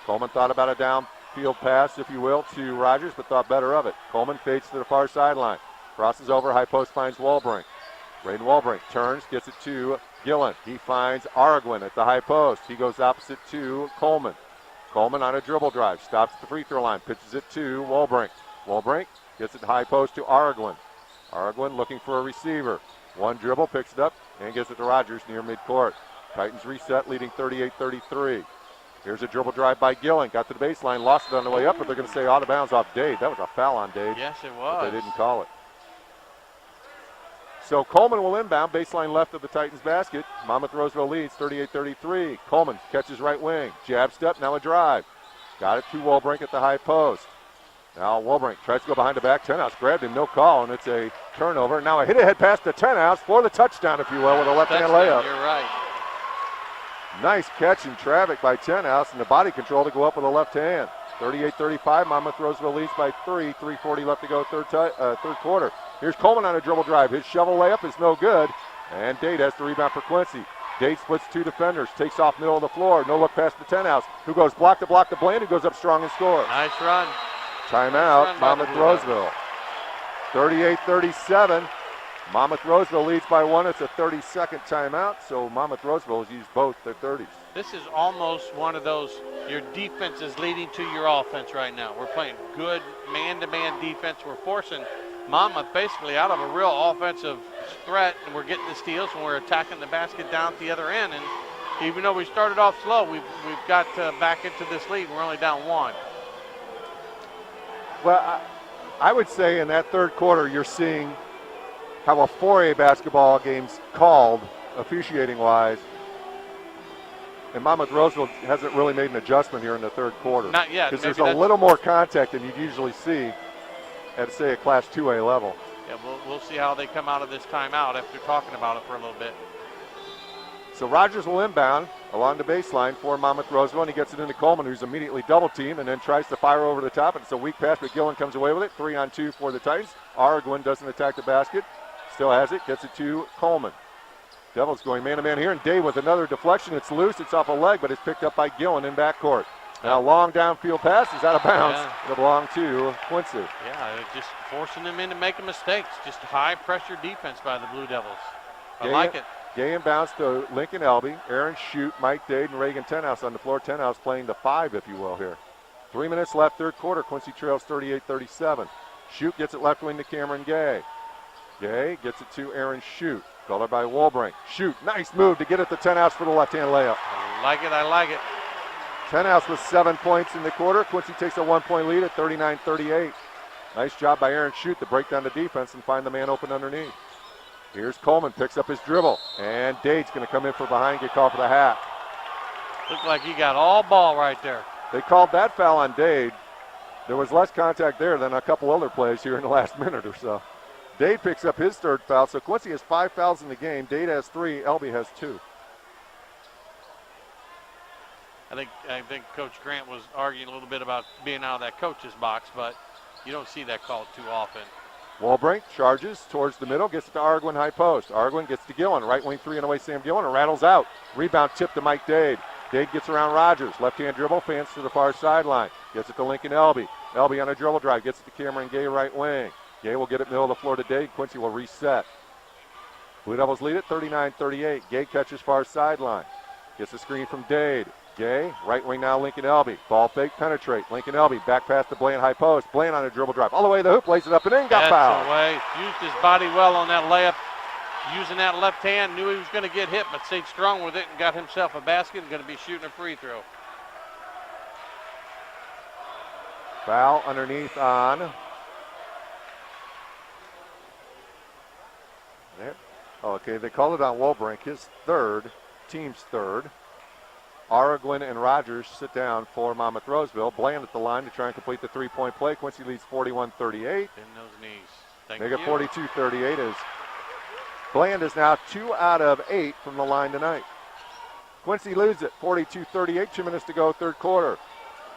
Coleman thought about a downfield pass, if you will, to Rogers, but thought better of it. Coleman fades to the far sideline. Crosses over, high post finds Wolbrink. Braden Wolbrink turns, gets it to Gillen. He finds Arguin at the high post. He goes opposite to Coleman. Coleman on a dribble drive, stops at the free throw line, pitches it to Wolbrink. Wolbrink gets it high post to Arguin. Arguin looking for a receiver. One dribble, picks it up, and gives it to Rogers near midcourt. Titans reset, leading 38-33. Here's a dribble drive by Gillen. Got to the baseline, lost it on the way up, but they're going to say out of bounds off Dade. That was a foul on Dade. Yes, it was. But they didn't call it. So Coleman will inbound, baseline left of the Titans basket. Monmouth Roseville leads 38-33. Coleman catches right wing. Jab step, now a drive. Got it to Wolbrink at the high post. Now Wolbrink tries to go behind the back. Tenhouse grabbed him, no call, and it's a turnover. Now a hit-ahead pass to Tenhouse for the touchdown, if you will, with a left-hand layup. You're right. Nice catch in traffic by Tenhouse, and the body control to go up with a left hand. 38-35, Monmouth Roseville leads by 3. 3:40 left to go, third quarter. Here's Coleman on a dribble drive. His shovel layup is no good, and Dade has the rebound for Quincy. Dade splits 2 defenders, takes off middle of the floor. No look pass to Tenhouse, who goes block to Bland, who goes up strong and scores. Nice run. Timeout, Monmouth Roseville. 38-37. Monmouth Roseville leads by 1. It's a 30-second timeout, so Monmouth Roseville has used both their 30s. This is almost one of those, your defense is leading to your offense right now. We're playing good man-to-man defense. We're forcing Monmouth basically out of a real offensive threat, and we're getting the steals, and we're attacking the basket down at the other end. And even though we started off slow, we've got back into this lead. We're only down 1. Well, I would say in that third quarter, you're seeing how a 4A basketball game's called, officiating-wise. And Monmouth Roseville hasn't really made an adjustment here in the third quarter. Not yet. Because there's a little more contact than you'd usually see at, say, a Class 2A level. Yeah, we'll see how they come out of this timeout after talking about it for a little bit. So Rogers will inbound along the baseline for Monmouth Roseville, and he gets it into Coleman, who's immediately double-teamed and then tries to fire over the top. And it's a weak pass, but Gillen comes away with it. 3-on-2 for the Titans. Arguin doesn't attack the basket. Still has it, gets it to Coleman. Devils going man-to-man here, and Dave with another deflection. It's loose, it's off a leg, but it's picked up by Gillen in backcourt. Now long downfield pass is out of bounds. Yeah. It'll belong to Quincy. Yeah, just forcing them into making mistakes. Just high-pressure defense by the Blue Devils. I like it. Gay inbounds to Lincoln Elby, Aaron Shute, Mike Dade, and Reagan Tenhouse on the floor. Tenhouse playing the 5, if you will, here. 3 minutes left, third quarter. Quincy trails 38-37. Shute gets it left wing to Cameron Gay. Gay gets it to Aaron Shute. Called by Wolbrink. Shute, nice move to get it to Tenhouse for the left-hand layup. I like it. Tenhouse with 7 points in the quarter. Quincy takes a 1-point lead at 39-38. Nice job by Aaron Shute to break down the defense and find the man open underneath. Here's Coleman, picks up his dribble, and Dade's going to come in from behind, get called for the hat. Looked like he got all ball right there. They called that foul on Dade. There was less contact there than a couple other plays here in the last minute or so. Dade picks up his third foul, so Quincy has 5 fouls in the game. Dade has 3, Elby has 2. I think Coach Grant was arguing a little bit about being out of that coach's box, but you don't see that called too often. Walbrink charges towards the middle, gets it to Arguin high post. Arguin gets to Gillen, right wing 3 and away Sam Gillen, and rattles out. Rebound tip to Mike Dade. Dade gets around Rogers. Left-hand dribble, fans to the far sideline. Gets it to Lincoln Elby. Elby on a dribble drive, gets it to Cameron Gay right wing. Gay will get it middle of the floor to Dade. Quincy will reset. Blue Devils lead it 39-38. Gay catches far sideline. Gets a screen from Dade. Gay, right wing now, Lincoln Elby. Ball fake, penetrate. Lincoln Elby, back pass to Bland, high post. Bland on a dribble drive. All the way to the hoop, lays it up and in, got fouled. That's the way. Used his body well on that layup. Using that left hand, knew he was going to get hit, but stayed strong with it and got himself a basket and going to be shooting a free throw. Foul underneath on. Okay, they called it on Wolbrink, his third, team's third. Arguin and Rogers sit down for Monmouth Roseville. Bland at the line to try and complete the 3-point play. Quincy leads 41-38. In those knees. Thank you. They get 42-38 as Bland is now 2 out of 8 from the line tonight. Quincy loses it, 42-38, 2 minutes to go, third quarter.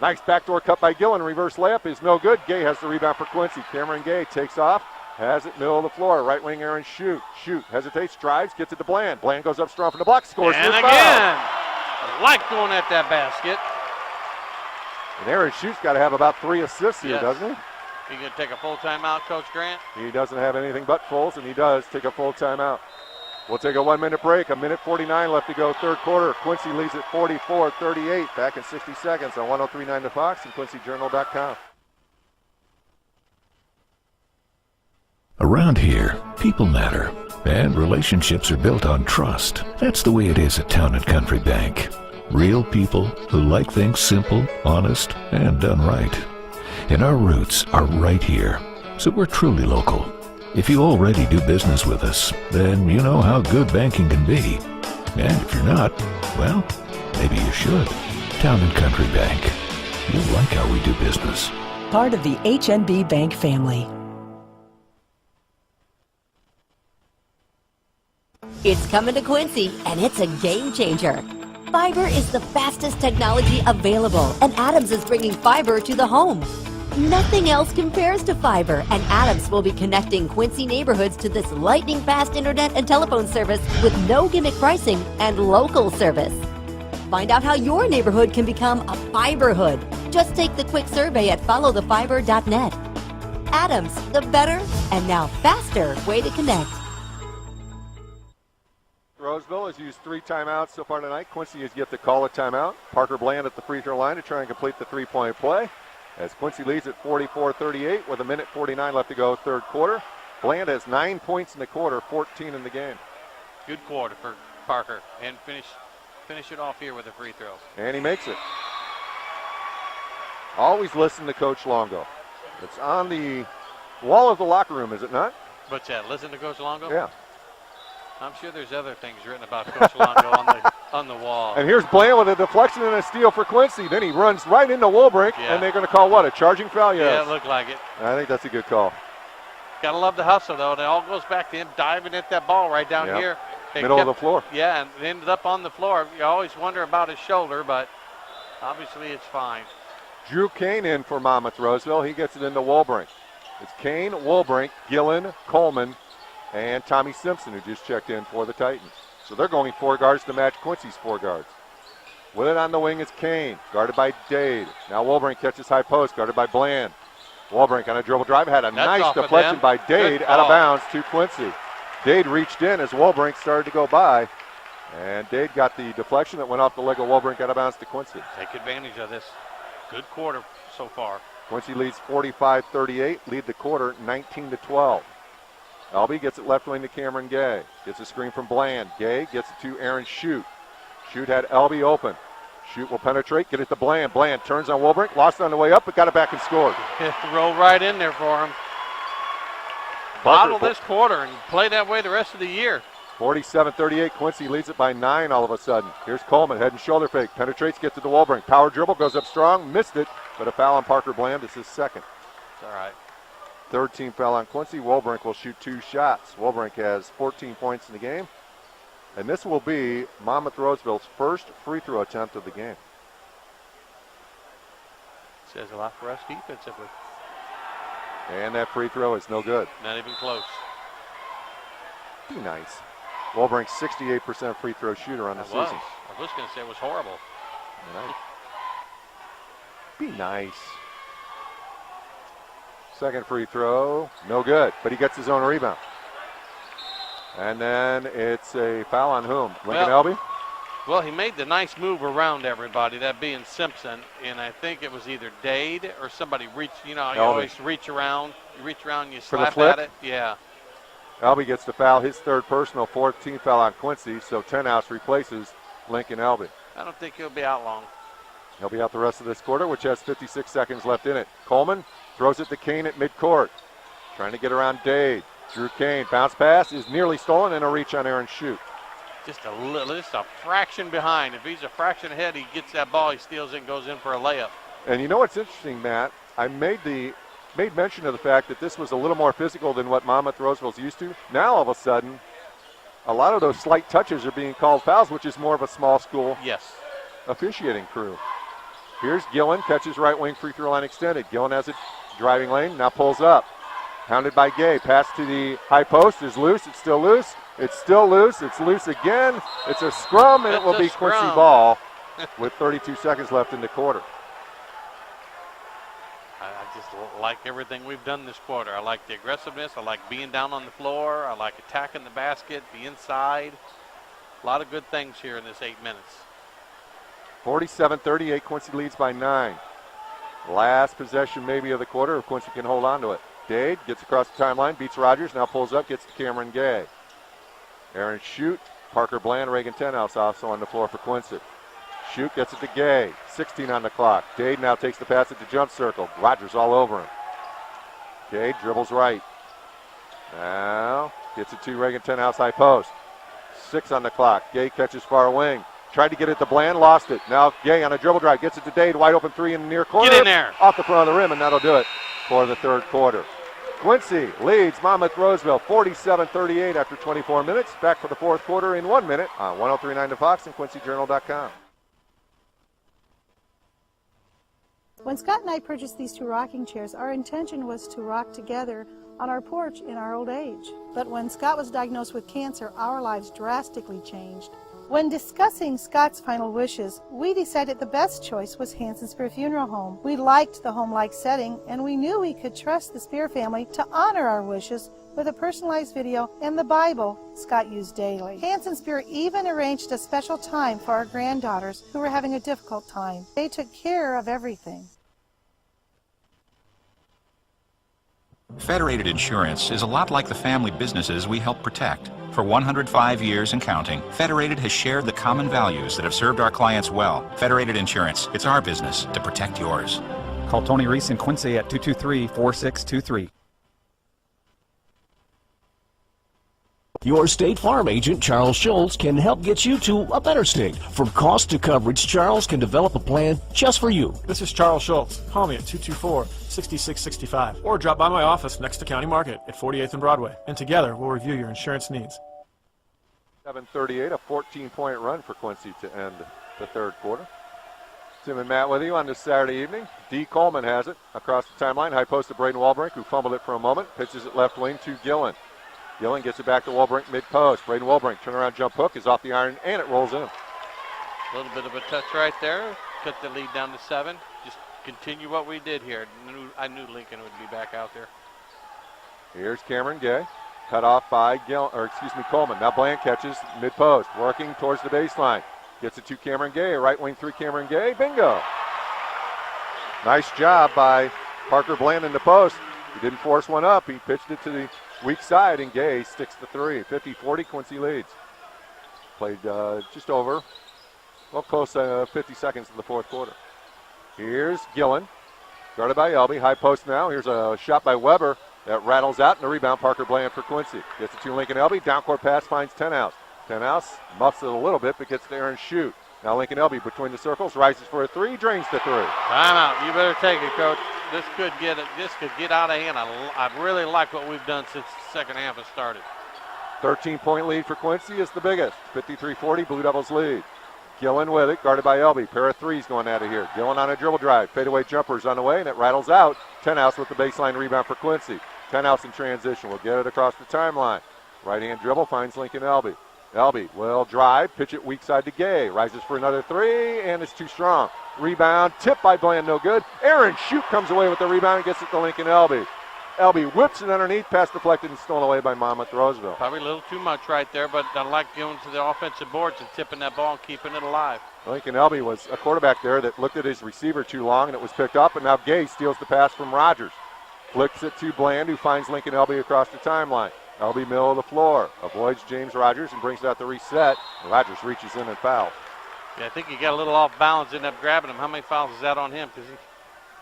Nice backdoor cut by Gillen. Reverse layup is no good. Gay has the rebound for Quincy. Cameron Gay takes off, has it middle of the floor. Right wing Aaron Shute. Shute hesitates, drives, gets it to Bland. Bland goes up strong from the block, scores. And again, like going at that basket. And Aaron Schute's got to have about 3 assists here, doesn't he? You going to take a full timeout, Coach Grant? He doesn't have anything but fulls, and he does take a full timeout. We'll take a 1-minute break. 1:49 left to go, third quarter. Quincy leads at 44-38. Back in 60 seconds on 103.9 The Fox and QuincyJournal.com. Around here, people matter, and relationships are built on trust. That's the way it is at Town & Country Bank. Real people who like things simple, honest, and done right. And our roots are right here, so we're truly local. If you already do business with us, then you know how good banking can be. And if you're not, well, maybe you should. Town & Country Bank. You'll like how we do business. Part of the HNB Bank family. It's coming to Quincy, and it's a game changer. Fiber is the fastest technology available, and Adams is bringing fiber to the home. Nothing else compares to fiber, and Adams will be connecting Quincy neighborhoods to this lightning-fast internet and telephone service with no gimmick pricing and local service. Find out how your neighborhood can become a fiberhood. Just take the quick survey at followthefiber.net. Adams, the better and now faster way to connect. Roseville has used 3 timeouts so far tonight. Quincy has yet to call a timeout. Parker Bland at the free throw line to try and complete the 3-point play. As Quincy leads at 44-38 with 1:49 left to go, third quarter. Bland has 9 points in the quarter, 14 in the game. Good quarter for Parker, and finish it off here with a free throw. And he makes it. Always listen to Coach Longo. It's on the wall of the locker room, is it not? What's that? Listen to Coach Longo? Yeah. I'm sure there's other things written about Coach Longo on the wall. And here's Bland with a deflection and a steal for Quincy. Then he runs right into Wolbrink, and they're going to call what, a charging foul? Yes. Yeah, it looked like it. I think that's a good call. Gotta love the hustle, though. It all goes back to him diving at that ball right down here. Middle of the floor. Yeah, and it ended up on the floor. You always wonder about his shoulder, but obviously it's fine. Drew Kane in for Monmouth Roseville. He gets it into Wolbrink. It's Kane, Wolbrink, Gillen, Coleman, and Tommy Simpson, who just checked in for the Titans. So they're going 4 guards to match Quincy's 4 guards. With it on the wing is Kane, guarded by Dade. Now Wolbrink catches high post, guarded by Bland. Wolbrink on a dribble drive, had a nice deflection by Dade, out of bounds to Quincy. Dade reached in as Wolbrink started to go by, and Dade got the deflection that went off the leg of Wolbrink out of bounds to Quincy. Take advantage of this. Good quarter so far. Quincy leads 45-38, lead the quarter 19-12. Elby gets it left wing to Cameron Gay. Gets a screen from Bland. Gay gets it to Aaron Shute. Shute had Elby open. Shute will penetrate, get it to Bland. Bland turns on Wolbrink, lost it on the way up, but got it back and scored. Roll right in there for him. Bottle this quarter and play that way the rest of the year. 47-38, Quincy leads it by 9 all of a sudden. Here's Coleman, head and shoulder fake, penetrates, gets it to Wolbrink. Power dribble, goes up strong, missed it, but a foul on Parker Bland is his second. It's all right. Third team foul on Quincy. Wolbrink will shoot 2 shots. Wolbrink has 14 points in the game. And this will be Monmouth Roseville's first free throw attempt of the game. Says a lot for us defensively. And that free throw is no good. Not even close. Be nice. Wolbrink's 68% free throw shooter on the season. I was going to say it was horrible. Nice. Be nice. Second free throw, no good, but he gets his own rebound. And then it's a foul on whom? Lincoln Elby? Well, he made the nice move around everybody, that being Simpson, and I think it was either Dade or somebody reached, you know, you always reach around, you slap at it. Yeah. Elby gets the foul, his third personal, 4th team foul on Quincy, so Tenhouse replaces Lincoln Elby. I don't think he'll be out long. He'll be out the rest of this quarter, which has 56 seconds left in it. Coleman throws it to Kane at midcourt, trying to get around Dade. Drew Kane, bounce pass is nearly stolen, and a reach on Aaron Shute. Just a fraction behind. If he's a fraction ahead, he gets that ball, he steals it and goes in for a layup. And you know what's interesting, Matt? I made mention of the fact that this was a little more physical than what Monmouth Roseville's used to. Now all of a sudden, a lot of those slight touches are being called fouls, which is more of a small school officiating crew. Here's Gillen, catches right wing, free throw line extended. Gillen has it driving lane, now pulls up. Hounded by Gay, pass to the high post is loose, it's still loose. It's still loose, it's loose again. It's a scrum, and it will be Quincy ball with 32 seconds left in the quarter. I just like everything we've done this quarter. I like the aggressiveness, I like being down on the floor, I like attacking the basket, the inside. A lot of good things here in this 8 minutes. 47-38, Quincy leads by 9. Last possession maybe of the quarter if Quincy can hold on to it. Dade gets across the timeline, beats Rogers, now pulls up, gets to Cameron Gay. Aaron Shute, Parker Bland, Reagan Tenhouse also on the floor for Quincy. Shute gets it to Gay, 16 on the clock. Dade now takes the pass at the jump circle. Rogers all over him. Gay dribbles right. Now gets it to Reagan Tenhouse high post. 6 on the clock. Gay catches far wing. Tried to get it to Bland, lost it. Now Gay on a dribble drive, gets it to Dade, wide open 3 in the near corner. Get in there. Off the front of the rim, and that'll do it for the third quarter. Quincy leads Monmouth Roseville 47-38 after 24 minutes. Back for the fourth quarter in 1 minute on 103.9 The Fox and QuincyJournal.com. When Scott and I purchased these 2 rocking chairs, our intention was to rock together on our porch in our old age. But when Scott was diagnosed with cancer, our lives drastically changed. When discussing Scott's final wishes, we decided the best choice was Hanson Spear Funeral Home. We liked the home-like setting, and we knew we could trust the Spear family to honor our wishes with a personalized video and the Bible Scott used daily. Hanson Spear even arranged a special time for our granddaughters who were having a difficult time. They took care of everything. Federated Insurance is a lot like the family businesses we help protect. For 105 years and counting, Federated has shared the common values that have served our clients well. Federated Insurance, it's our business to protect yours. Call Tony Reese in Quincy at 223-4623. Your State Farm agent, Charles Schultz, can help get you to a better state. From cost to coverage, Charles can develop a plan just for you. This is Charles Schultz. Call me at 224-6665 or drop by my office next to County Market at 48th and Broadway. And together, we'll review your insurance needs. 7:38, a 14-point run for Quincy to end the third quarter. Tim and Matt with you on this Saturday evening. D. Coleman has it across the timeline. High post to Braden Walbrink, who fumbled it for a moment. Pitches it left wing to Gillen. Gillen gets it back to Walbrink mid-post. Braden Walbrink, turnaround jump hook, is off the iron, and it rolls in. A little bit of a touch right there. Cut the lead down to 7. Just continue what we did here. I knew Lincoln would be back out there. Here's Cameron Gay. Cut off by Coleman. Now Bland catches mid-post, working towards the baseline. Gets it to Cameron Gay. Right wing through Cameron Gay. Bingo. Nice job by Parker Bland in the post. He didn't force one up. He pitched it to the weak side, and Gay sticks the 3. 50-40, Quincy leads. Played just over, close to 50 seconds in the fourth quarter. Here's Gillen, guarded by Elby. High post now. Here's a shot by Weber that rattles out, and a rebound, Parker Bland for Quincy. Gets it to Lincoln Elby. Down court pass finds Tenhouse. Tenhouse muffs it a little bit, but gets there and shoot. Now Lincoln Elby between the circles, rises for a 3, drains the 3. Timeout. You better take it, Coach. This could get out of hand. I really like what we've done since the second half has started. 13-point lead for Quincy is the biggest. 53-40, Blue Devils lead. Gillen with it, guarded by Elby. Pair of threes going out of here. Gillen on a dribble drive. Fadeaway jumpers on the way, and it rattles out. Tenhouse with the baseline rebound for Quincy. Tenhouse in transition. Will get it across the timeline. Right-hand dribble finds Lincoln Elby. Elby will drive, pitch it weak side to Gay. Rises for another 3, and it's too strong. Rebound, tipped by Bland, no good. Aaron Shute comes away with the rebound and gets it to Lincoln Elby. Elby whips it underneath, pass deflected and stolen away by Monmouth Roseville. Probably a little too much right there, but I like going to the offensive boards and tipping that ball and keeping it alive. Lincoln Elby was a quarterback there that looked at his receiver too long, and it was picked up, and now Gay steals the pass from Rogers. Flicks it to Bland, who finds Lincoln Elby across the timeline. Elby middle of the floor, avoids James Rogers and brings it out the reset. Rogers reaches in and fouls. Yeah, I think he got a little off balance, ended up grabbing him. How many fouls is that on him? Because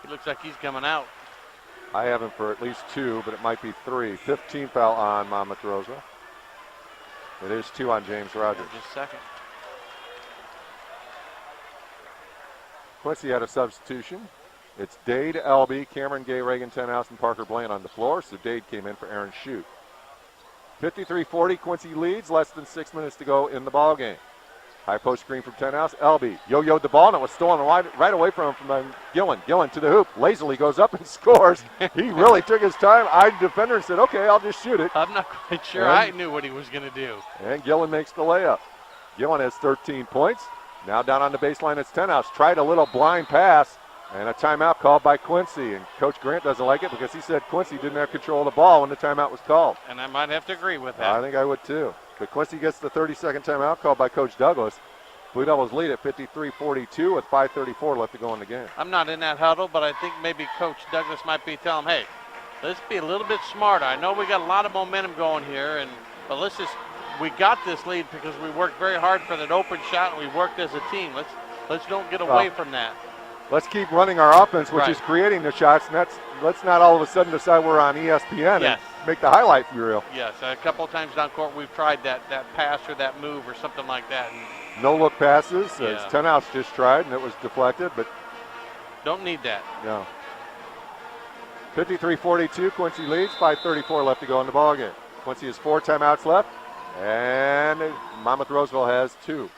he looks like he's coming out. I have him for at least 2, but it might be 3. 15 foul on Monmouth Roseville. It is 2 on James Rogers. Just a second. Quincy had a substitution. It's Dade, Elby, Cameron Gay, Reagan Tenhouse, and Parker Bland on the floor. So Dade came in for Aaron Shute. 53-40, Quincy leads. Less than 6 minutes to go in the ballgame. High post screen from Tenhouse. Elby yo-yoed the ball, and it was stolen right away from Gillen. Gillen to the hoop. Lazily goes up and scores. He really took his time. Eyed the defender and said, okay, I'll just shoot it. I'm not quite sure I knew what he was going to do. And Gillen makes the layup. Gillen has 13 points. Now down on the baseline, it's Tenhouse. Tried a little blind pass. And a timeout called by Quincy. And Coach Grant doesn't like it because he said Quincy didn't have control of the ball when the timeout was called. And I might have to agree with that. I think I would too. But Quincy gets the 30-second timeout called by Coach Douglas. Blue Devils lead at 53-42 with 5:34 left to go in the game. I'm not in that huddle, but I think maybe Coach Douglas might be telling him, hey, let's be a little bit smarter. I know we got a lot of momentum going here, but we got this lead because we worked very hard for that open shot and we worked as a team. Let's don't get away from that. Let's keep running our offense, which is creating the shots, and let's not all of a sudden decide we're on ESPN and make the highlight reel. Yes, a couple of times down court we've tried that pass or that move or something like that. No-look passes, as Tenhouse just tried, and it was deflected, but don't need that. No. 53-42, Quincy leads, 5:34 left to go in the ballgame. Quincy has 4 timeouts left, and Monmouth Roseville has 2.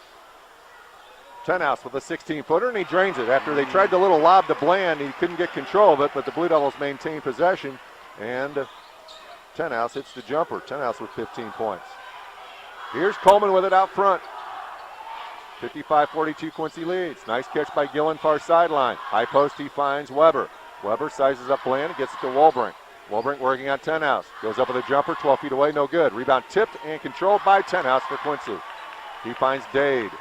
Tenhouse with a 16-footer, and he drains it. After they tried the little lob to Bland, he couldn't get control of it, but the Blue Devils maintain possession, and Tenhouse hits the jumper. Tenhouse with 15 points. Here's Coleman with it out front. 55-42, Quincy leads. Nice catch by Gillen, far sideline. High post, he finds Weber. Weber sizes up Bland and gets it to Walbrink. Walbrink working on Tenhouse. Goes up with a jumper, 12 feet away, no good. Rebound tipped and controlled by Tenhouse for Quincy. He finds Dade.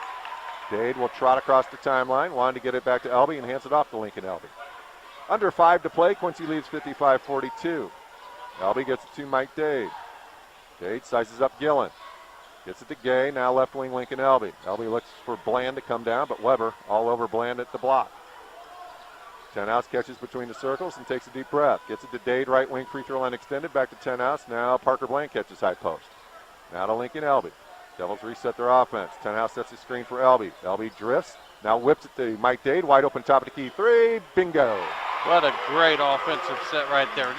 Dade will trot across the timeline, wanted to get it back to Elby and hands it off to Lincoln Elby. Under 5 to play, Quincy leads 55-42. Elby gets it to Mike Dade. Dade sizes up Gillen. Gets it to Gay, now left wing Lincoln Elby. Elby looks for Bland to come down, but Weber all over Bland at the block. Tenhouse catches between the circles and takes a deep breath. Gets it to Dade, right wing, free throw line extended, back to Tenhouse. Now Parker Bland catches high post. Now to Lincoln Elby. Devils reset their offense. Tenhouse sets the screen for Elby. Elby drifts. Now whips it to Mike Dade. Wide open top of the key three. Bingo. What a great offensive set right there.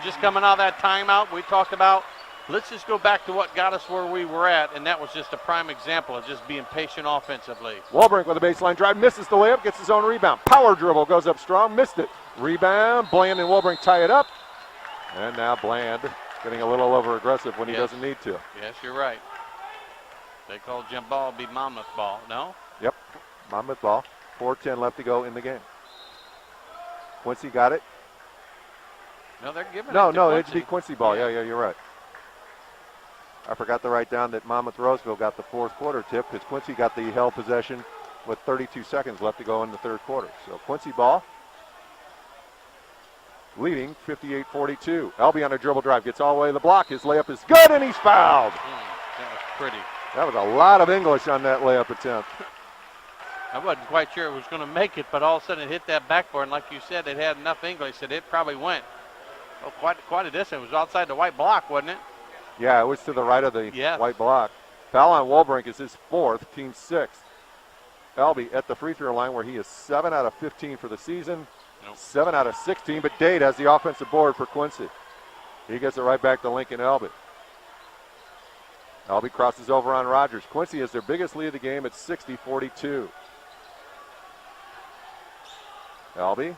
Just coming out of that timeout we talked about, let's just go back to what got us where we were at, and that was just a prime example of just being patient offensively. Walbrink with a baseline drive, misses the layup, gets his own rebound. Power dribble, goes up strong, missed it. Rebound, Bland and Walbrink tie it up. And now Bland getting a little over aggressive when he doesn't need to. Yes, you're right. They call jump ball be Monmouth ball, no? Yep, Monmouth ball. 4:10 left to go in the game. Quincy got it. No, they're giving No, it to it'd be Quincy ball. Yeah, you're right. I forgot to write down that Monmouth Roseville got the fourth quarter tip because Quincy got the held possession with 32 seconds left to go in the third quarter. So Quincy ball leading 58-42. Elby on a dribble drive, gets all the way to the block. His layup is good, and he's fouled. That was pretty. That was a lot of English on that layup attempt. I wasn't quite sure it was going to make it, but all of a sudden it hit that backboard, and like you said, it had enough English that it probably went quite a distance. It was outside the white block, wasn't it? Yeah, it was to the right of the white block. Foul on Walbrink is his fourth, team sixth. Elby at the free throw line where he is 7 out of 15 for the season, 7 out of 16, but Dade has the offensive board for Quincy. He gets it right back to Lincoln Elby. Elby crosses over on Rogers. Quincy has their biggest lead of the game at 60-42. Elby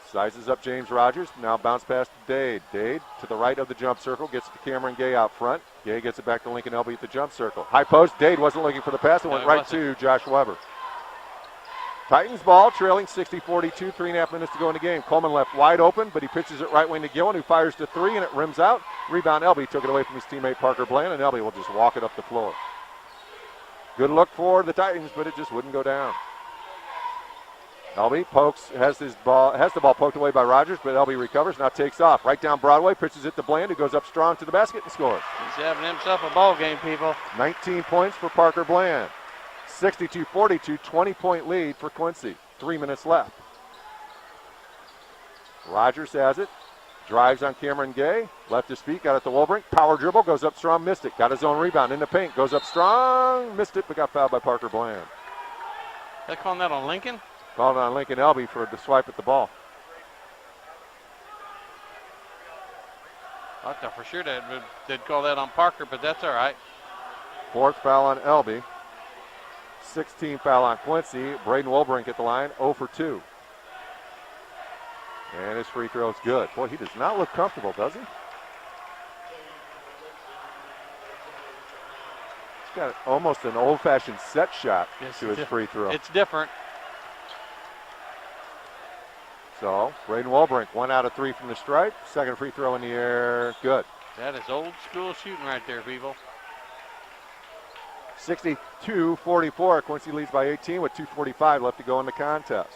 sizes up James Rogers. Now bounce pass to Dade. Dade to the right of the jump circle. Gets it to Cameron Gay out front. Gay gets it back to Lincoln Elby at the jump circle. High post. Dade wasn't looking for the pass. It went right to Josh Weber. Titans ball trailing 60-42. 3.5 minutes to go in the game. Coleman left wide open, but he pitches it right wing to Gillen, who fires to three, and it rims out. Rebound Elby took it away from his teammate Parker Bland, and Elby will just walk it up the floor. Good look for the Titans, but it just wouldn't go down. Elby has the ball poked away by Rogers, but Elby recovers, now takes off. Right down Broadway, pitches it to Bland, who goes up strong to the basket and scores. He's having himself a ball game, people. 19 points for Parker Bland. 62-42, 20-point lead for Quincy. 3 minutes left. Rogers has it. Drives on Cameron Gay. Left his feet, got it to Walbrink. Power dribble, goes up strong, missed it. Got his own rebound in the paint, goes up strong, missed it, but got fouled by Parker Bland. They calling that on Lincoln? Called on Lincoln Elby for the swipe at the ball. I thought for sure they'd call that on Parker, but that's all right. Fourth foul on Elby. 16 foul on Quincy. Braden Walbrink at the line, 0 for 2. And his free throw is good. Boy, he does not look comfortable, does he? He's got almost an old-fashioned set shot to his free throw. It's different. So, Braden Walbrink, 1 out of 3 from the stripe. Second free throw in the air, good. That is old school shooting right there, people. 62-44. Quincy leads by 18 with 2:45 left to go in the contest.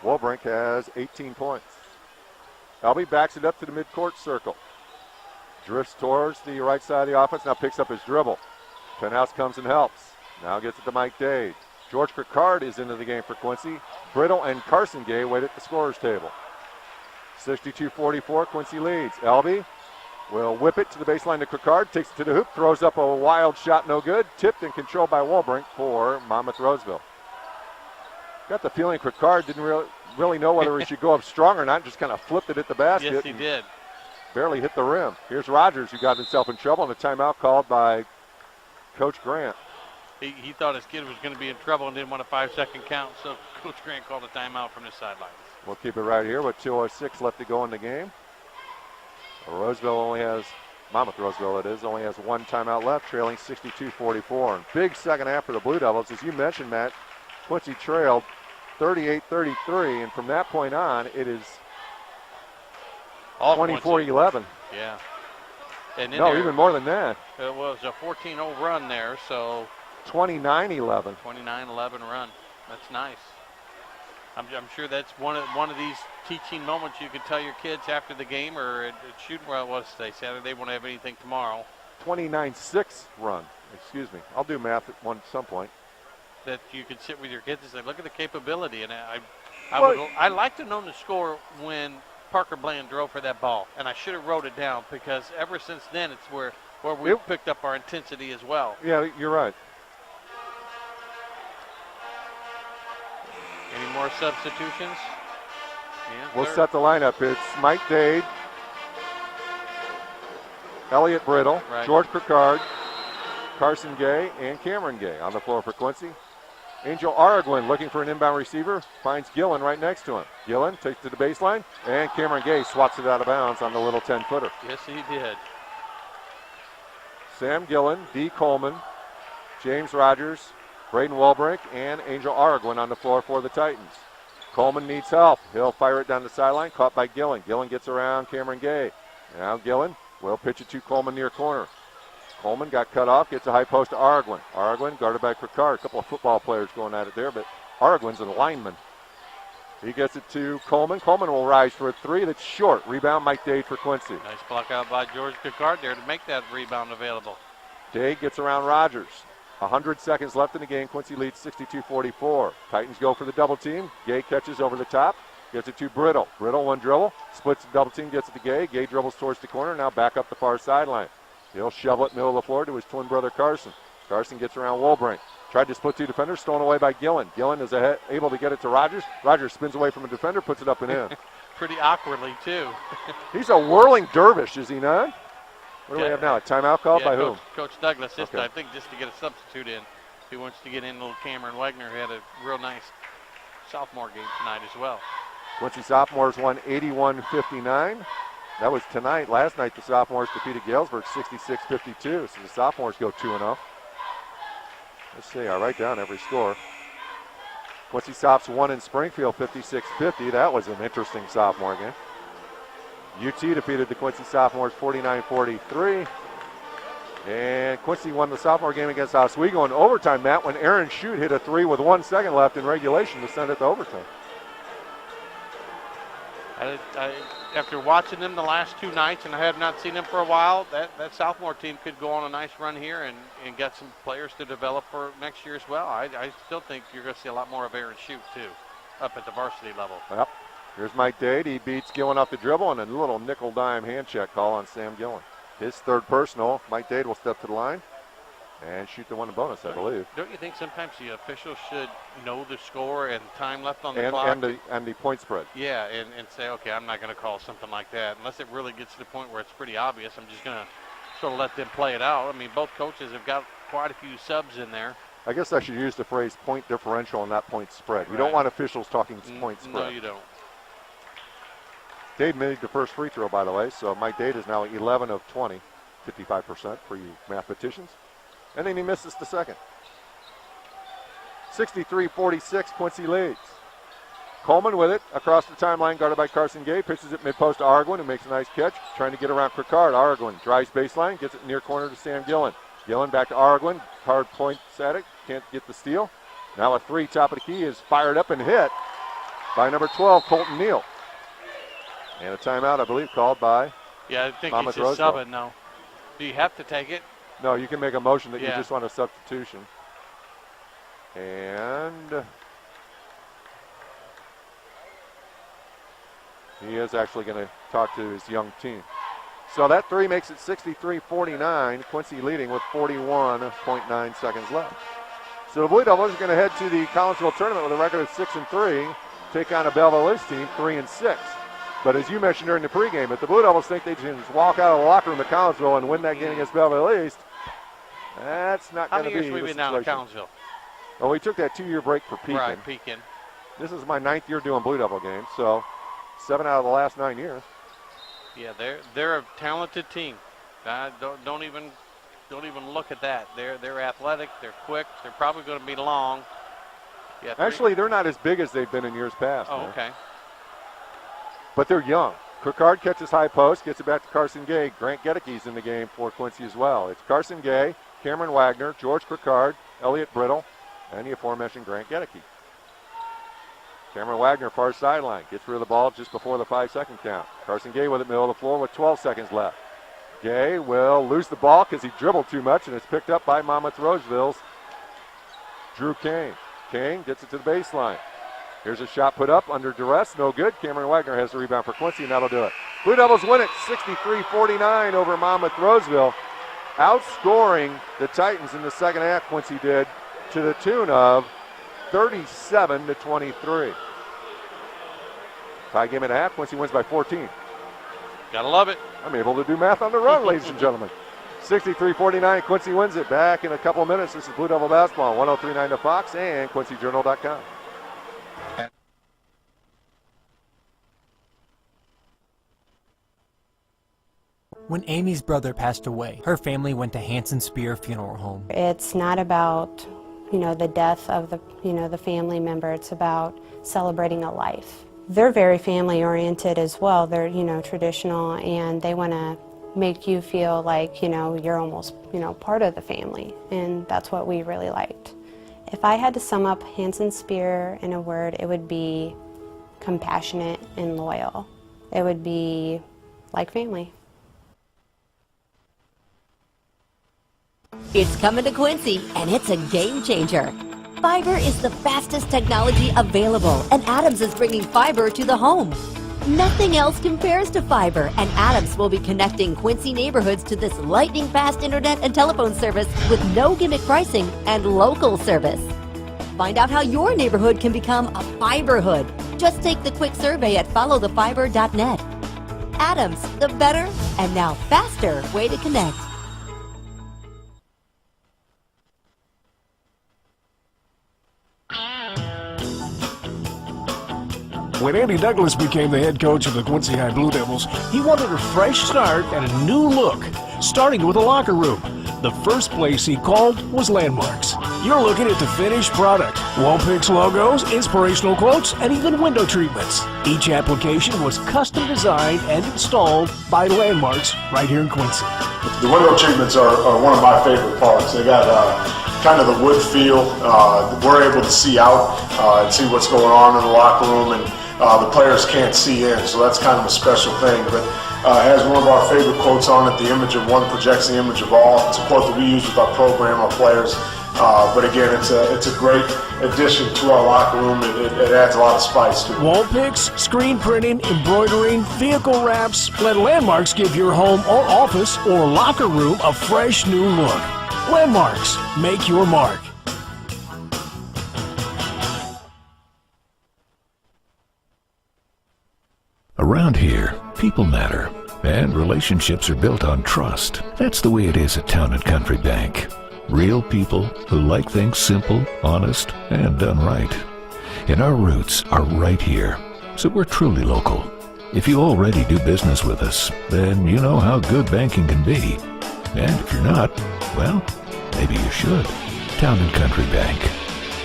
Walbrink has 18 points. Elby backs it up to the midcourt circle. Drifts towards the right side of the offense, now picks up his dribble. Penthouse comes and helps. Now gets it to Mike Dade. George Cricard is into the game for Quincy. Brittle and Carson Gay wait at the scorer's table. 62-44, Quincy leads. Elby will whip it to the baseline to Cricard, takes it to the hoop, throws up a wild shot, no good. Tipped and controlled by Walbrink for Monmouth Roseville. Got the feeling Cricard didn't really know whether he should go up strong or not, just kind of flipped it at the basket. Yes, he did. Barely hit the rim. Here's Rogers, who got himself in trouble, and a timeout called by Coach Grant. He thought his kid was going to be in trouble and didn't want a 5-second count, so Coach Grant called a timeout from the sidelines. We'll keep it right here with 2:06 left to go in the game. Monmouth Roseville it is, only has one timeout left, trailing 62-44. And big second half for the Blue Devils. As you mentioned, Matt, Quincy trailed 38-33, and from that point on, it is 24-11. Yeah. And no, even more than that. It was a 14-0 run there, so 29-11. 29-11 run. That's nice. I'm sure that's one of these teaching moments you could tell your kids after the game or at shooting. Well, what's today? Saturday. Won't have anything tomorrow. 29-6 run. Excuse me. I'll do math at some point. That you could sit with your kids and say, "Look at the capability." And I like to know the score when Parker Bland drove for that ball, and I should have wrote it down because ever since then it's where where we picked up our intensity as well. Yeah, you're right. Any more substitutions? Yeah, We'll set the lineup. It's Mike Dade, Elliot Brittle, Right. George Cricard, Carson Gay, and Cameron Gay on the floor for Quincy. Angel Araguen looking for an inbound receiver, finds Gillen right next to him. Gillen takes to the baseline, and Cameron Gay swats it out of bounds on the little 10-footer. Yes, he did. Sam Gillen, D. Coleman, James Rogers, Braden Walbrink, and Angel Araguen on the floor for the Titans. Coleman needs help. He'll fire it down the sideline, caught by Gillen. Gillen gets around Cameron Gay. Now Gillen will pitch it to Coleman near corner. Coleman got cut off, gets a high post to Araguen. Araguen guarded by Cricard. A couple of football players going at it there, but Araguen's a lineman. He gets it to Coleman. Coleman will rise for a three that's short. Rebound Mike Dade for Quincy. Nice block out by George Cricard there to make that rebound available. Dade gets around Rogers. 100 seconds left in the game. Quincy leads 62-44. Titans go for the double team. Gay catches over the top. Gets it to Brittle. Brittle one dribble. Splits the double team, gets it to Gay. Gay dribbles towards the corner. Now back up the far sideline. He'll shovel it middle of the floor to his twin brother Carson. Carson gets around Wolbrink. Tried to split two defenders, stolen away by Gillen. Gillen is able to get it to Rogers. Rogers spins away from a defender, puts it up and in. Pretty awkwardly, too. He's a whirling dervish, is he not? What do we have now? A timeout called by whom? Coach Douglas, Okay. I think just to get a substitute in. He wants to get in little Cameron Wagner, who had a real nice sophomore game tonight as well. Quincy sophomores won 81-59. That was tonight. Last night, the sophomores defeated Galesburg 66-52. So the sophomores go 2-0. Let's see. I'll write down every score. Quincy Sophs won in Springfield 56-50. That was an interesting sophomore game. UT defeated the Quincy sophomores 49-43. And Quincy won the sophomore game against Oswego in overtime, Matt, when Aaron Shute hit a three with 1 second left in regulation to send it to overtime. After watching them the last two nights, and I have not seen them for a while, that sophomore team could go on a nice run here and get some players to develop for next year as well. I still think you're going to see a lot more of Aaron Shute, too, up at the varsity level. Yep. Here's Mike Dade. He beats Gillen off the dribble, and a little nickel dime hand check call on Sam Gillen. His third personal. Mike Dade will step to the line and shoot the one in bonus, I believe. Don't you think sometimes the officials should know the score and time left on the clock? And the point spread. Yeah, and say, okay, I'm not going to call something like that. Unless it really gets to the point where it's pretty obvious, I'm just going to sort of let them play it out. I mean, both coaches have got quite a few subs in there. I guess I should use the phrase point differential and not point spread. You don't Right. want officials talking point spread. No, you don't. Dade made the first free throw, by the way, so Mike Dade is now 11 of 20, 55% for you mathematicians. And then he misses the second. 63-46, Quincy leads. Coleman with it, across the timeline, guarded by Carson Gay, pitches it mid-post to Araguen, who makes a nice catch, trying to get around Cricard. Araguen drives baseline, gets it near corner to Sam Gillen. Gillen back to Araguen, hard points at it, can't get the steal. Now a three, top of the key, is fired up and hit by number 12, Colton Neal. And a timeout, I believe, called by Yeah, I think Monmouth he's just Roseville. subbing now. Do you have to take it? No, you can make a motion that you Yeah. just want a substitution. And he is actually going to talk to his young team. So that three makes it 63-49, Quincy leading with 41.9 seconds left. So the Blue Devils are going to head to the Collinsville tournament with a record of 6-3, take on a Belleville East team 3-6. But as you mentioned during the pregame, if the Blue Devils think they can just walk out of the locker room at Collinsville and win that game against Belleville East, that's not going to be How many years have we been down in situation. Collinsville? Well, we took that 2-year break for Pekin. Right, Pekin. This is my 9th year doing Blue Devil games, so 7 out of the last 9 years. Yeah, they're a talented team. Don't even look at that. They're athletic. They're quick. They're probably going to be long. Yeah, Actually, they're not as big as they've been in years past. Oh, man. okay. But they're young. Cricard catches high post, gets it back to Carson Gay. Grant Gedecke's in the game for Quincy as well. It's Carson Gay, Cameron Wagner, George Cricard, Elliot Brittle, and the aforementioned Grant Gedecke. Cameron Wagner, far sideline, gets rid of the ball just before the 5-second count. Carson Gay with it middle of the floor with 12 seconds left. Gay will lose the ball because he dribbled too much, and it's picked up by Monmouth Roseville's Drew Kane. Kane gets it to the baseline. Here's a shot put up under duress, no good. Cameron Wagner has the rebound for Quincy, and that'll do it. Blue Devils win it 63-49 over Monmouth Roseville. outscoring the Titans in the second half, Quincy did, to the tune of 37-23. Tie game at half, Quincy wins by 14. Gotta love it. I'm able to do math on the run, ladies and gentlemen. 63-49, Quincy wins it. Back in a couple of minutes. This is Blue Devil Basketball, 103.9 to Fox and QuincyJournal.com. When Amy's brother passed away, her family went to Hanson Spear Funeral Home. It's not about, the death of the family member. It's about celebrating a life. They're very family oriented as well. They're, traditional, and they want to make you feel like, you're almost, part of the family. And that's what we really liked. If I had to sum up Hanson Spear in a word, it would be compassionate and loyal. It would be like family. It's coming to Quincy, and it's a game changer. Fiber is the fastest technology available, and Adams is bringing fiber to the home. Nothing else compares to fiber, and Adams will be connecting Quincy neighborhoods to this lightning-fast internet and telephone service with no gimmick pricing and local service. Find out how your neighborhood can become a fiberhood. Just take the quick survey at followthefiber.net. Adams, the better and now faster way to connect. When Andy Douglas became the head coach of the Quincy High Blue Devils, he wanted a fresh start and a new look, starting with a locker room. The first place he called was Landmarks. You're looking at the finished product. Wall picks, logos, inspirational quotes, and even window treatments. Each application was custom designed and installed by Landmarks right here in Quincy. The window treatments are one of my favorite parts. They got kind of the wood feel. We're able to see out and see what's going on in the locker room, and the players can't see in, so that's kind of a special thing. But it has one of our favorite quotes on it, the image of one projects the image of all. It's a quote that we use with our program, our players. But again, it's a great addition to our locker room. It adds a lot of spice to it. Wall picks, screen printing, embroidering, vehicle wraps. Let Landmarks give your home or office or locker room a fresh new look. Landmarks, make your mark. Around here, people matter, and relationships are built on trust. That's the way it is at Town & Country Bank. Real people who like things simple, honest, and done right. And our roots are right here, so we're truly local. If you already do business with us, then you know how good banking can be. And if you're not, well, maybe you should. Town & Country Bank.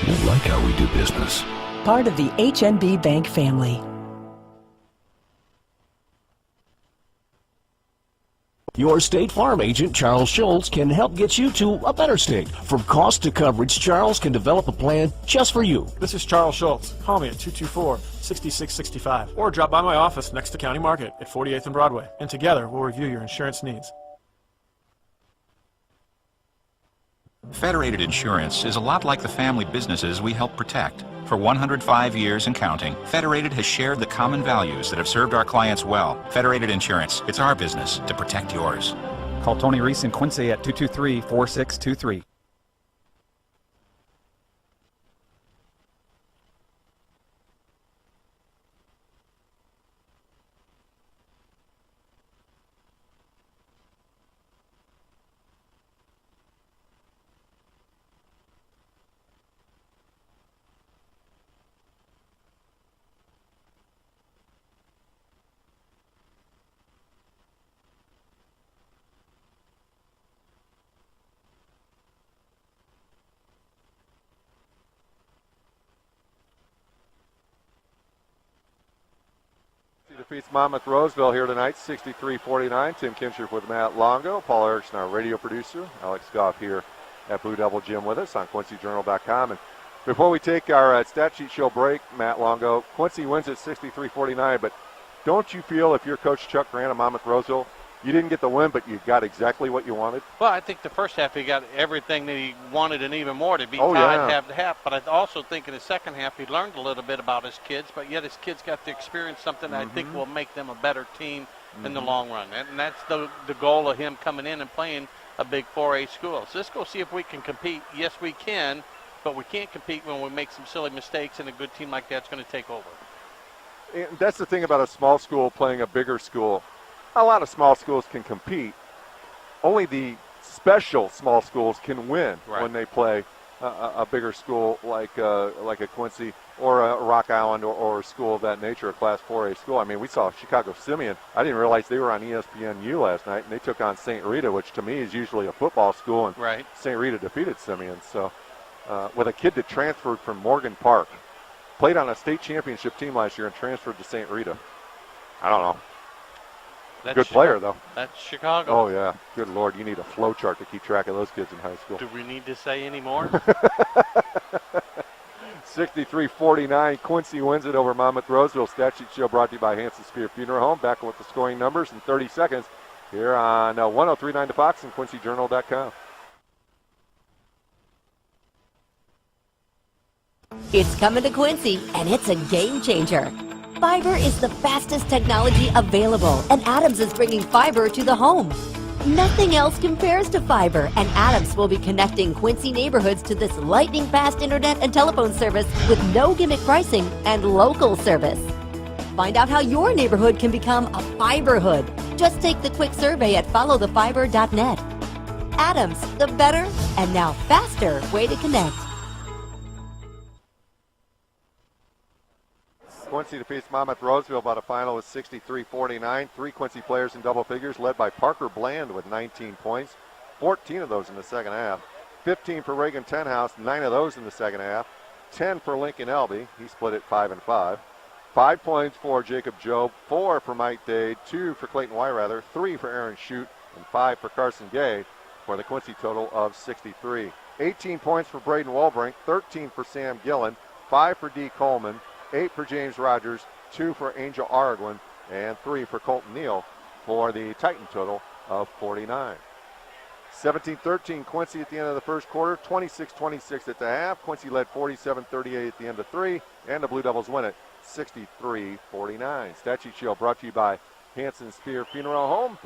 You'll like how we do business. Part of the HNB Bank family. Your State Farm agent, Charles Schultz, can help get you to a better state. From cost to coverage, Charles can develop a plan just for you. This is Charles Schultz. Call me at 224-6665 or drop by my office next to County Market at 48th and Broadway, and together we'll review your insurance needs. Federated Insurance is a lot like the family businesses we help protect. For 105 years and counting, Federated has shared the common values that have served our clients well. Federated Insurance, it's our business to protect yours. Call Tony Reese in Quincy at 223-4623. Defeats Monmouth Roseville here tonight, 63-49. Tim Kinship with Matt Longo. Paul Erickson, our radio producer. Alex Goff here at Blue Devil Gym with us on QuincyJournal.com. And before we take our stat sheet show break, Matt Longo, Quincy wins at 63-49, but don't you feel if you're Coach Chuck Grant of Monmouth Roseville, you didn't get the win, but you got exactly what you wanted? Well, I think the first half he got everything that he wanted and even more to be tied half to half. But I also think in the second half he learned a little bit about his kids, but yet his kids got to experience something that I think will make them a better team in the long run. And that's the goal of him coming in and playing a big 4A school. So let's go see if we can compete. Yes, we can, but we can't compete when we make some silly mistakes, and a good team like that's going to take over. And that's the thing about a small school playing a bigger school. A lot of small schools can compete. Only the special small schools can win when they play a bigger school like a Quincy or a Rock Island or a school of that nature, a Class 4A school. I mean, we saw Chicago Simeon. I didn't realize they were on ESPNU last night, and they took on St. Rita, which to me is usually a football school, and St. Rita defeated Simeon. So with a kid that transferred from Morgan Park, played on a state championship team last year and transferred to St. Rita. I don't know. Good player, though. That's Chicago. Oh, yeah. Good Lord, you need a flow chart to keep track of those kids in high school. Do we need to say any more? 63-49, Quincy wins it over Monmouth Roseville. Stat sheet show brought to you by Hanson Spear Funeral Home. Back with the scoring numbers in 30 seconds here on 103.9 The Fox and QuincyJournal.com. It's coming to Quincy, and it's a game changer. Fiber is the fastest technology available, and Adams is bringing fiber to the home. Nothing else compares to fiber, and Adams will be connecting Quincy neighborhoods to this lightning-fast internet and telephone service with no gimmick pricing and local service. Find out how your neighborhood can become a fiberhood. Just take the quick survey at followthefiber.net. Adams, the better and now faster way to connect. Quincy defeats Monmouth Roseville by a final of 63-49. 3 Quincy players in double figures, led by Parker Bland with 19 points, 14 of those in the second half. 15 for Reagan Tenhouse, 9 of those in the second half. 10 for Lincoln Elby, he split it 5 and 5. 5 points for Jacob Jobe, 4 for Mike Dade, 2 for Clayton Wyrather, 3 for Aaron Shute, and 5 for Carson Gay for the Quincy total of 63. 18 points for Braden Walbrink, 13 for Sam Gillen, 5 for D. Coleman, 8 for James Rogers, 2 for Angel Aragwin, and 3 for Colton Neal for the Titan total of 49. 17-13 Quincy at the end of the first quarter, 26-26 at the half. Quincy led 47-38 at the end of 3, and the Blue Devils win it 63-49. Stat sheet show brought to you by Hanson Spear Funeral Home.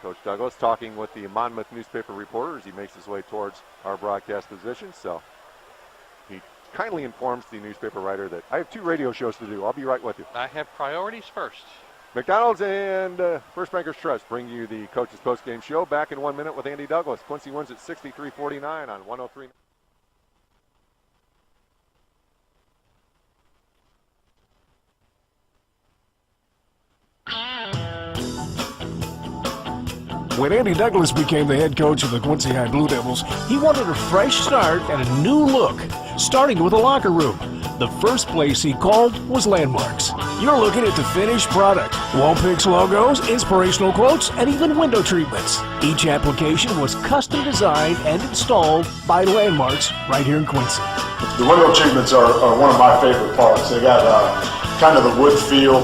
Coach Douglas talking with the Monmouth newspaper reporter as he makes his way towards our broadcast position. So he kindly informs the newspaper writer that I have 2 radio shows to do. I'll be right with you. I have priorities first. McDonald's and First Bankers Trust bring you the Coach's Postgame Show. Back in 1 minute with Andy Douglas. Quincy wins at 63-49 on 103. When Andy Douglas became the head coach of the Quincy High Blue Devils, he wanted a fresh start and a new look, starting with the locker room. The first place he called was Landmarks. You're looking at the finished product. Wall picks, logos, inspirational quotes, and even window treatments. Each application was custom designed and installed by Landmarks right here in Quincy. The window treatments are one of my favorite parts. They got kind of the wood feel.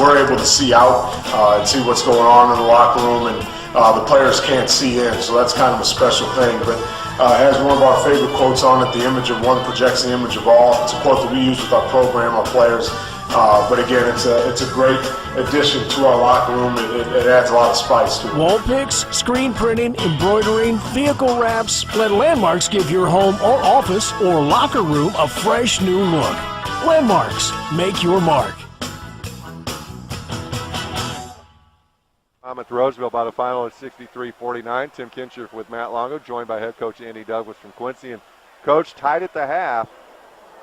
We're able to see out and see what's going on in the locker room, and the players can't see in, so that's kind of a special thing. But it has one of our favorite quotes on it, the image of one projects the image of all. It's a quote that we use with our program, our players. But again, it's a great addition to our locker room. It adds a lot of spice to it. Wall picks, screen printing, embroidering, vehicle wraps. Let Landmarks give your home or office or locker room a fresh new look. Landmarks, make your mark. Monmouth Roseville by the final of 63-49. Tim Kincher with Matt Longo, joined by head coach Andy Douglas from Quincy. And coach, tied at the half,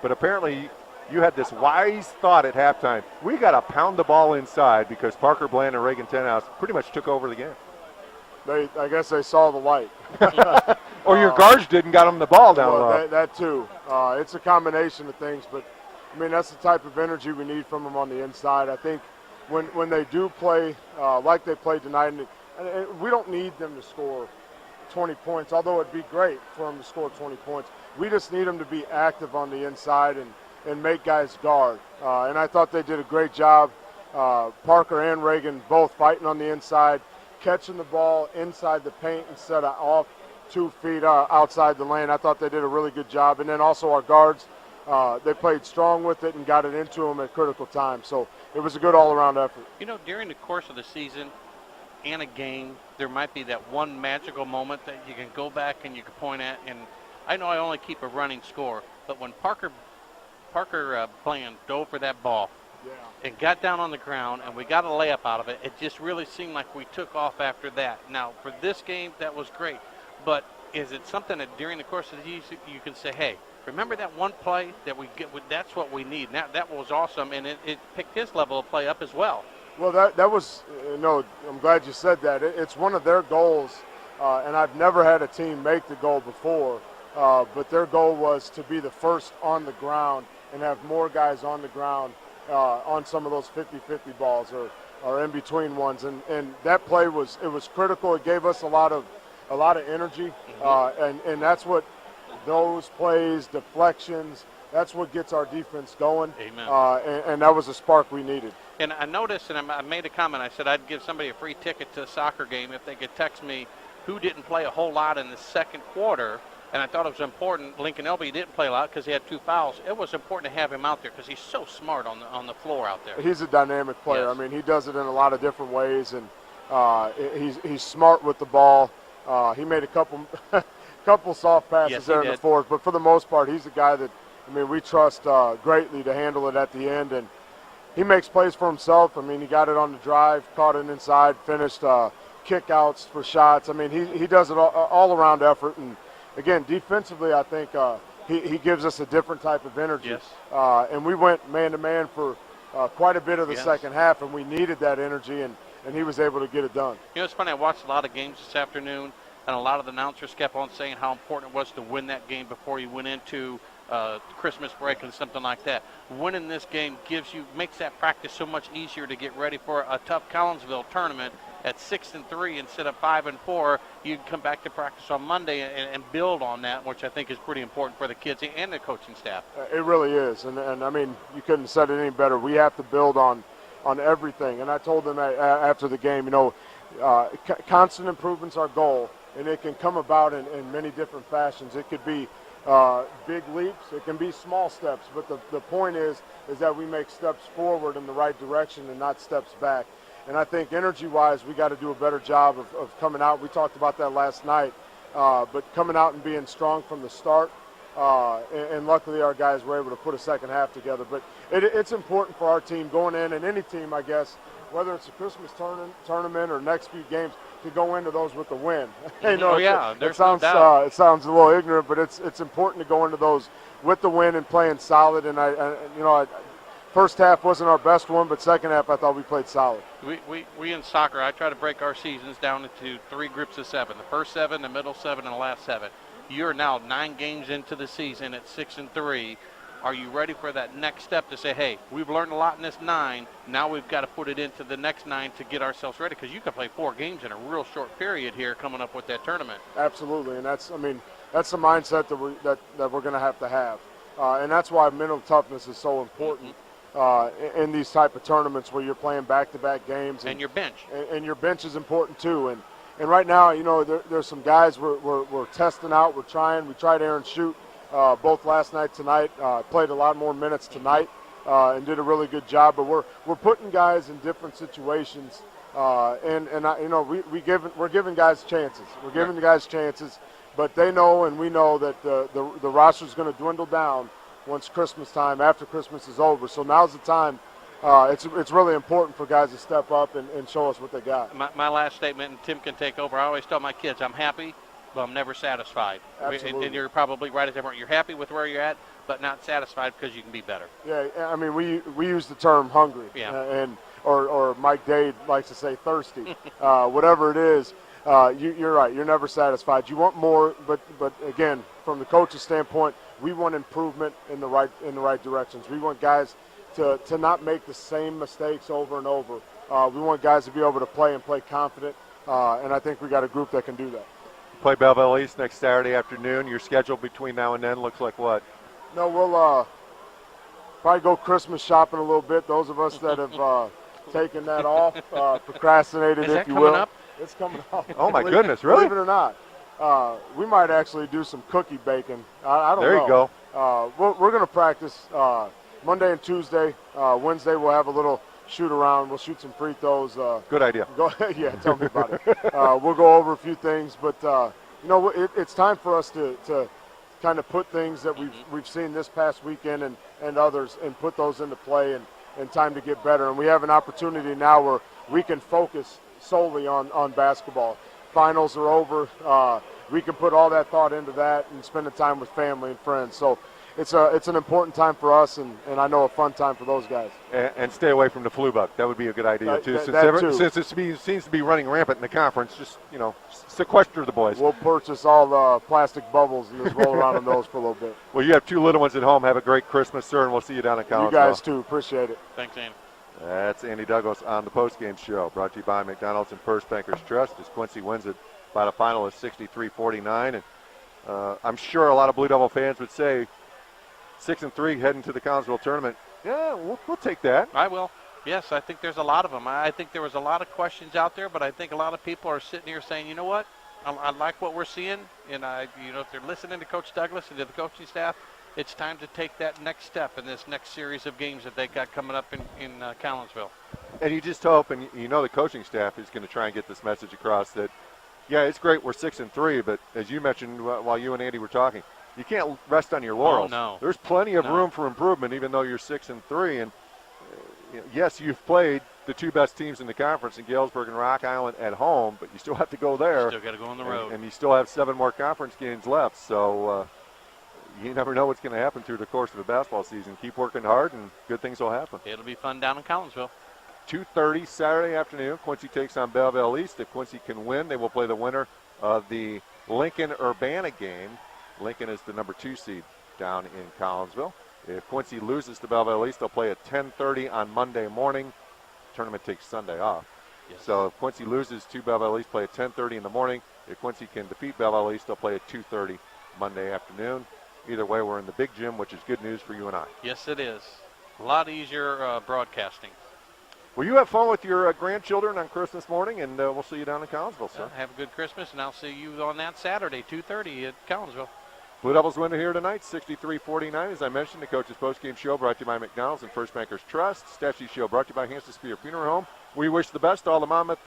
but apparently you had this wise thought at halftime. We got to pound the ball inside because Parker Bland and Reagan Tenhouse pretty much took over the game. I guess they saw the light. Or your guards didn't got them the ball down low. That too. It's a combination of things, but I mean that's the type of energy we need from them on the inside. I think when they do play like they played tonight, and we don't need them to score 20 points, although it'd be great for them to score 20 points. We just need them to be active on the inside and make guys guard. And I thought they did a great job. Parker and Reagan both fighting on the inside, catching the ball inside the paint instead of off 2 feet outside the lane. I thought they did a really good job. And then also our guards, they played strong with it and got it into them at critical times. So it was a good all-around effort. You know, during the course of the season and a game, there might be that one magical moment that you can go back and you can point at. And I know I only keep a running score, but when Parker Bland dove for that ball and got down on the ground and we got a layup out of it, it just really seemed like we took off after that. Now, for this game, that was great. But is it something that during the course of the season you can say, hey, remember that one play that we get? That's what we need. That was awesome, and it picked his level of play up as well. Well, that was, I'm glad you said that. It's one of their goals, and I've never had a team make the goal before, but their goal was to be the first on the ground and have more guys on the ground on some of those 50-50 balls or in between ones. And that play was critical. It gave us a lot of energy, and that's what those plays, deflections, that's what gets our defense going. Amen. And that was a spark we needed. And I noticed, and I made a comment, I said I'd give somebody a free ticket to a soccer game if they could text me who didn't play a whole lot in the second quarter. And I thought it was important. Lincoln Elby didn't play a lot because he had 2 fouls. It was important to have him out there because he's so smart on the floor out there. He's a dynamic player. Yes. I mean, he does it in a lot of different ways, and he's smart with the ball. He made a couple soft passes there in the fourth, but for the most part, he's a guy that, we trust greatly to handle it at the end, and he makes plays for himself. He got it on the drive, caught it inside, finished kick-outs for shots. He does it all around effort, and again, defensively, I think he gives us a different type of energy. Yes. And we went man-to-man for quite a bit of the second half, and we needed that energy, and he was able to get it done. It's funny, I watched a lot of games this afternoon, and a lot of the announcers kept on saying how important it was to win that game before you went into Christmas break and something like that. Winning this game makes that practice so much easier to get ready for a tough Collinsville tournament. At 6-3 instead of 5-4, you can come back to practice on Monday and build on that, which I think is pretty important for the kids and the coaching staff. It really is, and you couldn't have said it any better. We have to build on everything, and I told them after the game, constant improvement's our goal, and it can come about in many different fashions. It could be big leaps, it can be small steps, but the point is that we make steps forward in the right direction and not steps back. And I think energy-wise, we got to do a better job of coming out. We talked about that last night, but coming out and being strong from the start. And luckily, our guys were able to put a second half together. But it's important for our team going in, and any team, I guess, whether it's a Christmas tournament or next few games, to go into those with the win. It sounds a little ignorant, but it's important to go into those with the win and playing solid. And first half wasn't our best one, but second half I thought we played solid. We in soccer, I try to break our seasons down into 3 groups of 7. The first 7, the middle 7, and the last 7. You're now 9 games into the season at 6-3. Are you ready for that next step to say, hey, we've learned a lot in this 9. Now we've got to put it into the next 9 to get ourselves ready? Because you can play 4 games in a real short period here coming up with that tournament. Absolutely, and that's the mindset that we're going to have. And that's why mental toughness is so important. In these type of tournaments where you're playing back-to-back games. And your bench. And your bench is important too. And right now, there's some guys we're testing out. We're trying. We tried Aaron Shute both last night, tonight. Played a lot more minutes tonight and did a really good job. But we're putting guys in different situations. We're giving guys chances. We're giving the guys chances. But they know and we know that the roster's going to dwindle down once Christmas time, after Christmas is over. So now's the time. It's really important for guys to step up and show us what they got. My last statement, and Tim can take over, I always tell my kids, I'm happy, but I'm never satisfied. Absolutely. And you're probably right at that point. You're happy with where you're at, but not satisfied because you can be better. Yeah, we use the term hungry. Yeah. Or Mike Dade likes to say thirsty. Whatever it is, you're right. You're never satisfied. You want more, but again, from the coach's standpoint, we want improvement in the right directions. We want guys to not make the same mistakes over and over. We want guys to be able to play confident, and I think we got a group that can do that. Play Belleville East next Saturday afternoon. Your schedule between now and then looks like what? No, we'll probably go Christmas shopping a little bit. Those of us that have taken that off, procrastinated, if you will. Coming up? It's coming up. Oh my goodness, really? Believe it or not. We might actually do some cookie baking. I don't know. There you go. We're going to practice Monday and Tuesday. Wednesday we'll have a little shoot around. We'll shoot some free throws. Good idea. Yeah, tell me about it. We'll go over a few things, but it's time for us to kind of put things that we've seen this past weekend and others and put those into play and time to get better. And we have an opportunity now where we can focus solely on basketball. Finals are over. We can put all that thought into that and spend the time with family and friends. So it's an important time for us, and I know a fun time for those guys. And stay away from the flu bug. That would be a good idea, too. Since it seems to be running rampant in the conference, just, sequester the boys. We'll purchase all the plastic bubbles and just roll around in those for a little bit. Well, you have 2 little ones at home. Have a great Christmas, sir, and we'll see you down in Collinsville. You guys, too. Appreciate it. Thanks, Andy. That's Andy Douglas on the postgame show, brought to you by McDonald's and First Bankers Trust, as Quincy wins it by the final of 63-49. And I'm sure a lot of Blue Devil fans would say 6-3 heading to the Collinsville tournament. Yeah, we'll take that. I will. Yes, I think there's a lot of them. I think there was a lot of questions out there, but I think a lot of people are sitting here saying, you know what, I like what we're seeing, and if they're listening to Coach Douglas and to the coaching staff, it's time to take that next step in this next series of games that they got coming up in Collinsville. And you just hope, and the coaching staff is going to try and get this message across that, yeah, it's great we're 6-3, but as you mentioned while you and Andy were talking, you can't rest on your laurels. Oh, no. There's plenty of room for improvement, even though you're 6-3. And yes, you've played the 2 best teams in the conference in Galesburg and Rock Island at home, but you still have to go there. Still got to go on the road. And you still have 7 more conference games left. So you never know what's going to happen through the course of the basketball season. Keep working hard, and good things will happen. It'll be fun down in Collinsville. 2:30 Saturday afternoon. Quincy takes on Belleville East. If Quincy can win, they will play the winner of the Lincoln-Urbana game. Lincoln is the number 2 seed down in Collinsville. If Quincy loses to Belleville East, they'll play at 10:30 on Monday morning. Tournament takes Sunday off. Yes. So if Quincy loses to Belleville East, play at 10:30 in the morning. If Quincy can defeat Belleville East, they'll play at 2:30 Monday afternoon. Either way, we're in the big gym, which is good news for you and I. Yes, it is. A lot easier broadcasting. Well, you have fun with your grandchildren on Christmas morning, and we'll see you down in Collinsville, sir. Have a good Christmas, and I'll see you on that Saturday, 2:30 at Collinsville. Blue Devils win here tonight, 63-49. As I mentioned, the Coach's Postgame Show brought to you by McDonald's and First Bankers Trust. Statue Show brought to you by Hanson Spear Funeral Home. We wish the best to all the Monmouth